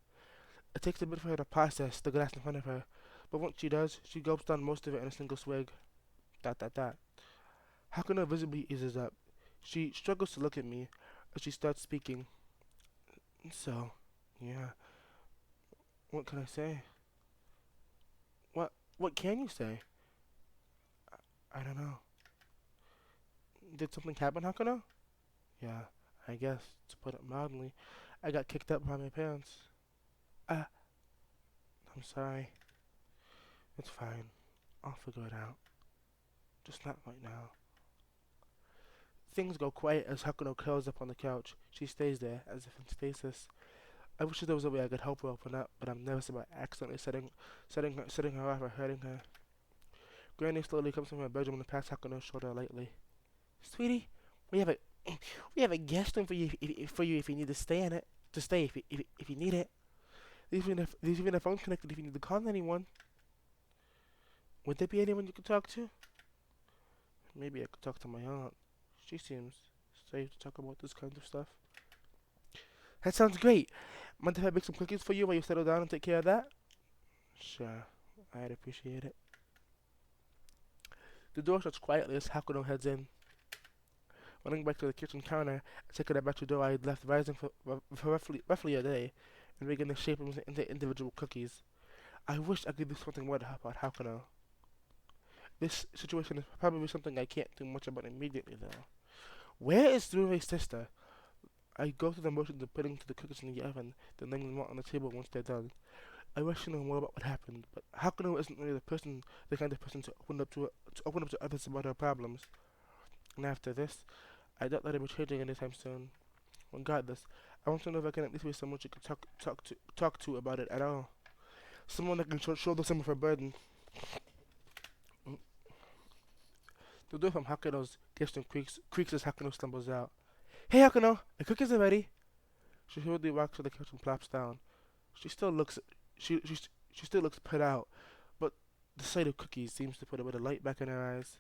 It takes a bit for her to process the glass in front of her, but once she does, she gulps down most of it in a single swig. Dot dot dot. Hakuna visibly eases up. She struggles to look at me as she starts speaking. So, yeah, what can I say? What can you say? I don't know. Did something happen, Hakuna? Yeah, I guess, to put it mildly, I got kicked out by my parents. Uh, I'm sorry. It's fine. I'll figure it out. Just not right now. Things go quiet as Hakuno curls up on the couch. She stays there, as if in stasis. I wish there was a way I could help her open up, but I'm nervous about accidentally setting her off or hurting her. Granny slowly comes from her bedroom and pats Hakuno's shoulder lightly. Sweetie, we have a we have a guest room for you if you need to stay in it. To stay if you need it. There's even a phone connected if you need to call anyone. Would there be anyone you could talk to? Maybe I could talk to my aunt. She seems safe to talk about this kind of stuff. That sounds great. Mind if I make some cookies for you while you settle down and take care of that? Sure, I'd appreciate it. The door shuts quietly as Hakuno heads in. Running back to the kitchen counter, I check the battery dough I had left rising for roughly a day, and begin to shape them into individual cookies. I wish I could do something more about Hakuno. This situation is probably something I can't do much about immediately, though. Where is Tsurue's sister? I go through the motions of putting the cookies in the oven, then laying them out on the table once they're done. I wish to know more about what happened, but Hakuno isn't really the kind of person to open up to others about her problems. And after this, I doubt that I'll be changing anytime soon. Regardless, I want to know if I can at least be someone she can talk to about it at all. Someone that can shoulder some of her burden. The door from Hakuno's kitchen creaks as Hakuno stumbles out. Hey Hakuno, the cookies are ready. She hurriedly walks to the couch and plops down. She still looks she still looks put out, but the sight of cookies seems to put a bit of light back in her eyes.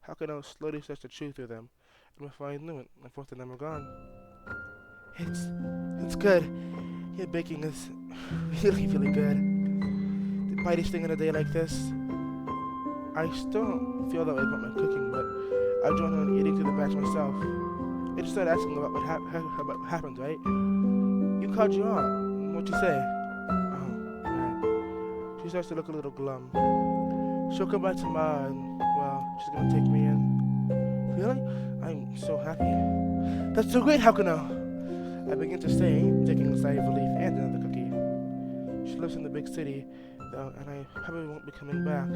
Hakuno slowly starts to chew through them, and before I knew it, my fourth of them were gone. It's, it's good. Your baking is really, really good. The mightiest thing in a day like this. I still don't feel that way about my cooking, but I joined on eating through the batch myself. I just started asking about what happened, right? You called your aunt. What'd you say? Oh, right. She starts to look a little glum. She'll come by tomorrow and, well, she's gonna take me in. Really? I'm so happy. That's so great, Hakuno! I begin to say, taking a sigh of relief and another cookie. She lives in the big city, though, and I probably won't be coming back.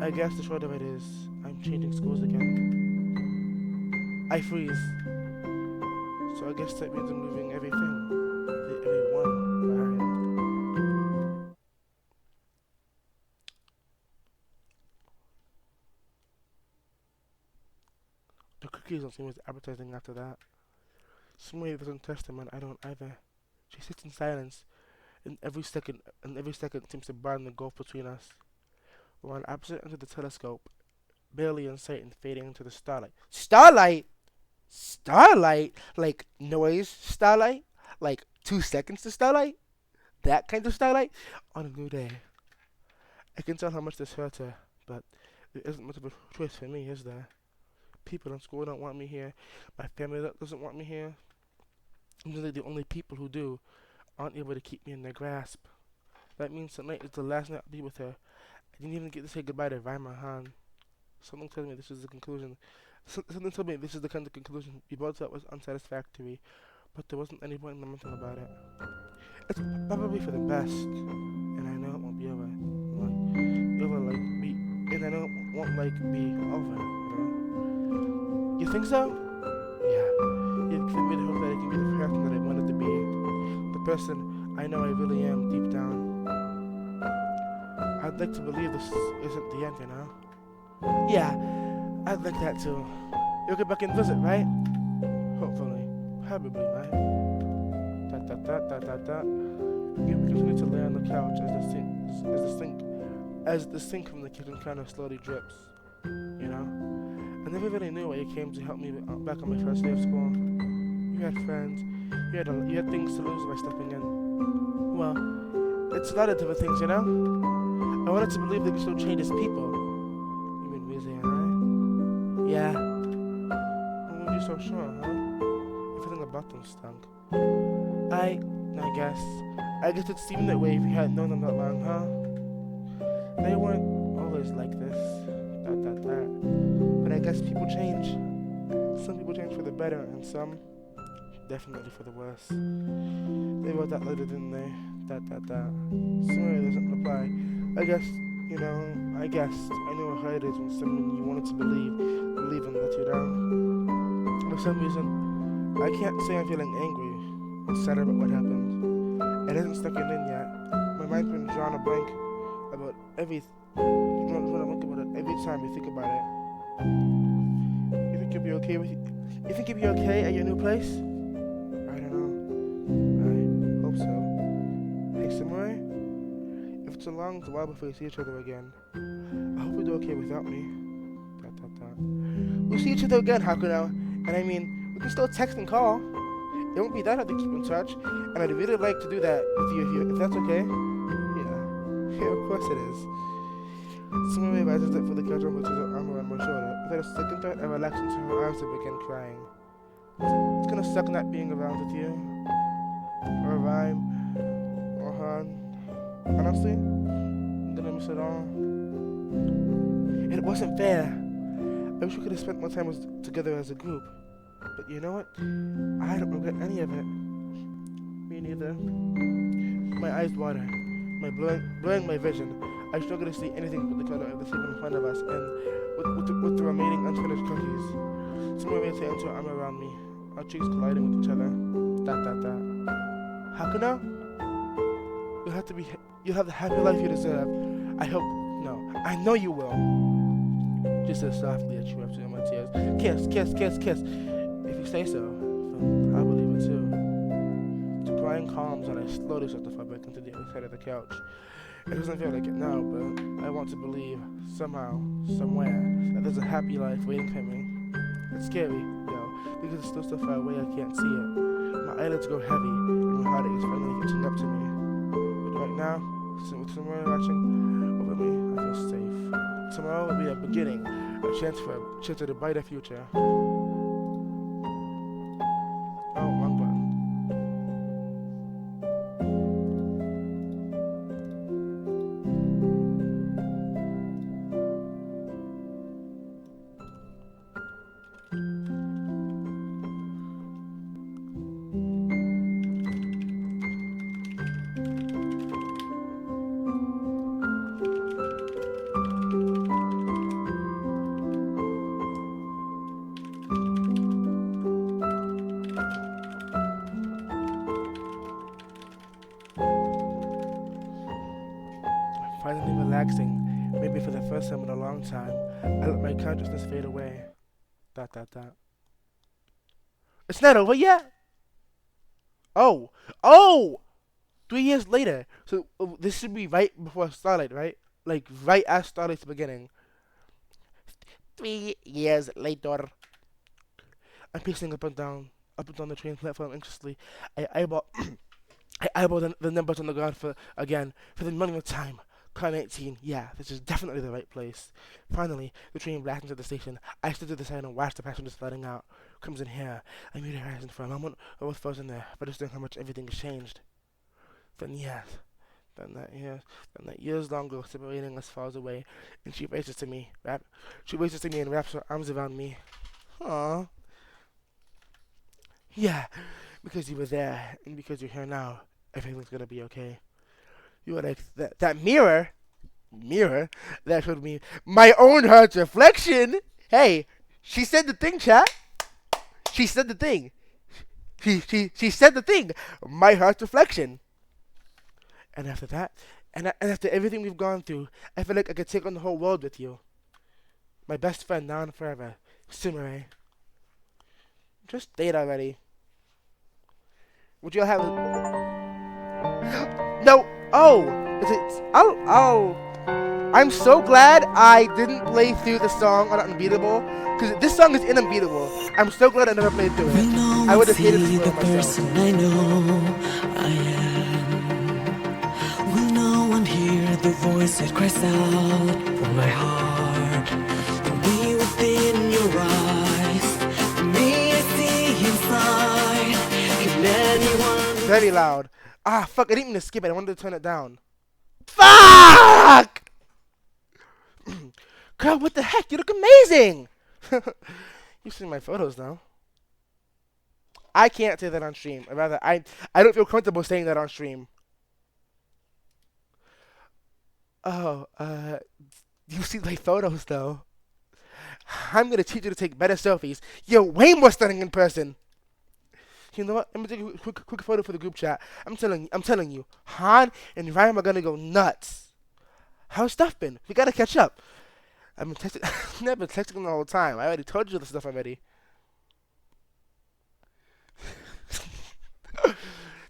I guess the short of it is, I'm changing schools again. I freeze. So I guess that means I'm moving everything, everyone behind. The cookies don't seem as appetizing after that. Somebody doesn't test them, and I don't either. She sits in silence, and every second seems to broaden the gulf between us. We're on opposite ends of the telescope, barely in sight and fading into the starlight. Starlight? Starlight? Like noise starlight? Like 2 seconds to starlight? That kind of starlight? On a new day. I can tell how much this hurts her, but there isn't much of a choice for me, is there? People in school don't want me here. My family doesn't want me here. Usually the only people who do aren't able to keep me in their grasp. That means tonight is the last night I'll be with her. I didn't even get to say goodbye to Raima Han. Something told me this is the conclusion. Something told me this is the kind of conclusion we both thought was unsatisfactory, but there wasn't any point in lamenting about it. It's probably for the best, and I know it won't be over. And I know it won't be over. You think so? Yeah. It gives me the hope that I can be the person that I wanted to be, the person I know I really am deep down. I'd like to believe this isn't the end, you know? Yeah, I'd like that too. You'll get back and visit, right? Hopefully. Probably, right? We continue to lay on the couch as the sink from the kitchen kind of slowly drips, you know? I never really knew why you came to help me back on my first day of school. You had friends, you had things to lose by stepping in. Well, it's a lot of different things, you know? I wanted to believe that we still change as people. You mean Weezy and I? Yeah. What made you so sure, huh? Everything about them stunk. I guess it seemed that way if you hadn't known them that long, huh? They weren't always like this. But I guess people change. Some people change for the better, and some definitely for the worse. They wrote that letter, didn't they? Sorry, doesn't reply. I guess I know how it is when someone you wanted to believe and let you down. For some reason, I can't say I'm feeling angry or sad about what happened. It hasn't stuck in yet. My mind's been drawing a blank about every time you think about it. You think you'll be okay You think you'll be okay at your new place? I don't know. I hope so. Hey, Samurai? If it's a long while before we see each other again, I hope you'll do okay without me. We'll see each other again, Hakuno. And I mean, we can still text and call. It won't be that hard to keep in touch, and I'd really like to do that with you if that's okay. Yeah, of course it is. Someone realizes that for the casual puts her arm around my shoulder. Without a second thought, I relax into her arms and begin crying. It's gonna suck not being around with you, or Rhyme, or Han. Honestly, I'm gonna miss it all. It wasn't fair. I wish we could have spent more time together as a group. But you know what? I don't regret any of it. Me neither. My eyes water, blurring my vision. I struggle to see anything but the color of the table in front of us, and with the remaining unfinished cookies. Someone may say into her arm around me, our cheeks colliding with each other. Hakuno? You'll have the happy life you deserve. I know you will. She says softly as she wipes away my tears. Kiss. If you say so, I'll believe it too. The crying calms and I slowly start to fall back into the other side of the couch. It doesn't feel like it now, but I want to believe somehow, somewhere, that there's a happy life waiting for me. It's scary, yo, because it's still so far away I can't see it. My eyelids grow heavy, and my heart is finally catching up to me. But right now, with someone watching over me, I feel safe. Tomorrow will be a beginning, a chance at a brighter future. Oh, wrong button. Finally relaxing, maybe for the first time in a long time, I let my consciousness fade away. Dot dot dot. It's not over yet? Oh! Oh! 3 years later. So this should be right before Starlight, right? Like right as Starlight's beginning. 3 years later. I'm pacing up and down the train platform anxiously. I eyeball, I eyeball the numbers on the ground for the millionth time. Car 19, yeah, this is definitely the right place. Finally, the train blasted into the station. I stood to the side and watched the passengers flooding out. Crimson hair. I muted her eyes, and for a moment I was frozen there, registering how much everything has changed. Then that years longer separating us falls away, and she races to me. She races to me and wraps her arms around me. Aww. Yeah, because you were there, and because you're here now, everything's gonna be okay. You were like that mirror that showed me my own heart's reflection. Hey, she said the thing, chat. She said the thing. She said the thing. My heart's reflection. And after that, and after everything we've gone through, I feel like I could take on the whole world with you. My best friend now and forever, Sumire. Just date already. Would you have No. Oh. I'm so glad I didn't play through the song on Unbeatable, because this song is unbeatable. I'm so glad I never played through it. I would have hated to the person I know I am. Will no one hear the voice that cries out from my heart? Be within your eyes. Me, I see inside. Can anyone? Very loud. Ah, fuck! I didn't mean to skip it. I wanted to turn it down. Fuck! Girl, what the heck? You look amazing! You've seen my photos now. I can't say that on stream. Or rather, I don't feel comfortable saying that on stream. Oh, you see my photos though. I'm gonna teach you to take better selfies. You're way more stunning in person. You know what? I'm gonna take a quick photo for the group chat. I'm telling you, Han and Ryan are gonna go nuts. How's stuff been? We gotta catch up. I've been texting. I've been texting them the whole time. I already told you the stuff already.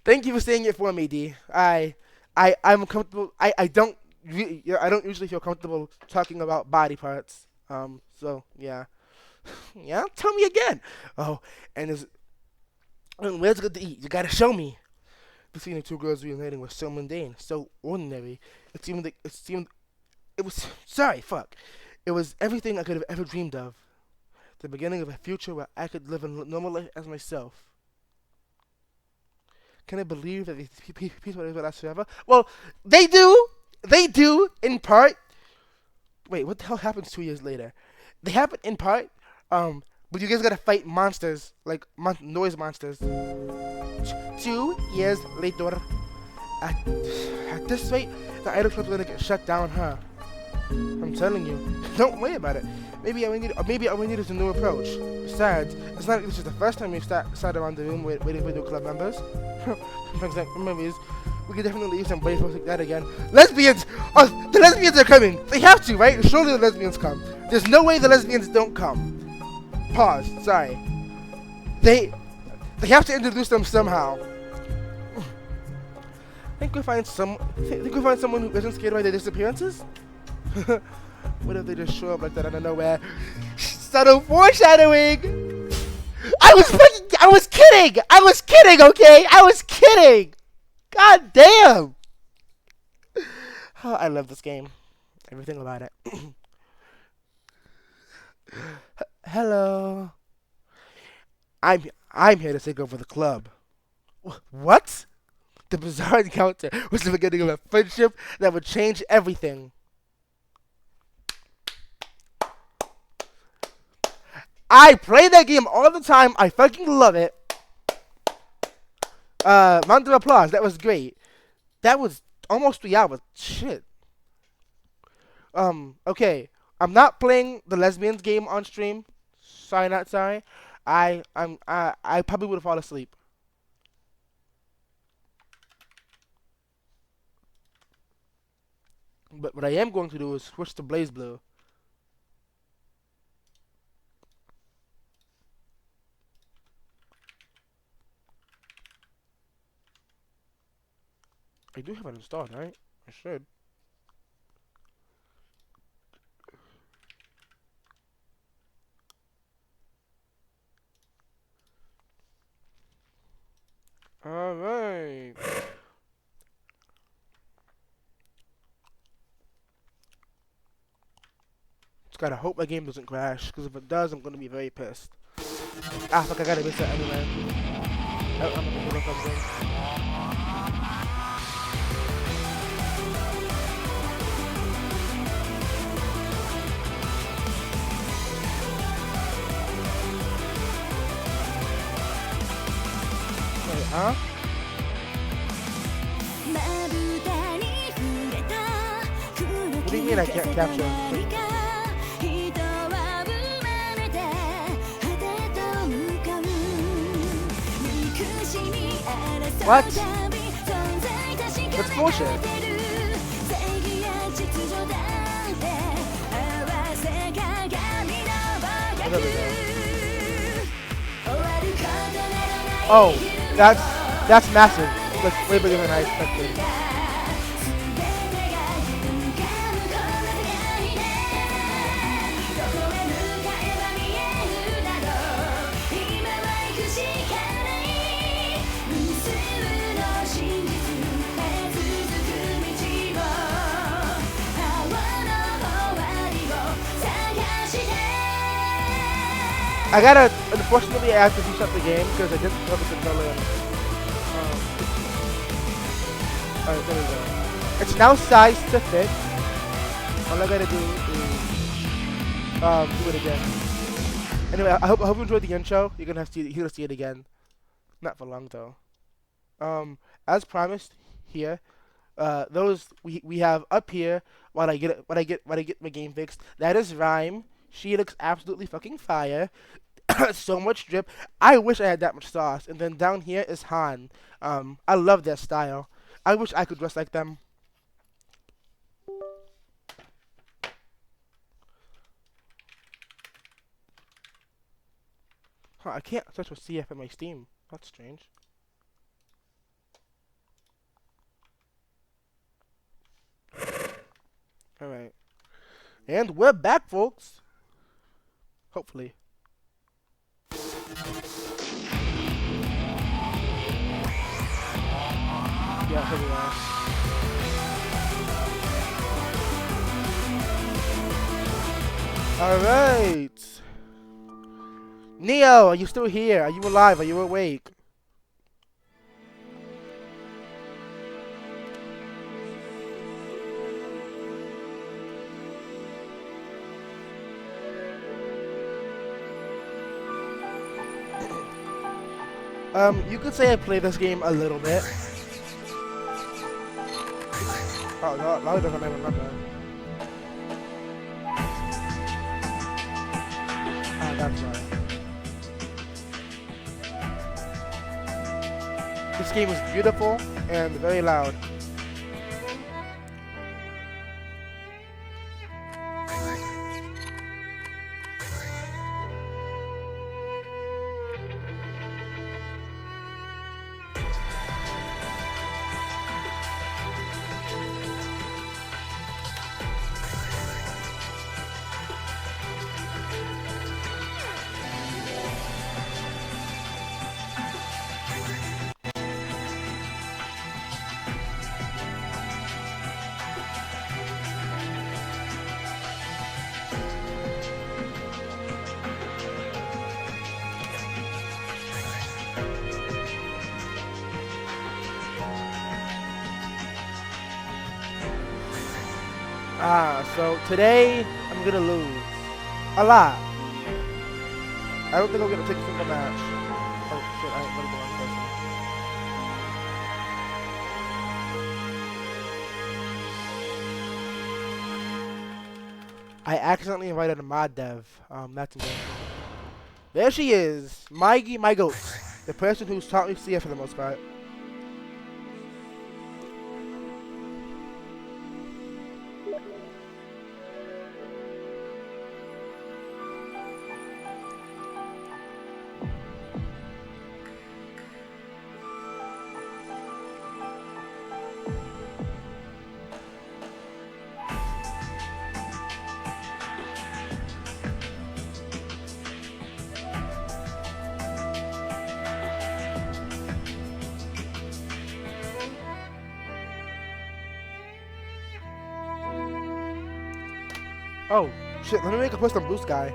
Thank you for saying it for me, D. I'm comfortable. I don't usually feel comfortable talking about body parts. So yeah. Yeah. Tell me again. Oh, and where's good to eat? You gotta show me. The scene of two girls reuniting was so mundane, so ordinary. It was everything I could have ever dreamed of. The beginning of a future where I could live a normal life as myself. Can I believe that these people will last forever? Well, they do. They do, in part. Wait, what the hell happens 2 years later? They happen in part, but you guys gotta fight monsters, like noise monsters. 2 years later. At this rate, the idol club's gonna get shut down, huh? I'm telling you. Don't worry about it. Maybe all we need is a new approach. Besides, it's not like this is the first time we've sat around the room waiting for new club members. For example, memories. We could definitely use some brave folks like that again. Lesbians! Oh, the lesbians are coming! They have to, right? Surely the lesbians come. There's no way the lesbians don't come. Pause. Sorry. They have to introduce them somehow. think we find someone who isn't scared by their disappearances? What if they just show up like that out of nowhere? Subtle foreshadowing! I was kidding! Okay? I was kidding! God damn! Oh, I love this game. Everything about it. Hello. I'm here to take over the club. What? The bizarre encounter was the beginning of a friendship that would change everything. I play that game all the time. I fucking love it. Round of applause. That was great. That was almost 3 hours. Shit. Okay. I'm not playing the lesbians game on stream. Sorry, not sorry. I probably would have fallen asleep. But what I am going to do is switch to Blaze Blue. I do have it installed, right? I should. Alright. Just gotta hope my game doesn't crash, because if it does, I'm gonna be very pissed. Ah, fuck, I gotta miss it anyway. I'm gonna look up things. Wait, huh? What do you mean I can't capture everything? What? That's bullshit. Oh, that's massive. Like way bigger than I expected. Unfortunately, I have to restart the game because I didn't plug the controller in. Alright, there we go. It's now sized to fit. All I gotta do is do it again. Anyway, I hope you enjoyed the intro. You're gonna see it again. Not for long though. As promised here, those we have up here while I get my game fixed. That is Rhyme. She looks absolutely fucking fire. So much drip. I wish I had that much sauce. And then down here is Han. I love their style. I wish I could dress like them. Huh, I can't search for CF in my Steam. That's strange. Alright. And we're back, folks. Hopefully. Yeah, here we are. Alright. Neo, are you still here? Are you alive? Are you awake? You could say I play this game a little bit. Oh, no, doesn't even remember. Ah, that's right. This game is beautiful and very loud. So today I'm gonna lose a lot. I don't think I'm gonna take a single match. Oh shit! I invited the wrong person. I accidentally invited a mod dev. That's embarrassing. There she is, my goat, the person who's taught me CF for the most part. Oh shit! Let me make a post on Blue Sky.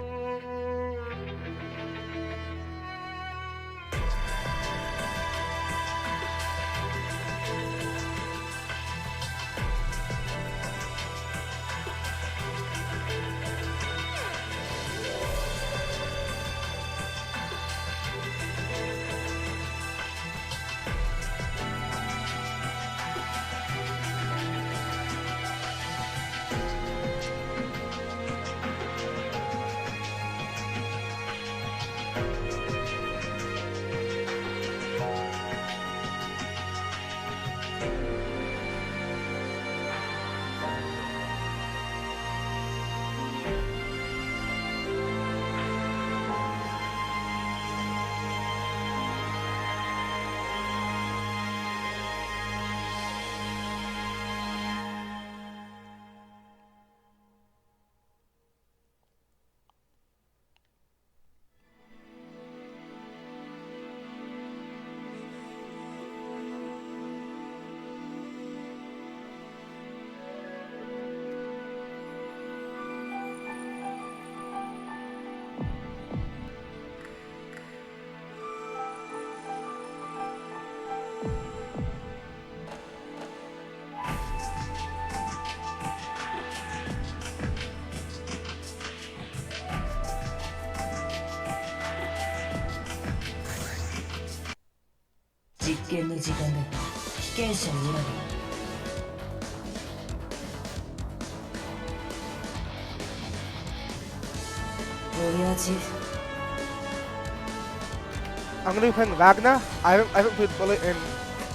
I'm gonna be playing Ragna. I haven't played Bullet in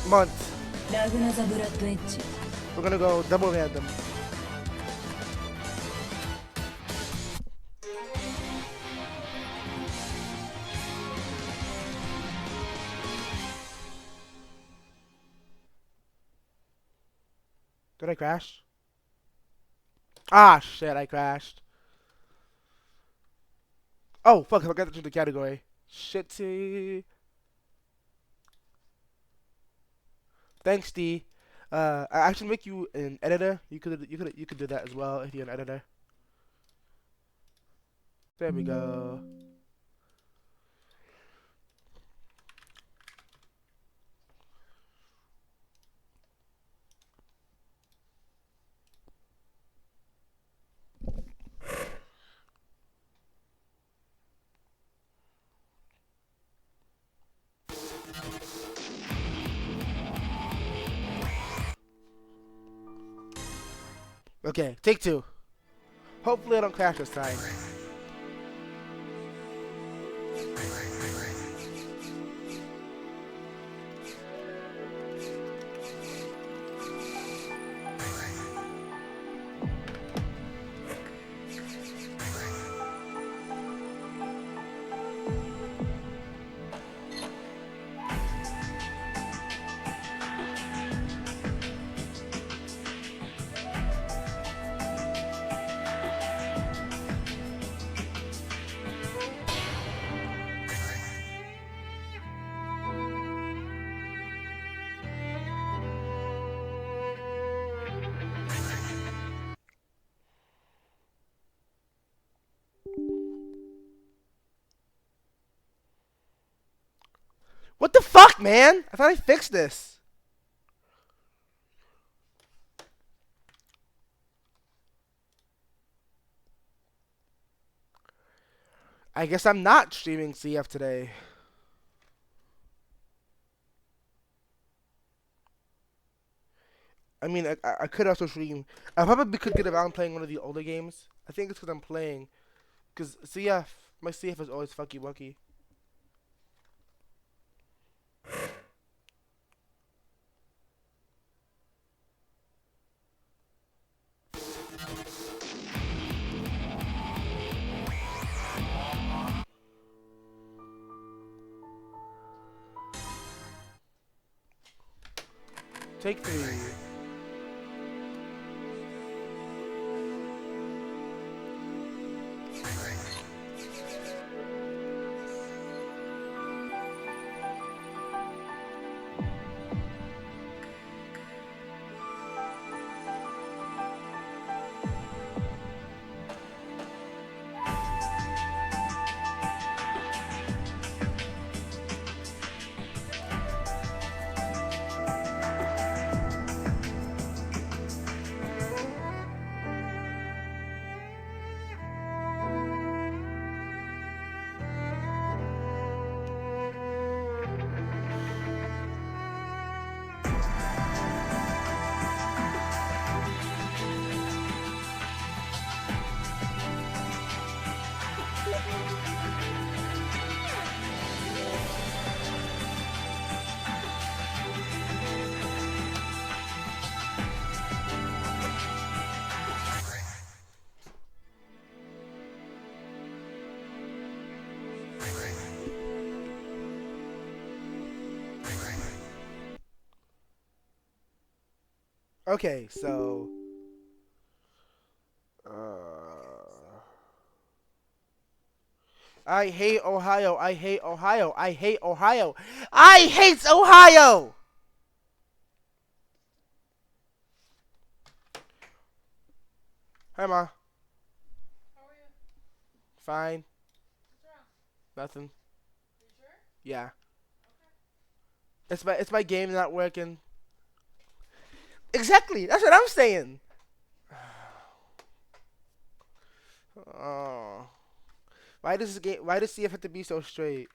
months. We're gonna go double random. Did I crash? Ah shit! I crashed. Oh fuck! I forgot to change the category. Shitty. Thanks, D. I should make you an editor. You could do that as well if you're an editor. There we go. Okay, take two. Hopefully I don't crash this time. What the fuck, man? I thought I fixed this. I guess I'm not streaming CF today. I mean, I could also stream. I probably could get around playing one of the older games. I think it's because I'm playing. Because CF, my CF is always fucky wucky. Take 3. Okay, so. I hate Ohio. I hate Ohio. I hate Ohio. I hate Ohio! Hi, Ma. Fine. Nothing. Yeah. It's my game not working. Exactly. That's what I'm saying. Oh. Why does CF have to be so straight?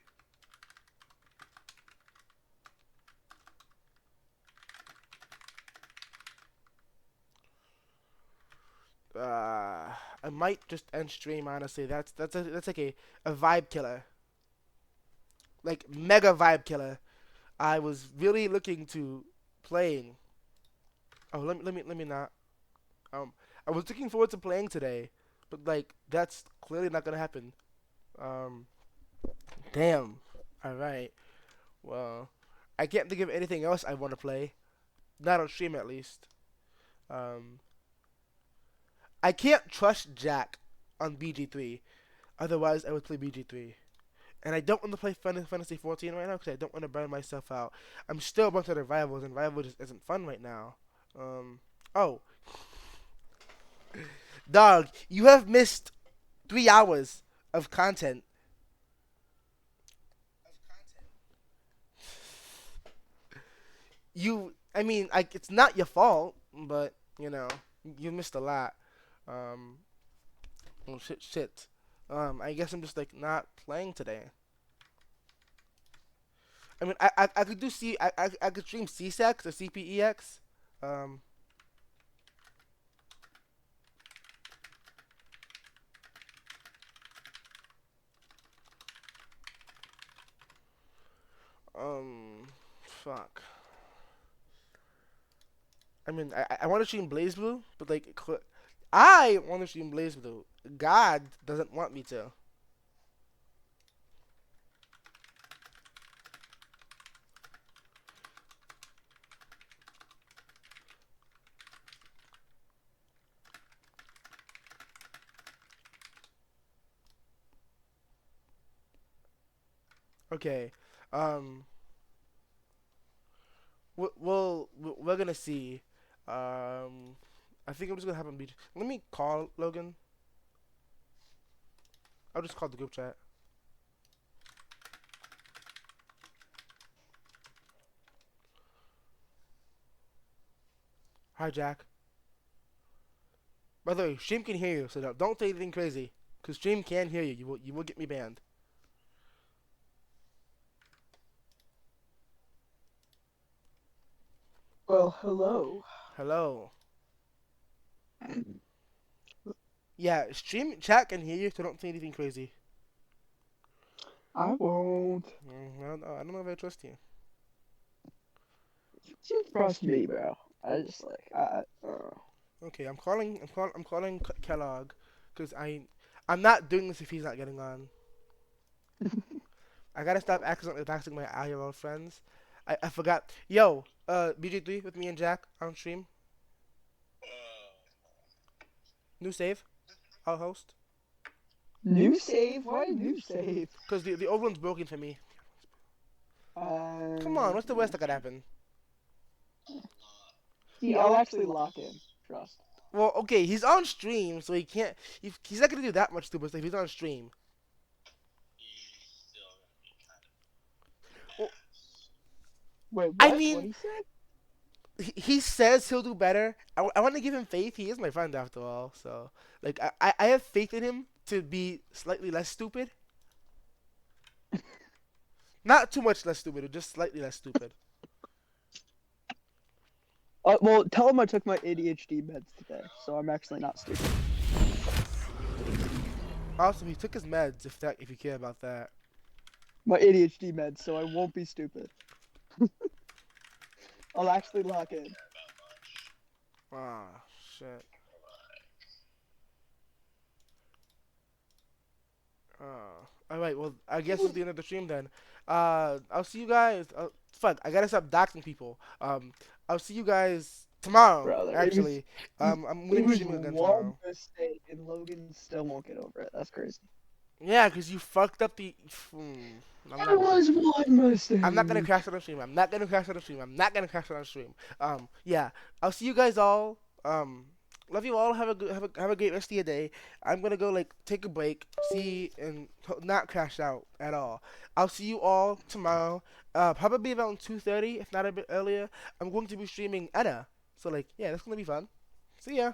I might just end stream honestly. That's like a vibe killer. Like mega vibe killer. I was really looking to playing. Oh, let me not. Um, I was looking forward to playing today, but like that's clearly not gonna happen. Um, damn. All right. Well, I can't think of anything else I want to play. Not on stream at least. Um, I can't trust Jack on BG3. Otherwise, I would play BG3. And I don't want to play Final Fantasy 14 right now because I don't want to burn myself out. I'm still a bunch of the rivals, and rival just isn't fun right now. Oh, dog, you have missed 3 hours of content. I mean, like it's not your fault, but you missed a lot. Um, oh shit. I guess I'm just like not playing today. I mean, I could do I could stream CSEX or CPEX. Um, fuck. I mean, I want to stream Blaze Blue, but like, I want to stream Blaze Blue. God doesn't want me to. Okay. Um, we're gonna see. Um, I think I'm just gonna have him be. Let me call Logan. I'll just call the group chat. Hi, Jack. By the way, Shim can hear you, so don't say anything crazy. Cause stream can hear you. You will get me banned. Well, hello. Hello. Yeah, stream chat can hear you, so don't say anything crazy. I won't. I don't know if I trust you. You trust me, bro. I just like Okay, I'm calling Kellogg, cause I'm not doing this if he's not getting on. I gotta stop accidentally texting my IRL friends. I forgot. Yo, BJ3 with me and Jack on stream. New save. I'll host. new save. Why new save? Cause the old one's broken for me. Come on, what's the worst that could happen? See, I'll actually lock in. Trust. Well, okay, he's on stream, so he can't. He's not gonna do that much stupid stuff. He's on stream. Well, Wait, I what? What mean, he said? he says he'll do better. I want to give him faith. He is my friend after all. So, like, I have faith in him to be slightly less stupid. Not too much less stupid, just slightly less stupid. Well, tell him I took my ADHD meds today, so I'm actually not stupid. Also, he took his meds. If you care about that. My ADHD meds, so I won't be stupid. I'll actually lock in. Ah, shit. All right. Well, I guess it's the end of the stream then. I'll see you guys. Fuck, I gotta stop doxing people. I'll see you guys tomorrow. Brother, Actually, I'm gonna it be was streaming again one tomorrow. mistake, and Logan still won't get over it. That's crazy. Yeah, cause you fucked up the. I'm It not. was one I'm not gonna mistake. crash on the stream. I'm not gonna crash on the stream. I'm not gonna crash on the stream. Yeah. I'll see you guys all. Love you all. Have a great rest of your day. I'm gonna go like take a break, see and not crash out at all. I'll see you all tomorrow. Probably around 2:30, if not a bit earlier. I'm going to be streaming Anna. So like, yeah, that's gonna be fun. See ya.